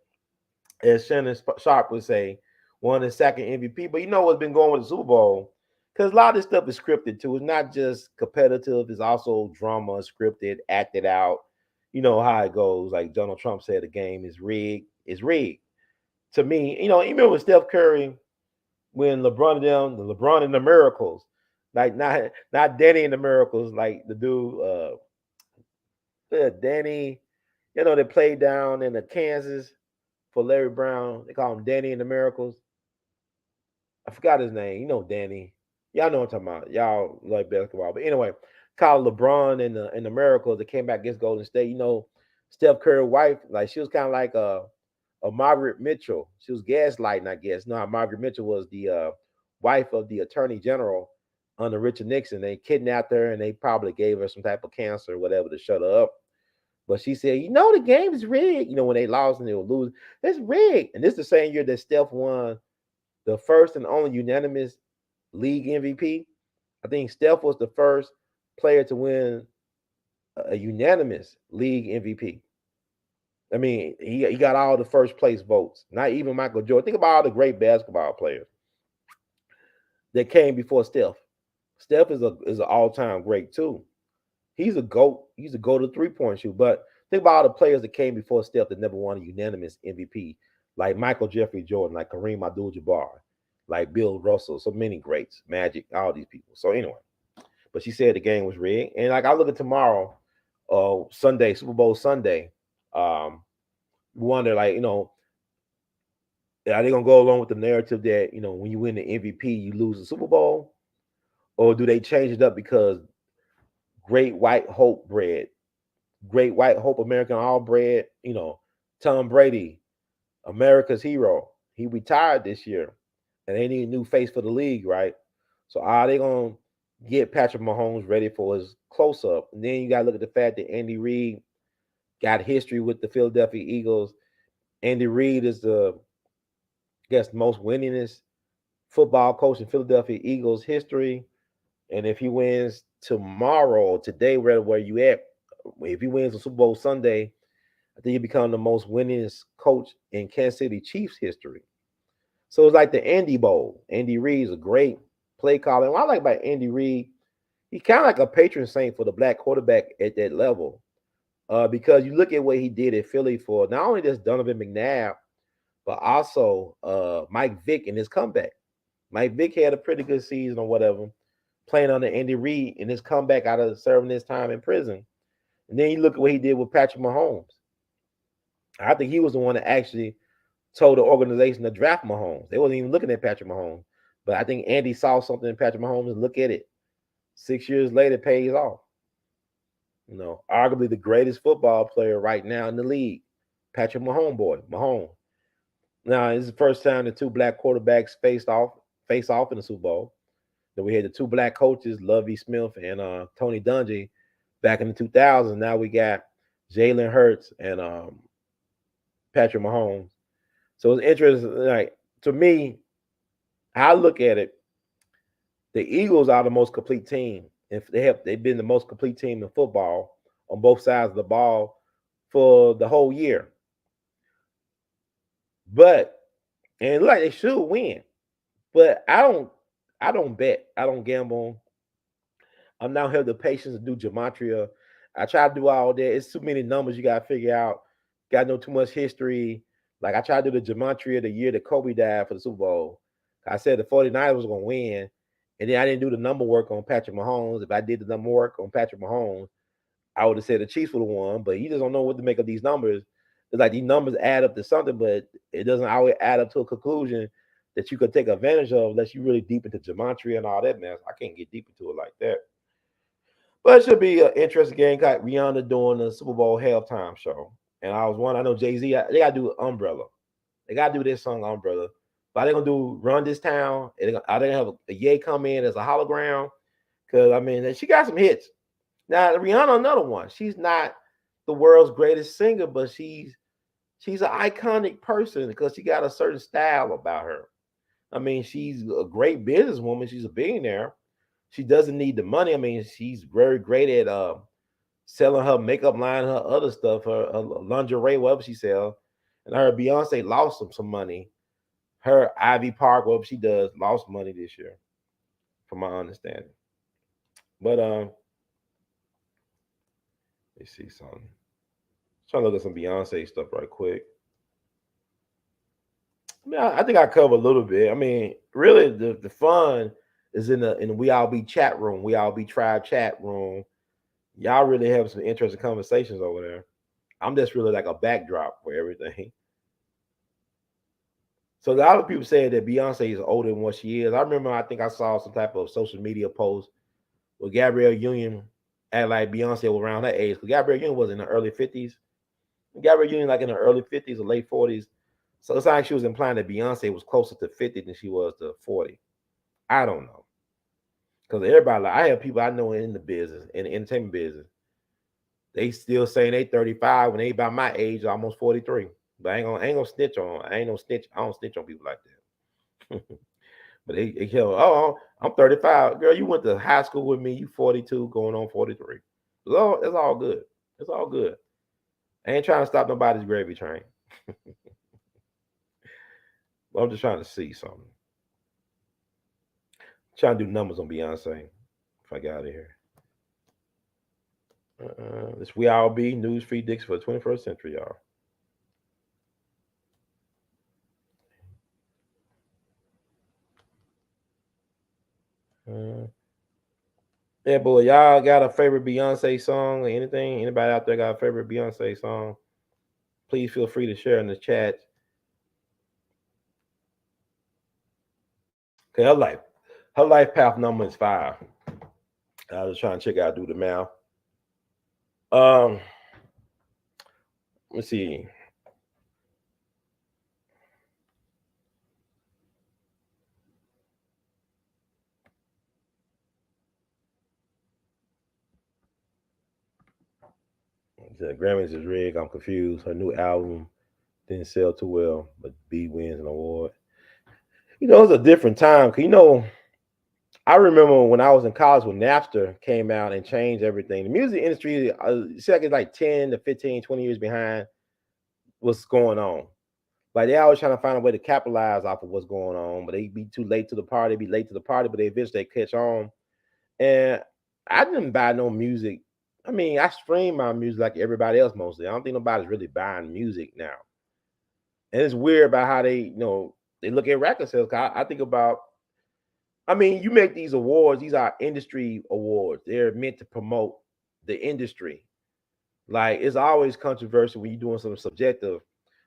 as Shannon Sharp would say, won his second MVP. But you know what's been going with the Super Bowl? Because a lot of this stuff is scripted too. It's not just competitive, it's also drama, scripted, acted out. You know how it goes. Like Donald Trump said, the game is rigged. It's rigged. To me, you know, even with Steph Curry, when LeBron and the Miracles, like not Danny and the Miracles, like the dude, Danny, you know, they played down in the Kansas for Larry Brown. They call him Danny and the Miracles. I forgot his name. You know Danny. Y'all know what I'm talking about. Y'all like basketball. But anyway, called LeBron and the Miracles that came back against Golden State. You know, Steph Curry's wife, like she was kind of like a Margaret Mitchell. She was gaslighting, I guess. No, Margaret Mitchell was the wife of the Attorney General under Richard Nixon. They kidnapped her and they probably gave her some type of cancer or whatever to shut her up. But she said, you know, the game is rigged. You know, when they lost and they would lose, it's rigged. And this is the same year that Steph won the first and only unanimous league MVP. I think Steph was the first player to win a unanimous league MVP. I mean, he got all the first place votes, not even Michael Jordan. Think about all the great basketball players that came before Steph. Steph is an all-time great too. He's a GOAT. He's a GOAT of three-point shoot. But think about all the players that came before Steph that never won a unanimous MVP, like Michael Jeffrey Jordan, like Kareem Abdul-Jabbar, like Bill Russell, so many greats, Magic, all these people. So anyway, but she said the game was rigged. And like I look at tomorrow, Sunday, Super Bowl Sunday, wonder, like, you know, are they gonna go along with the narrative that, you know, when you win the MVP, you lose the Super Bowl? Or do they change it up because Great White Hope bread, Great White Hope American all bread, you know, Tom Brady, America's hero, he retired this year and they need a new face for the league, right? So are they gonna get Patrick Mahomes ready for his close-up? And then you gotta look at the fact that Andy Reid got history with the Philadelphia Eagles. Andy Reid is the, I guess, most winningest football coach in Philadelphia Eagles history. And if he wins tomorrow, today, where you at, if he wins the Super Bowl Sunday, I think he become the most winningest coach in Kansas City Chiefs history. So it's like the Andy Bowl. Andy Reid is a great play caller. And what I like about Andy Reid, he's kind of like a patron saint for the black quarterback at that level. Because you look at what he did at Philly for not only just Donovan McNabb, but also Mike Vick in his comeback. Mike Vick had a pretty good season or whatever, playing under Andy Reid in his comeback out of serving his time in prison. And then you look at what he did with Patrick Mahomes. I think he was the one that actually told the organization to draft Mahomes. They wasn't even looking at Patrick Mahomes. But I think Andy saw something in Patrick Mahomes and look at it. 6 years later, it pays off. You know, arguably the greatest football player right now in the league, Patrick Mahomes. Now, it's the first time the two black quarterbacks face off in the Super Bowl. Then we had the two black coaches, Lovie Smith and Tony Dungy, back in the 2000s. Now we got Jalen Hurts and Patrick Mahomes. So it's interesting. Like, to me, how I look at it, the Eagles are the most complete team. If they've been the most complete team in football on both sides of the ball for the whole year. But and like they should win. But I don't bet. I don't gamble. I'm not have the patience to do gematria. I try to do all that. It's too many numbers you gotta figure out. Gotta know too much history. Like I tried to do the gematria the year that Kobe died for the Super Bowl. I said the 49ers was gonna win. And then I didn't do the number work on Patrick Mahomes. If I did the number work on Patrick Mahomes, I would have said the Chiefs would have won. But you just don't know what to make of these numbers. It's like these numbers add up to something, but it doesn't always add up to a conclusion that you could take advantage of unless you really deep into gematria and all that mess. I can't get deep into it like that. But it should be an interesting game. Got Rihanna doing the Super Bowl halftime show. And I know Jay-Z, they gotta do Umbrella. They gotta do this song Umbrella. But are they gonna do Run This Town? Are they gonna have a Ye come in as a hologram? Because I mean, she got some hits. Now Rihanna, another one. She's not the world's greatest singer, but she's an iconic person because she got a certain style about her. I mean, she's a great businesswoman. She's a billionaire. She doesn't need the money. I mean, she's very great at selling her makeup line, her other stuff, her lingerie, whatever she sells. And her Beyonce lost some money. Her Ivy Park, whatever she does, lost money this year, from my understanding. But let's see something. Trying to look at some Beyonce stuff right quick. I mean, I think I cover a little bit. I mean, really, the fun is in the We All Be chat room, We All Be Tribe chat room. Y'all really have some interesting conversations over there. I'm just really like a backdrop for everything. So a lot of people say that Beyonce is older than what she is. I remember, I think I saw some type of social media post with Gabrielle Union at like Beyonce was around her age. Because Gabrielle Union was in the early 50s. Gabrielle Union like in the early 50s or late 40s. So it's like she was implying that Beyonce was closer to 50 than she was to 40. I don't know. Because everybody, like, I have people I know in the business, in the entertainment business, they still saying they 35 when they about my age, almost 43. But I ain't gonna snitch on. I don't snitch on people like that. But they tell, oh, I'm 35. Girl, you went to high school with me. You 42, going on 43. It's all good. It's all good. I ain't trying to stop nobody's gravy train. But I'm just trying to see something. Trying to do numbers on Beyonce. If I got out of here. This We All Be news feed dicks for the 21st century, y'all. Yeah, boy, y'all got a favorite Beyonce song or anything? Anybody out there got a favorite Beyonce song? Please feel free to share in the chat. Okay, her life path number is 5. I was trying to check out, do the math. Let's see. The Grammys is rigged. I'm confused. Her new album didn't sell too well, but B wins an award. You know, it's a different time. Cause I remember when I was in college when Napster came out and changed everything. The music industry, it's like 10 to 15, 20 years behind what's going on. Like they always trying to find a way to capitalize off of what's going on, but they be too late to the party, be late to the party, but they eventually catch on. And I didn't buy no music. I mean, I stream my music like everybody else mostly. I don't think nobody's really buying music now. And it's weird about how they look at record sales. I think about, I mean, you make these awards, these are industry awards. They're meant to promote the industry. Like it's always controversial when you're doing something subjective,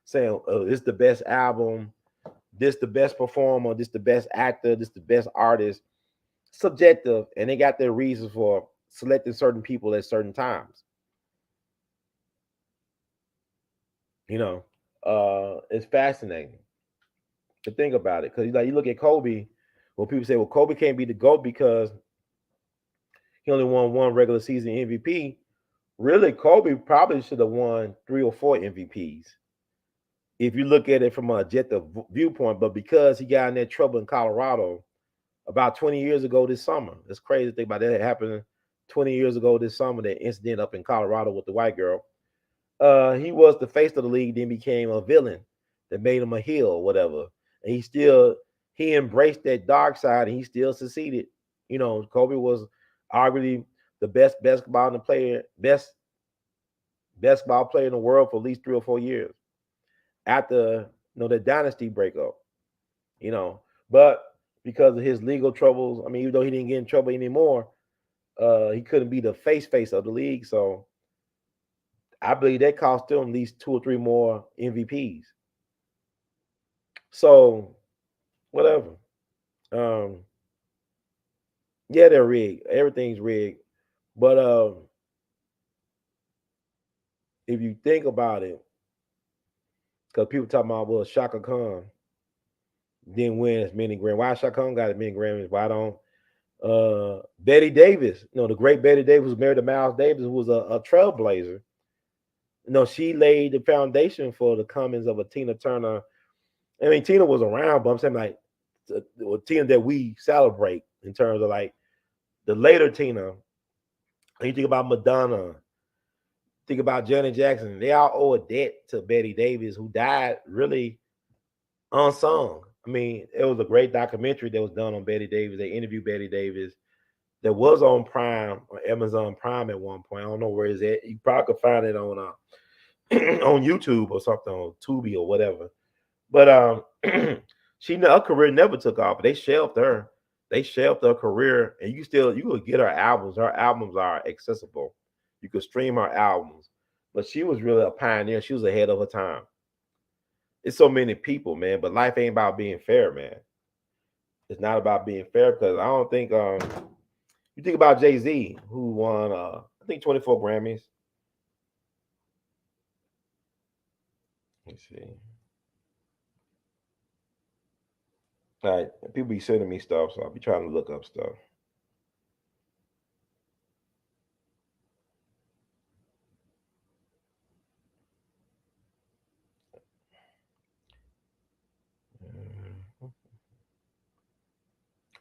saying, oh, this is the best album, this the best performer, this the best actor, this the best artist. Subjective, and they got their reasons for selecting certain people at certain times. It's fascinating to think about it because like you look at Kobe. Well, people say, well, Kobe can't be the GOAT because he only won one regular season MVP. Really, Kobe probably should have won 3 or 4 MVPs if you look at it from an objective viewpoint. But because he got in that trouble in Colorado about 20 years ago this summer, it's crazy to think about that. It happened 20 years ago this summer, that incident up in Colorado with the white girl. He was the face of the league, then became a villain that made him a heel or whatever. And he embraced that dark side and he still succeeded. Kobe was arguably the best basketball player in the world for at least 3 or 4 years after the dynasty breakup. But because of his legal troubles, I mean, even though he didn't get in trouble anymore, he couldn't be the face of the league. So I believe that cost them at least 2 or 3 more MVPs. So whatever. Yeah, they're rigged. Everything's rigged. But if you think about it, because people talking about, well, Shaka Khan didn't win as many Grammys. Why Shaka Khan got as many Grammys? Why don't Betty Davis? You know, the great Betty Davis was married to Miles Davis, who was a trailblazer. You know, she laid the foundation for the comings of a Tina Turner. I mean, Tina was around, but I'm saying like the Tina that we celebrate in terms of like the later Tina. You think about Madonna, think about Janet Jackson. They all owe a debt to Betty Davis, who died really unsung. I mean, it was a great documentary that was done on Betty Davis. They interviewed Betty Davis. That was on Prime or Amazon Prime at one point. I don't know where it's at. You probably could find it on on YouTube or something, on Tubi or whatever. But her career never took off. They shelved her. They shelved her career, and you could get her albums. Her albums are accessible. You could stream her albums. But she was really a pioneer. She was ahead of her time. It's so many people, man. But life ain't about being fair, man. It's not about being fair, because I don't think you think about Jay-Z, who won I think 24 Grammys. Let's see. All right, people be sending me stuff, so I'll be trying to look up stuff.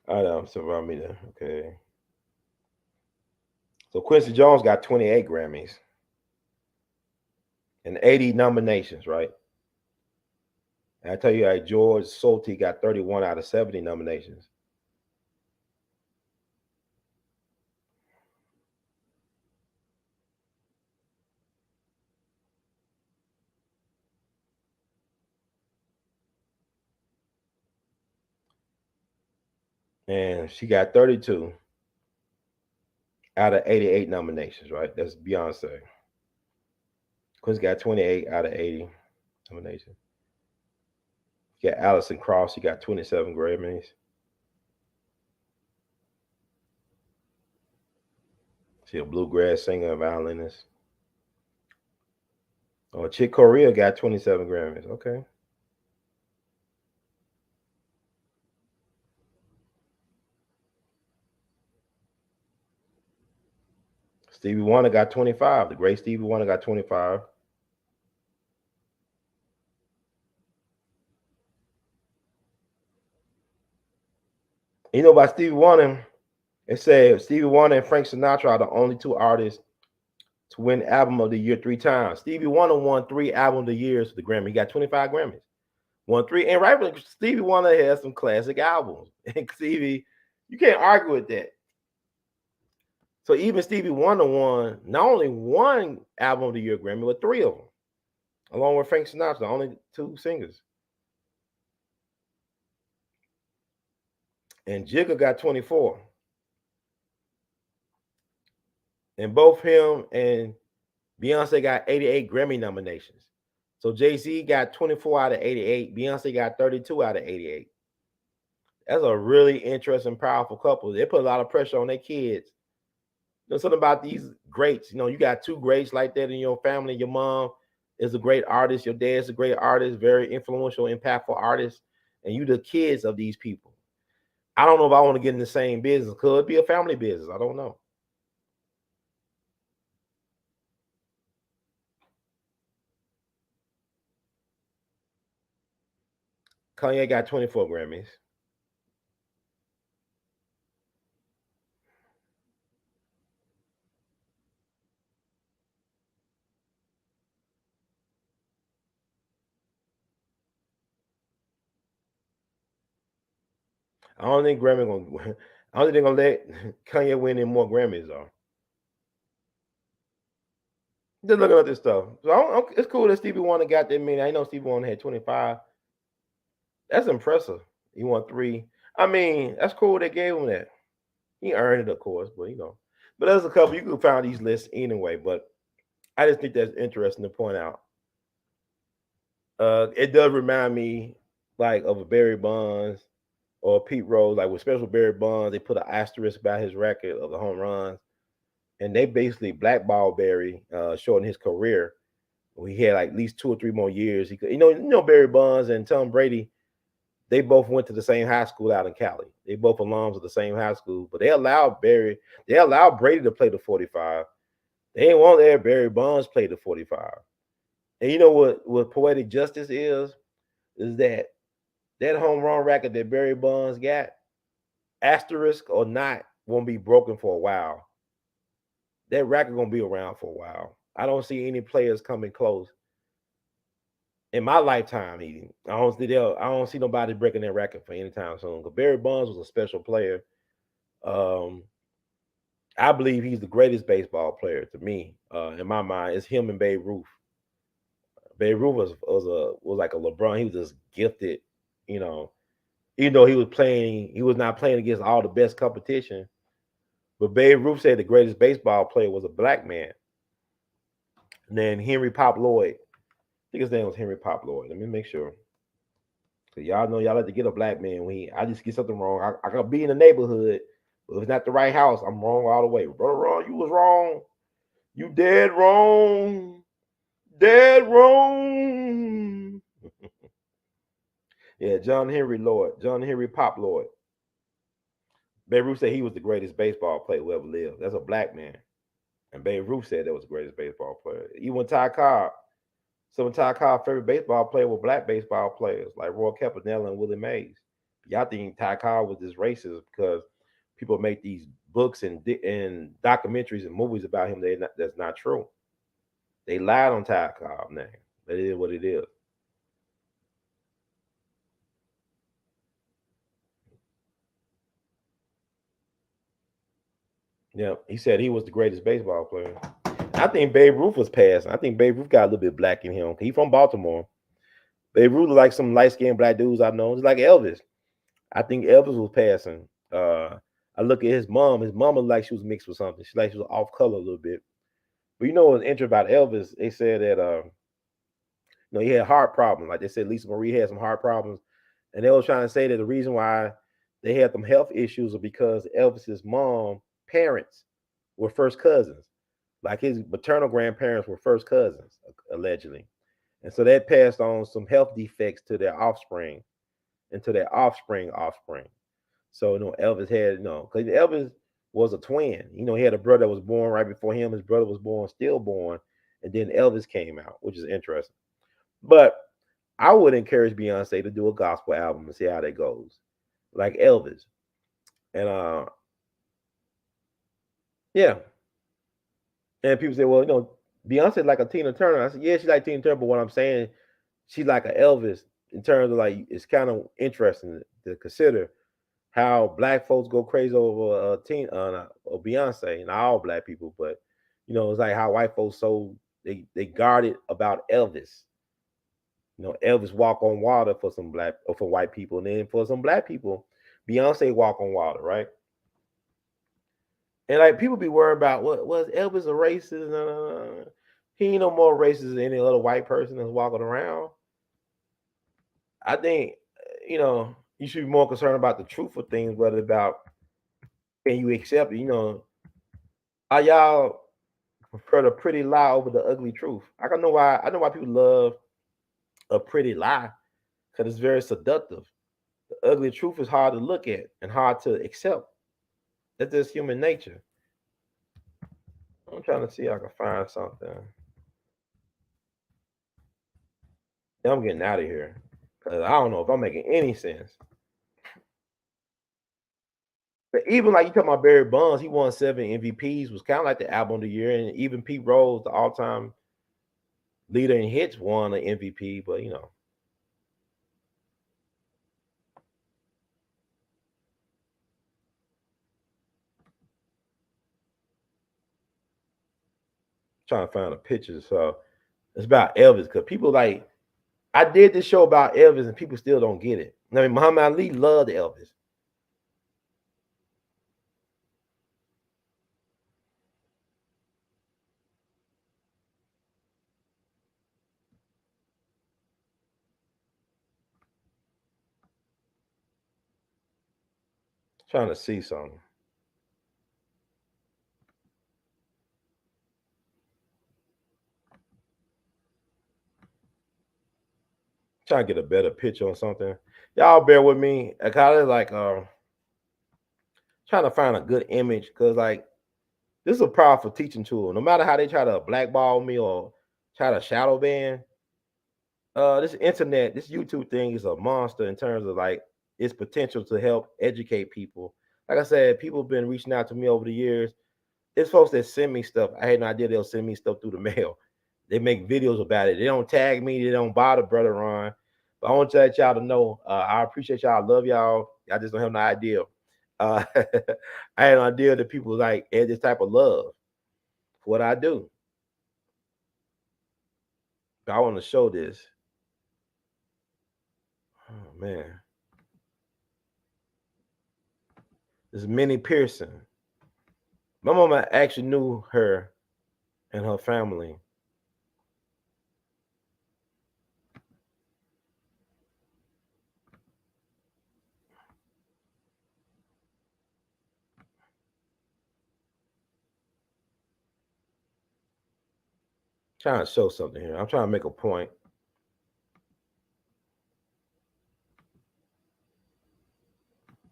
I know, so I mean, okay. So Quincy Jones got 28 Grammys and 80 nominations, right? And I tell you, like George Solti got 31 out of 70 nominations. And she got 32 out of 88 nominations, right? That's Beyonce. Quincy got 28 out of 80 nominations. You got Alison Krauss, she got 27 Grammys. She a bluegrass singer, violinist. Oh, Chick Corea got 27 Grammys. Okay. Stevie Wonder got 25. The great Stevie Wonder got 25. You know about Stevie Wonder? It said Stevie Wonder and Frank Sinatra are the only two artists to win Album of the Year 3 times. Stevie Wonder won 3 Album of the Years for the Grammy. He got 25 Grammys. Won 3. And right, Stevie Wonder has some classic albums. And Stevie, you can't argue with that. So even Stevie Wonder won not only 1 Album of the Year Grammy, but 3 of them, along with Frank Sinatra, the only 2 singers. And Jigga got 24. And both him and Beyonce got 88 Grammy nominations. So Jay-Z got 24 out of 88. Beyonce got 32 out of 88. That's a really interesting, powerful couple. They put a lot of pressure on their kids. You know, something about these greats. You know, you got 2 greats like that in your family. Your mom is a great artist. Your dad's a great artist, very influential, impactful artist. And you the kids of these people. I don't know if I want to get in the same business. Could it be a family business? I don't know. Kanye got 24 Grammys. I don't think Grammy gonna. I don't think they're gonna let Kanye win any more Grammys though. Just looking at this stuff. So it's cool that Stevie Wonder got that many. I know Stevie Wonder had 25. That's impressive. He won 3. I mean, that's cool. They gave him that. He earned it, of course, but you know. But there's a couple you can find these lists anyway. But I just think that's interesting to point out. It does remind me like of a Barry Bonds or Pete Rose, like with special Barry Bonds, they put an asterisk by his record of the home runs, and they basically blackballed Barry, shortened his career He had like at least 2 or 3 more years. He could, Barry Bonds and Tom Brady, they both went to the same high school out in Cali. They both alums of the same high school, but they allowed Brady to play the 45. They didn't want to let Barry Bonds play the 45. And you know what poetic justice is that home run record that Barry Bonds got, asterisk or not, won't be broken for a while. That record gonna be around for a while. I don't see any players coming close in my lifetime. Even I don't see nobody breaking that record for any time soon. Because Barry Bonds was a special player. I believe he's the greatest baseball player to me. In my mind, it's him and Babe Ruth. Babe Ruth was like a LeBron. He was just gifted, even though he was not playing against all the best competition. But Babe Ruth said the greatest baseball player was a black man. And then Henry Pop Lloyd. I think his name was Henry Pop Lloyd. Let me make sure. So y'all know y'all like to get a black man when I just get something wrong. I could be in the neighborhood, but if it's not the right house, I'm wrong all the way. Brother Ron, you was wrong. You dead wrong. Dead wrong. Yeah, John Henry Pop Lloyd. Babe Ruth said he was the greatest baseball player who ever lived. That's a black man. And Babe Ruth said that was the greatest baseball player. Even Ty Cobb, some of Ty Cobb's favorite baseball players were black baseball players like Roy Campanella and Willie Mays. Y'all think Ty Cobb was just racist because people make these books and documentaries and movies about him. That's not true. They lied on Ty Cobb's name. That is what it is. Yeah, he said he was the greatest baseball player. I think Babe Ruth was passing. I think Babe Ruth got a little bit black in him. He from Baltimore. Babe Ruth like some light-skinned black dudes I've known. It's like Elvis. I think Elvis was passing. I look at his mom. His mom looked like she was mixed with something. She was off color a little bit. But what's interesting about Elvis? They said that he had heart problems. Like they said, Lisa Marie had some heart problems, and they were trying to say that the reason why they had some health issues are because Elvis's mom parents were first cousins. Like his maternal grandparents were first cousins, allegedly. And so that passed on some health defects to their offspring and to their offspring. So, Elvis had, because Elvis was a twin. He had a brother that was born right before him. His brother was born, stillborn. And then Elvis came out, which is interesting. But I would encourage Beyonce to do a gospel album and see how that goes, like Elvis. And yeah. And people say, well, Beyonce like a Tina Turner. I said, yeah, she like Tina Turner, but what I'm saying, she's like a Elvis in terms of like it's kind of interesting to consider how black folks go crazy over or Beyonce, and all black people, but it's like how white folks they guarded about Elvis. Elvis walk on water for some black or for white people, and then for some black people, Beyonce walk on water, right? And like people be worried about what was Elvis a racist? He ain't no more racist than any other white person that's walking around. I think you should be more concerned about the truth of things, rather about can you accept it? Are y'all prefer the pretty lie over the ugly truth? I know why people love a pretty lie, because it's very seductive. The ugly truth is hard to look at and hard to accept. That's just human nature. I'm trying to see if I can find something. I'm getting out of here because I don't know if I'm making any sense. But even like you talking about Barry Bonds, he won 7 MVPs, was kind of like the album of the year, and even Pete Rose, the all-time leader in hits, won an MVP. But trying to find a picture. So it's about Elvis, because people like I did this show about Elvis and people still don't get it. I mean, Muhammad Ali loved Elvis. Trying to see something. Trying to get a better picture on something. Y'all bear with me. I kind of like trying to find a good image because like this is a powerful teaching tool. No matter how they try to blackball me or try to shadow ban, this internet, this YouTube thing is a monster in terms of like its potential to help educate people. Like I said, people have been reaching out to me over the years. There's folks that send me stuff. I had no idea they'll send me stuff through the mail. They make videos about it. They don't tag me. They don't bother Brother Ron. But I want to let y'all to know I appreciate y'all. I love y'all. I just don't have no idea. I had no idea that people like had this type of love for what I do. But I want to show this. Oh man. This is Minnie Pearson. My mama actually knew her and her family. Trying to show something here. I'm trying to make a point.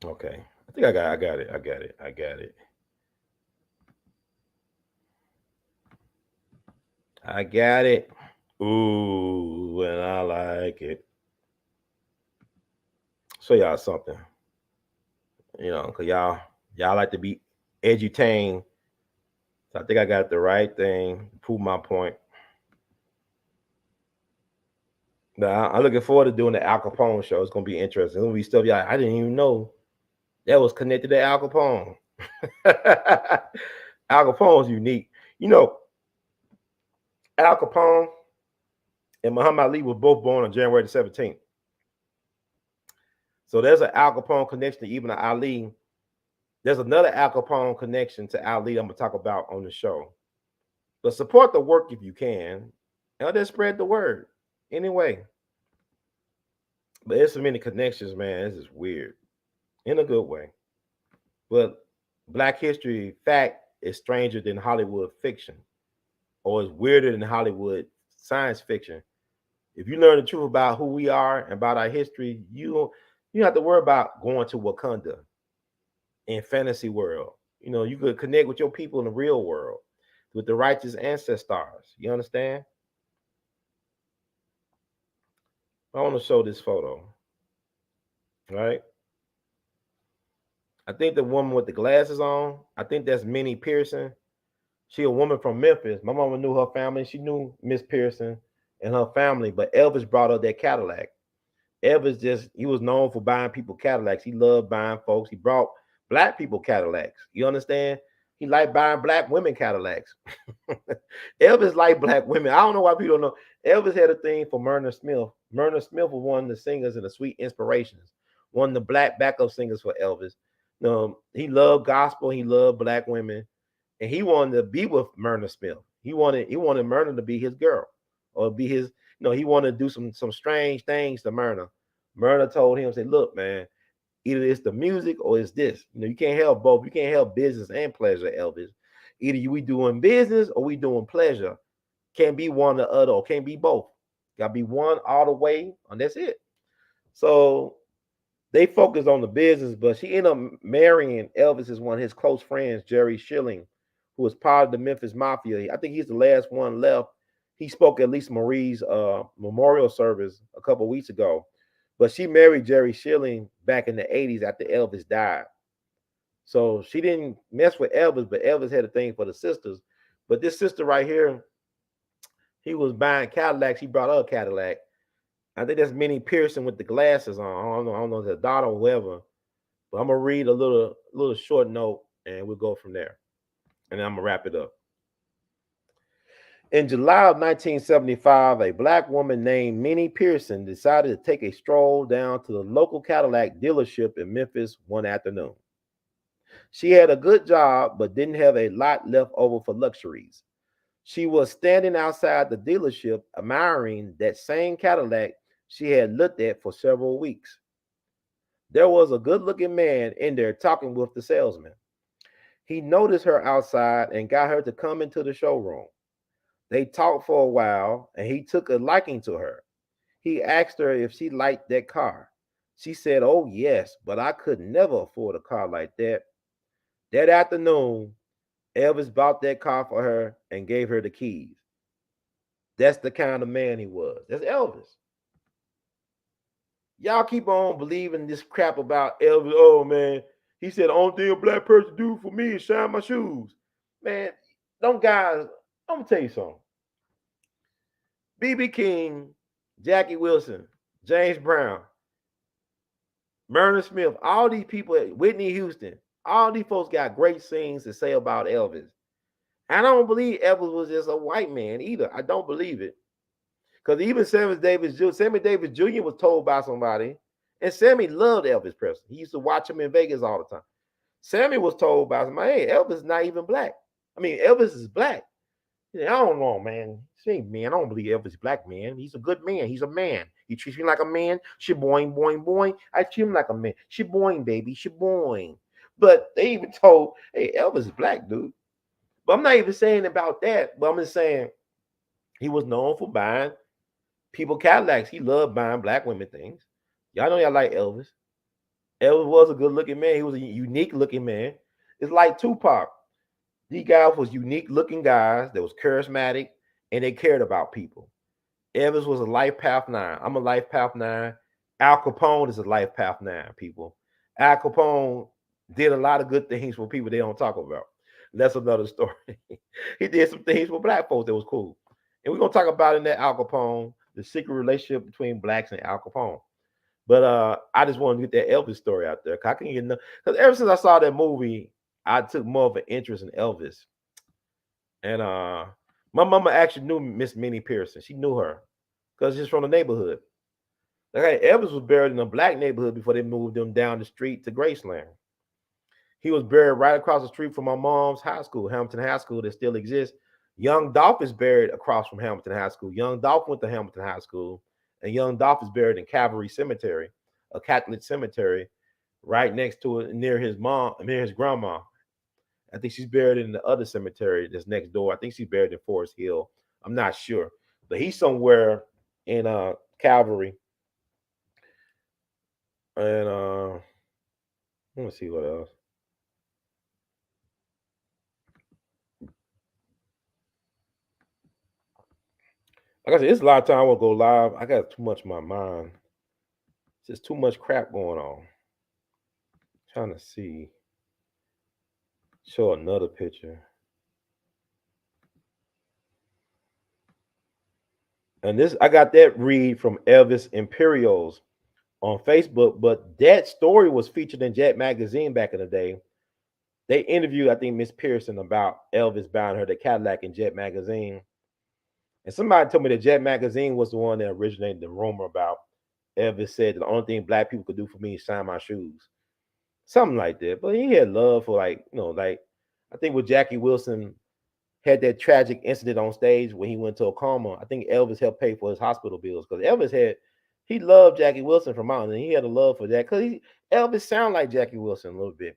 Okay. I think I got it. I got it. Ooh, and I like it. Show y'all something. You know, cause y'all like to be edutained. So I think I got the right thing. Prove my point. Now I'm looking forward to doing the Al Capone show. It's gonna be interesting. It's gonna be stuff y'all I didn't even know that was connected to Al Capone. Al Capone is unique. You know, Al Capone and Muhammad Ali were both born on January the 17th. So there's an Al Capone connection to even Ali. There's another Al Capone connection to Ali I'm gonna talk about on the show. But support the work if you can, and just spread the word anyway. But there's so many connections, man. This is weird in a good way. But Black history fact is stranger than Hollywood fiction, or is weirder than Hollywood science fiction. If you learn the truth about who we are and about our history, you don't have to worry about going to Wakanda in fantasy world. You know, you could connect with your people in the real world with the righteous ancestors. You understand? I want to show this photo. Right? I think the woman with the glasses on, I think that's Minnie Pearson. She a woman from Memphis. My mama knew her family. She knew Miss Pearson and her family, but Elvis brought her that Cadillac. Elvis he was known for buying people Cadillacs. He loved buying folks. He brought black people Cadillacs. You understand? He liked buying black women Cadillacs. Elvis liked black women. I don't know why people don't know. Elvis had a thing for Myrna Smith. Myrna Smith was one of the singers and the Sweet Inspirations, one of the black backup singers for Elvis. He loved gospel. He loved black women, and he wanted to be with Myrna Smith. He wanted Myrna to be his girl, or be his. He wanted to do some strange things to Myrna. Myrna told him, "Say, look, man, either it's the music or it's this. You can't have both. You can't have business and pleasure, Elvis. Either we doing business or we doing pleasure. Can't be one or the other, or can't be both. Got to be one all the way, and that's it." So they focused on the business, but she ended up marrying Elvis's one of his close friends, Jerry Schilling, who was part of the Memphis Mafia. I think he's the last one left. He spoke at Lisa Marie's memorial service a couple weeks ago. But she married Jerry Schilling back in the 80s after Elvis died. So she didn't mess with Elvis, but Elvis had a thing for the sisters. But this sister right here, he was buying Cadillacs. He brought her a Cadillac. I think that's Minnie Pearson with the glasses on. I don't know if it's a daughter or whoever. But I'm gonna read a little short note and we'll go from there. And then I'm gonna wrap it up. In July of 1975, a black woman named Minnie Pearson decided to take a stroll down to the local Cadillac dealership in Memphis one afternoon. She had a good job, but didn't have a lot left over for luxuries. She was standing outside the dealership admiring that same Cadillac she had looked at for several weeks. There was a good-looking man in there talking with the salesman. He noticed her outside and got her to come into the showroom. They talked for a while, and he took a liking to her. He asked her if she liked that car. She said, "Oh, yes, but I could never afford a car like that." That afternoon, Elvis bought that car for her and gave her the keys. That's the kind of man he was. That's Elvis. Y'all keep on believing this crap about Elvis. Oh, man, he said the only thing a black person do for me is shine my shoes. Man, don't guys, I'm going to tell you something. B.B. King, Jackie Wilson, James Brown, Myrna Smith, all these people, Whitney Houston, all these folks got great things to say about Elvis. I don't believe Elvis was just a white man either. I don't believe it. Because even Sammy Davis Jr. was told by somebody, and Sammy loved Elvis Presley. He used to watch him in Vegas all the time. Sammy was told by somebody, hey, Elvis is not even black. I mean, Elvis is black. He said, I don't know, man. Say, man, I don't believe Elvis is black, man. He's a good man. He's a man. He treats me like a man. She boing, boing, boing. I treat him like a man. She boing, baby. She boing. But they even told, hey, Elvis is black, dude. But I'm not even saying about that. But I'm just saying he was known for buying people Cadillacs. He loved buying black women things. Y'all know y'all like Elvis. Elvis was a good looking man. He was a unique looking man. It's like Tupac. These guys was unique looking guys that was charismatic and they cared about people. Elvis was a life path 9. I'm a life path 9. Al Capone is a life path 9, people. Al Capone did a lot of good things for people they don't talk about. That's another story. He did some things for black folks that was cool. And we're going to talk about in that Al Capone, the secret relationship between blacks and Al Capone. But I just want to get that Elvis story out there. Because ever since I saw that movie, I took more of an interest in Elvis. And my mama actually knew Miss Minnie Pearson. She knew her because she's from the neighborhood. Like, Elvis was buried in a black neighborhood before they moved him down the street to Graceland. He was buried right across the street from my mom's high school, Hamilton High School, that still exists. Young Dolph is buried across from Hamilton High School. Young Dolph went to Hamilton High School, and Young Dolph is buried in Calvary Cemetery, a Catholic cemetery, right next to it, near his grandma. I think she's buried in the other cemetery that's next door. I think she's buried in Forest Hill. I'm not sure, but he's somewhere in Calvary. And let me see what else. Like I said, it's a lot of time I want to go live. I got too much in my mind. It's just too much crap going on. Trying to see. Show another picture. And this, I got that read from Elvis Imperials on Facebook, but that story was featured in Jet Magazine back in the day. They interviewed, I think, Miss Pearson about Elvis buying her the Cadillac in Jet Magazine. And somebody told me that Jet Magazine was the one that originated the rumor about Elvis said that the only thing black people could do for me is shine my shoes. Something like that. But he had love for, like, like, I think with Jackie Wilson had that tragic incident on stage when he went to a coma. I think Elvis helped pay for his hospital bills because he loved Jackie Wilson from Mountain, and he had a love for that because Elvis sounded like Jackie Wilson a little bit.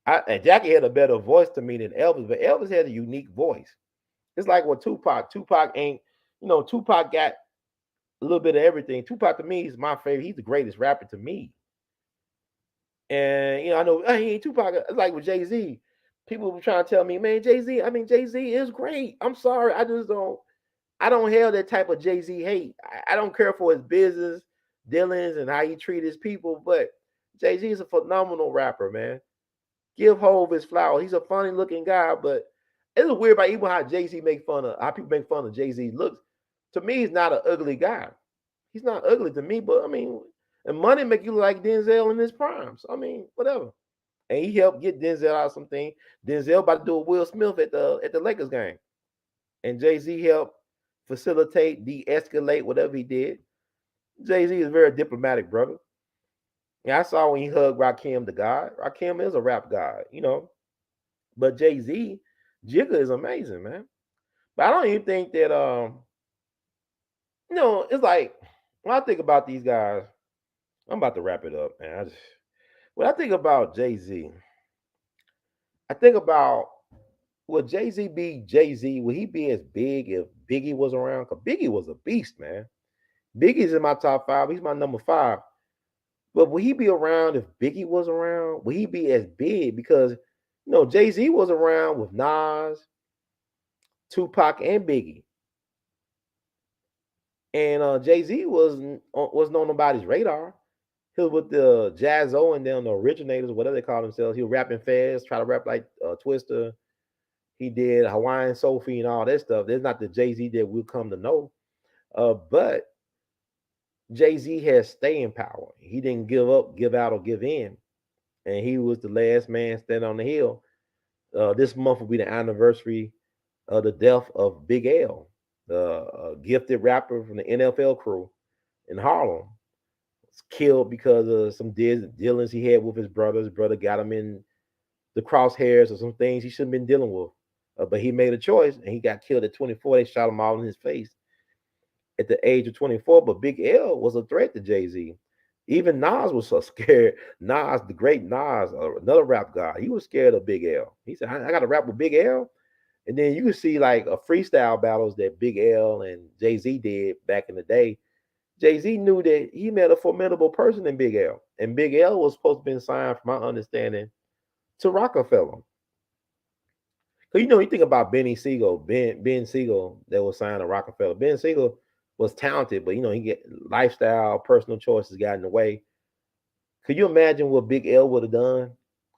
And Jackie had a better voice to me than Elvis, but Elvis had a unique voice. It's like what Tupac ain't, Tupac got a little bit of everything. Tupac to me is my favorite. He's the greatest rapper to me. And I know he ain't Tupac. It's like with Jay-Z. People were trying to tell me, man, Jay-Z is great. I'm sorry. I don't have that type of Jay-Z hate. I don't care for his business dealings and how he treat his people, but Jay-Z is a phenomenal rapper, man. Give Hov his flowers. He's a funny looking guy, but it's weird about even how Jay-Z how people make fun of Jay-Z looks. To me, he's not an ugly guy. He's not ugly to me, but I mean, and money make you look like Denzel in his prime. So, I mean, whatever. And he helped get Denzel out of something. Denzel about to do a Will Smith at the Lakers game. And Jay-Z helped facilitate, de-escalate, whatever he did. Jay-Z is very diplomatic, brother. Yeah, I saw when he hugged Rakim the God. Rakim is a rap god, But Jay-Z, Jigga is amazing, man. But I don't even think that it's like when I think about these guys, I'm about to wrap it up, man. When I think about Jay-Z, I think about, would Jay-Z be Jay-Z? Would he be as big if Biggie was around? Because Biggie was a beast, man. Biggie's in my top 5. He's my number 5. But would he be around if Biggie was around? Would he be as big? Because Jay-Z was around with Nas, Tupac, and Biggie. And Jay-Z wasn't on nobody's radar. He was with the Jazzo and them, the originators, whatever they call themselves. He was rapping fast, try to rap like Twister. He did Hawaiian Sophie and all that stuff. There's not the Jay-Z that we'll come to know. But Jay-Z has staying power. He didn't give up, give out, or give in. And he was the last man standing on the hill. This month will be the anniversary of the death of Big L, the gifted rapper from the NFL crew in Harlem. Was killed because of some dealings he had with his brother. His brother got him in the crosshairs of some things he shouldn't have been dealing with. But he made a choice and he got killed at 24. They shot him all in his face at the age of 24. But Big L was a threat to Jay-Z. Even Nas was so scared. Nas, the great Nas, another rap guy, he was scared of Big L. He said, I got to rap with Big L. And then you can see like a freestyle battles that Big L and Jay-Z did back in the day. Jay-Z knew that he met a formidable person in Big L. And Big L was supposed to be signed, from my understanding, to Rockefeller. Because you think about Benny Siegel, Ben Siegel that was signed to Rockefeller. Ben Siegel was talented, but he get lifestyle, personal choices got in the way. Could you imagine what Big L would have done?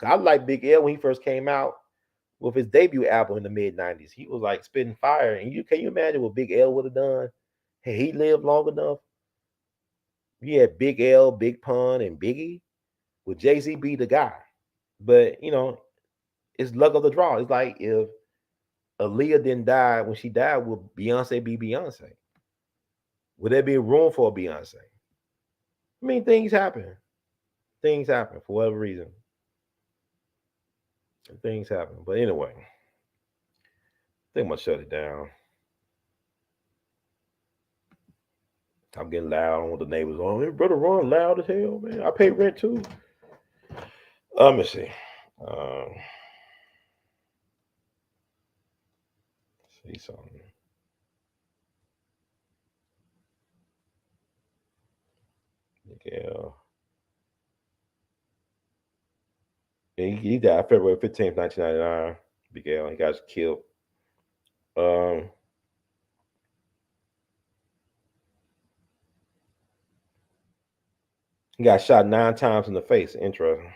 I like Big L when he first came out with his debut album in the mid-90s. He was like spitting fire. And can you imagine what Big L would have done? Hey, he lived long enough. You had Big L, Big Pun, and Biggie. Would Jay-Z be the guy? But it's luck of the draw. It's like if Aaliyah didn't die when she died, would Beyonce be Beyonce? Would there be room for a Beyonce? I mean, things happen. Things happen for whatever reason. Things happen. But anyway, I think I'm going to shut it down. I'm getting loud. I don't want the neighbors on. Hey, Brother Ron, loud as hell, man. I pay rent too. Let me see. See something. Yeah. He died February 15th, 1999. Big L. He got killed. He got shot 9 times in the face. Interesting.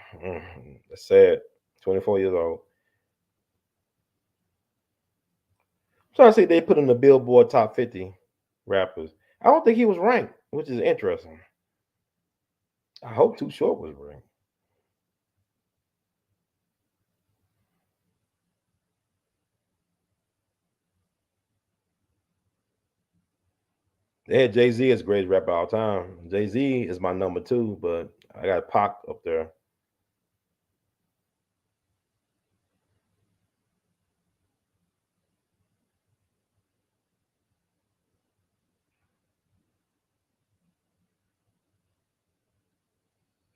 That's sad. 24 years old. I'm trying to see if they put him in the Billboard Top 50 rappers. I don't think he was ranked, which is interesting. I hope Too Short was ranked. They had Jay-Z as greatest rapper of all time. Jay-Z is my number 2, but I got Pac up there.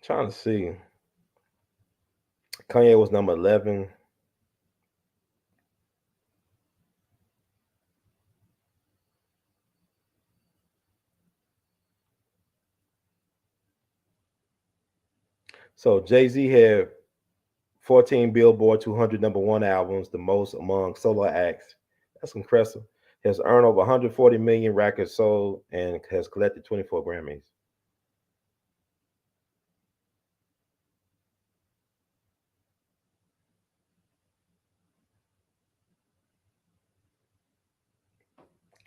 Trying to see. Kanye was number 11. So Jay-Z had 14 Billboard 200 number 1 albums, the most among solo acts. That's impressive. Has earned over 140 million records sold and has collected 24 Grammys.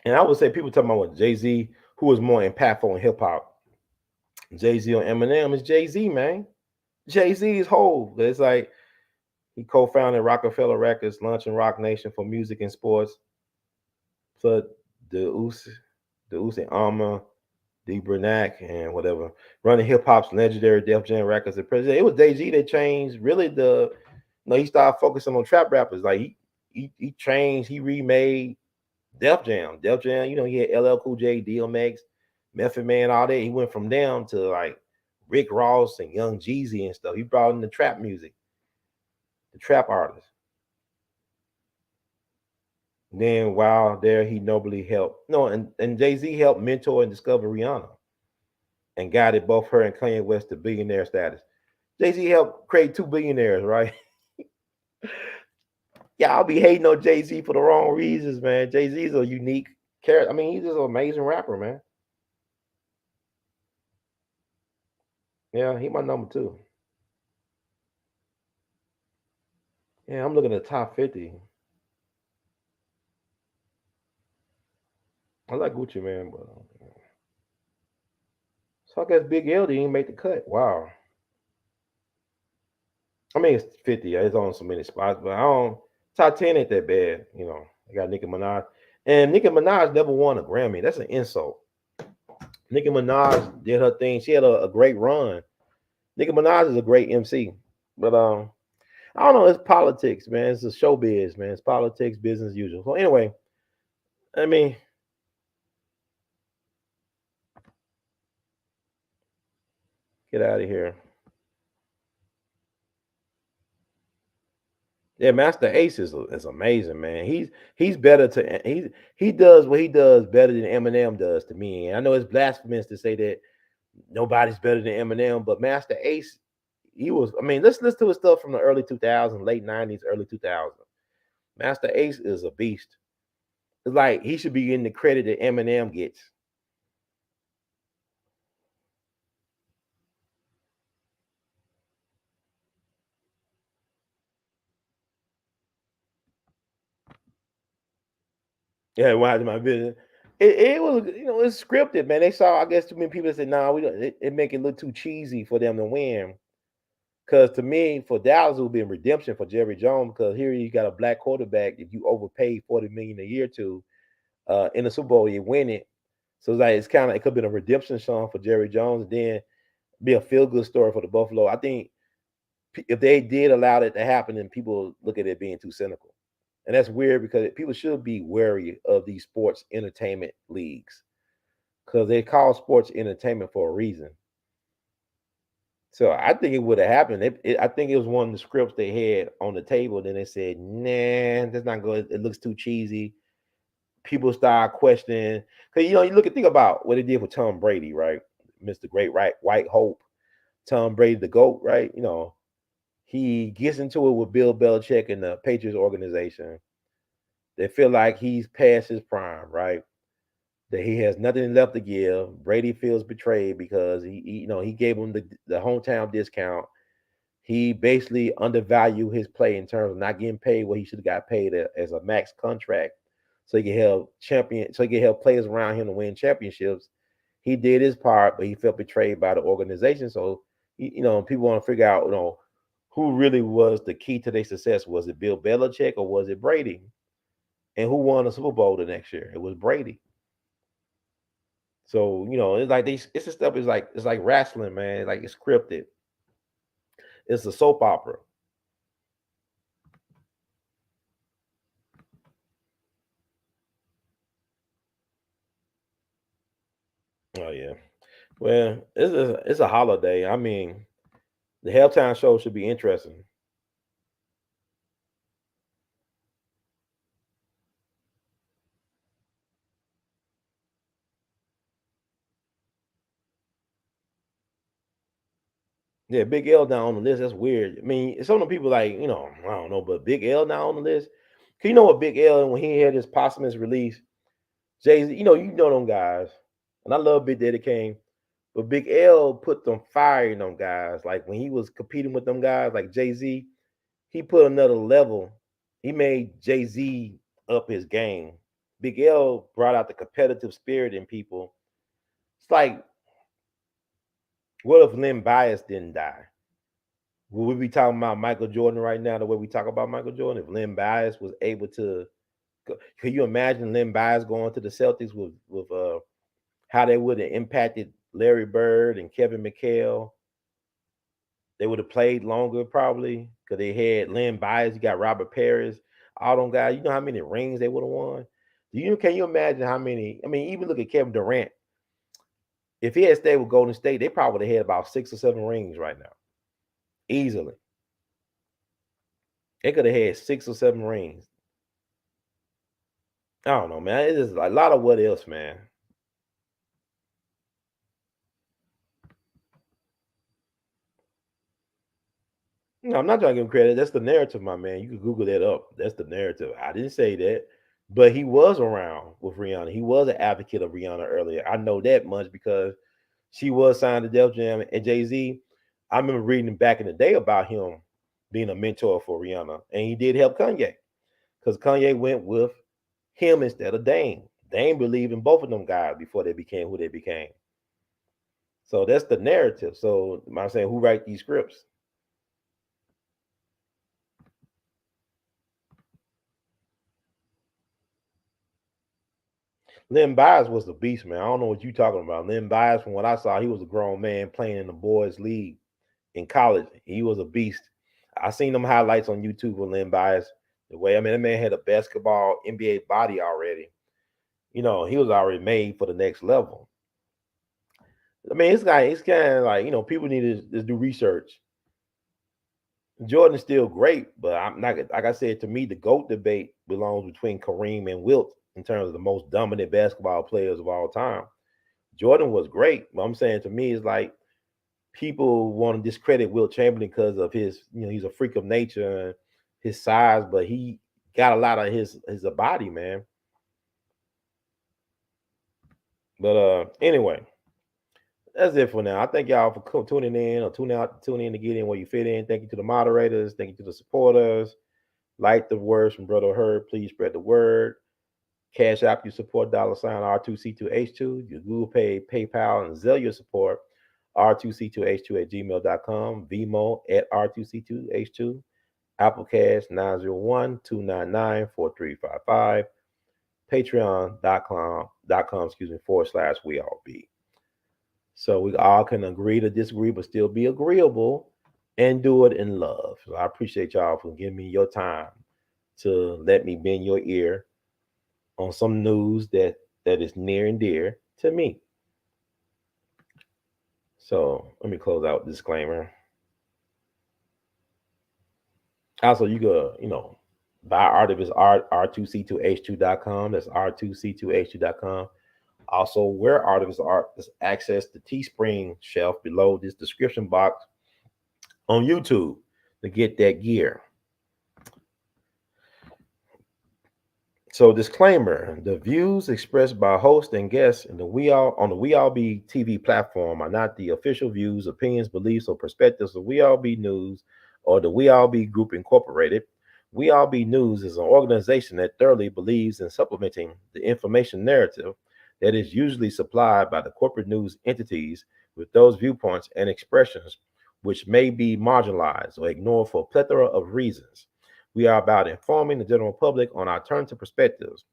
And I would say people talking about Jay-Z, who was more impactful in hip hop. Jay-Z or Eminem is Jay-Z, man. Jay-Z is whole. It's like he co-founded Rockefeller Records, launching Rock Nation for music and sports. So the Uzi Armor, D. Bernac, and whatever, running hip hop's legendary Def Jam Records. The president, it was Jay-Z that changed really he started focusing on trap rappers. Like he changed, he remade Def Jam. Def Jam, he had LL Cool J, DMX, Method Man, all that. He went from them to like Rick Ross and Young Jeezy and stuff. He brought in the trap music, the trap artists. Then while there, he nobly helped. No, and Jay-Z helped mentor and discover Rihanna and guided both her and Kanye West to billionaire status. Jay-Z helped create two billionaires, right? Y'all be hating on Jay-Z for the wrong reasons, man. Jay-Z's a unique character. I mean, he's just an amazing rapper, man. Yeah, he my number two. Yeah, I'm looking at the top 50. I like Gucci, man, but so I guess Big L didn't make the cut. Wow. I mean, it's 50. It's on so many spots, but I don't. Top 10 ain't that bad, you know. I got Nicki Minaj, and Nicki Minaj never won a Grammy. That's an insult. Nicki Minaj did her thing. She had a great run. Nicki Minaj is a great MC, but I don't know. It's politics, man. It's a showbiz, man. It's politics, business usual. So anyway, I mean, get out of here. Yeah, Master Ace is amazing, man. He's better to he does what he does better than Eminem does to me. And I know it's blasphemous to say that nobody's better than Eminem, but Master Ace, he was. I mean, let's listen to his stuff from the early 2000s, late 90s, early 2000s. Master Ace is a beast. It's like he should be getting the credit that Eminem gets. Yeah, watch my business. It was, it's scripted, man. They saw, I guess, too many people said, "Nah, we don't." It make it look too cheesy for them to win. Because to me, for Dallas, it would be a redemption for Jerry Jones. Because here you got a black quarterback. If you overpay 40 million a year to in the Super Bowl, you win it. So it's like it could have been a redemption song for Jerry Jones, and then be a feel good story for the Buffalo. I think if they did allow that to happen, then people look at it being too cynical. And that's weird because people should be wary of these sports entertainment leagues because they call sports entertainment for a reason. So I think it would have happened. I think it was one of the scripts they had on the table. Then they said, "Nah, that's not good. It looks too cheesy." People start questioning because you think about what they did with Tom Brady, right? Mr. Great White Hope, Tom Brady, the GOAT, right? He gets into it with Bill Belichick and the Patriots organization. They feel like he's past his prime, right? That he has nothing left to give. Brady feels betrayed because he gave him the hometown discount. He basically undervalued his play in terms of not getting paid what he should have got paid as a max contract, so he can help players around him to win championships. He did his part, but he felt betrayed by the organization. So people want to figure out who really was the key to their success. Was it Bill Belichick or was it Brady? And who won the Super Bowl the next year? It was Brady. So it's like it's the stuff is like it's like wrestling, man. Like it's scripted. It's a soap opera. Oh yeah. Well, it's a holiday. I mean, the halftime show should be interesting. Yeah, Big L down on the list. That's weird. I mean, some of the people like I don't know, but Big L down on the list. Cause you know what Big L when he had his posthumous release, Jay Z. You know them guys, and I love Big Daddy Kane, but Big L put them fire in them guys. Like when he was competing with them guys, like Jay Z, he put another level. He made Jay Z up his game. Big L brought out the competitive spirit in people. It's like, what if Lynn Bias didn't die? Will we be talking about Michael Jordan right now the way we talk about Michael Jordan? If Lynn Bias was able to, can you imagine Lynn Bias going to the Celtics with how they would have impacted Larry Bird and Kevin McHale? They would have played longer probably because they had Lynn Bias. You got Robert Paris, all them guys. You know how many rings they would have won? Can you imagine how many? I mean, even look at Kevin Durant. If he had stayed with Golden State, they probably would have had about 6 or 7 rings right now, easily. They could have had 6 or 7 rings. I don't know, man. It is a lot of what else, man. No, I'm not trying to give him credit. That's the narrative, my man. You can Google that up. That's the narrative. I didn't say that, but he was around with Rihanna. He was an advocate of Rihanna earlier. I know that much because she was signed to Def Jam and Jay-Z. I remember reading back in the day about him being a mentor for Rihanna, and he did help Kanye because Kanye went with him instead of Dame. Dame believed in both of them guys before they became who they became. So that's the narrative. So I'm saying, who write these scripts? Len Bias was the beast, man. I don't know what you talking about. Len Bias, from what I saw, he was a grown man playing in the boys' league in college. He was a beast. I seen them highlights on YouTube with Len Bias. The way, I mean, that man had a basketball NBA body already. You know, he was already made for the next level. I mean, this guy, it's kind of like, people need to just do research. Jordan's still great, but I'm not, like I said, to me, the GOAT debate belongs between Kareem and Wilt in terms of the most dominant basketball players of all time. Jordan was great, but I'm saying, to me, it's like people want to discredit Wilt Chamberlain because of his, he's a freak of nature and his size, but he got a lot of his body, man. But anyway, that's it for now. I thank y'all for tuning in or tune in to get in where you fit in. Thank you to the moderators. Thank you to the supporters. Like the words from Brother Herb. Please spread the word. Cash App, you support $R2C2H2. Your Google Pay, PayPal, and Zelle support R2C2H2 at gmail.com. Vimo at R2C2H2. Apple Cash 901-299-4355. Patreon.com, / we all be. So we all can agree to disagree, but still be agreeable and do it in love. So I appreciate y'all for giving me your time to let me bend your ear on some news that is near and dear to me. So let me close out disclaimer. Also, you could, buy art of his art, R2C2H2.com. That's R2C2H2.com. Also, where art of his art is access the Teespring shelf below this description box on YouTube to get that gear. So, disclaimer: the views expressed by host and guests in the We All Be TV platform are not the official views, opinions, beliefs, or perspectives of We All Be News or the We All Be Group Incorporated. We All Be News is an organization that thoroughly believes in supplementing the information narrative that is usually supplied by the corporate news entities with those viewpoints and expressions which may be marginalized or ignored for a plethora of reasons. We are about informing the general public on alternative perspectives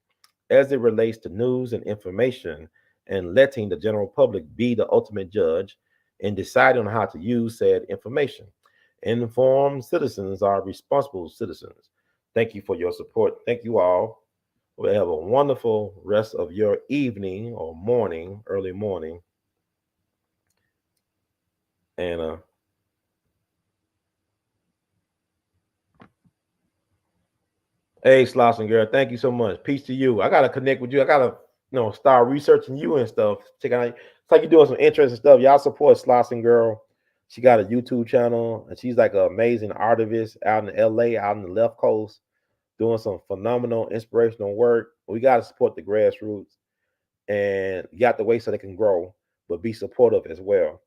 as it relates to news and information and letting the general public be the ultimate judge in deciding on how to use said information. Informed citizens are responsible citizens. Thank you for your support. Thank you all. We'll have a wonderful rest of your evening or morning, early morning. And hey, Slauson girl, thank you so much. Peace to you. I gotta connect with you. I gotta, start researching you and stuff. Check out. It's like you're doing some interesting stuff. Y'all support Slauson girl. She got a YouTube channel, and she's like an amazing artist out in L.A., out in the left coast, doing some phenomenal, inspirational work. We gotta support the grassroots, and you got to wait so they can grow, but be supportive as well.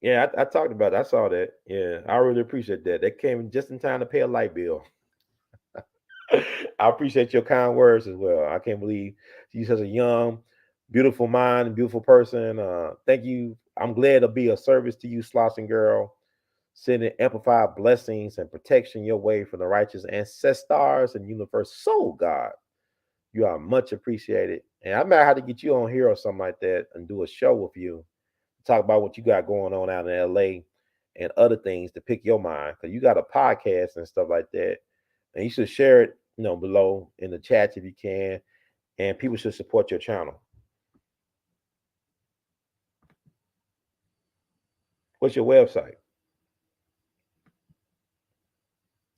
Yeah, I talked about it. I saw that. Yeah, I really appreciate that. That came just in time to pay a light bill. I appreciate your kind words as well. I can't believe you're such a young, beautiful mind, beautiful person. Thank you. I'm glad to be of service to you, Slauson girl. Sending amplified blessings and protection your way from the righteous ancestors and universe soul God. You are much appreciated. And I might have to get you on here or something like that and do a show with you. Talk about what you got going on out in LA and other things to pick your mind. Because you got a podcast and stuff like that. And you should share it, below in the chat if you can. And people should support your channel. What's your website?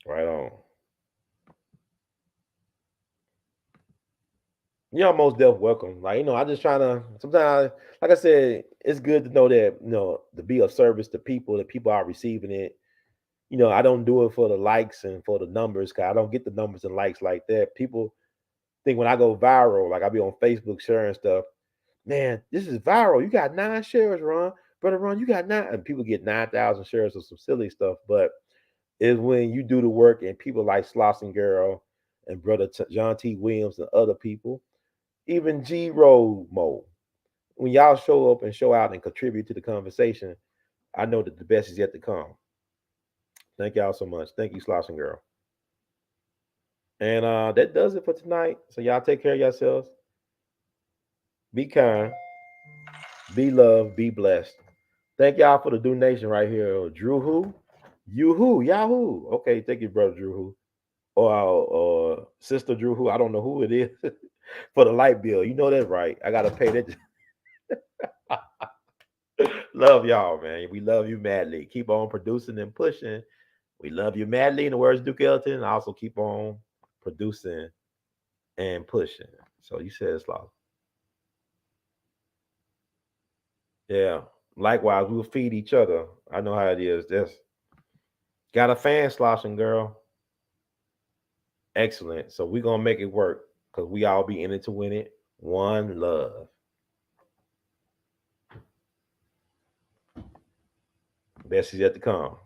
Right on. You're most definitely welcome. Like, I just trying to sometimes, like I said, it's good to know that, to be of service to people, that people are receiving it. I don't do it for the likes and for the numbers, cause I don't get the numbers and likes like that. People think when I go viral, like I be on Facebook sharing stuff, man, this is viral. You got 9 shares, Ron. Brother Ron, you got 9. And people get 9,000 shares of some silly stuff. But it's when you do the work and people like Slauson Girl and Brother John T. Williams and other people, even G Road Mo, when y'all show up and show out and contribute to the conversation, I know that the best is yet to come. Thank y'all so much. Thank you, Slauson Girl. And that does it for tonight. So y'all take care of yourselves. Be kind. Be loved. Be blessed. Thank y'all for the donation right here. Drew who? You who? Yahoo. Okay, thank you, brother Drew who. Or sister Drew who. I don't know who it is. For the light bill. You know that, right? I gotta pay that. Love y'all, man. We love you madly. Keep on producing and pushing. We love you madly. In the words of Duke Ellington, and also keep on producing and pushing. So you said it's like, yeah. Likewise, we'll feed each other. I know how it is. This got a fan sloshing, girl. Excellent. So we're gonna make it work because we all be in it to win it. One love. Best is yet to come.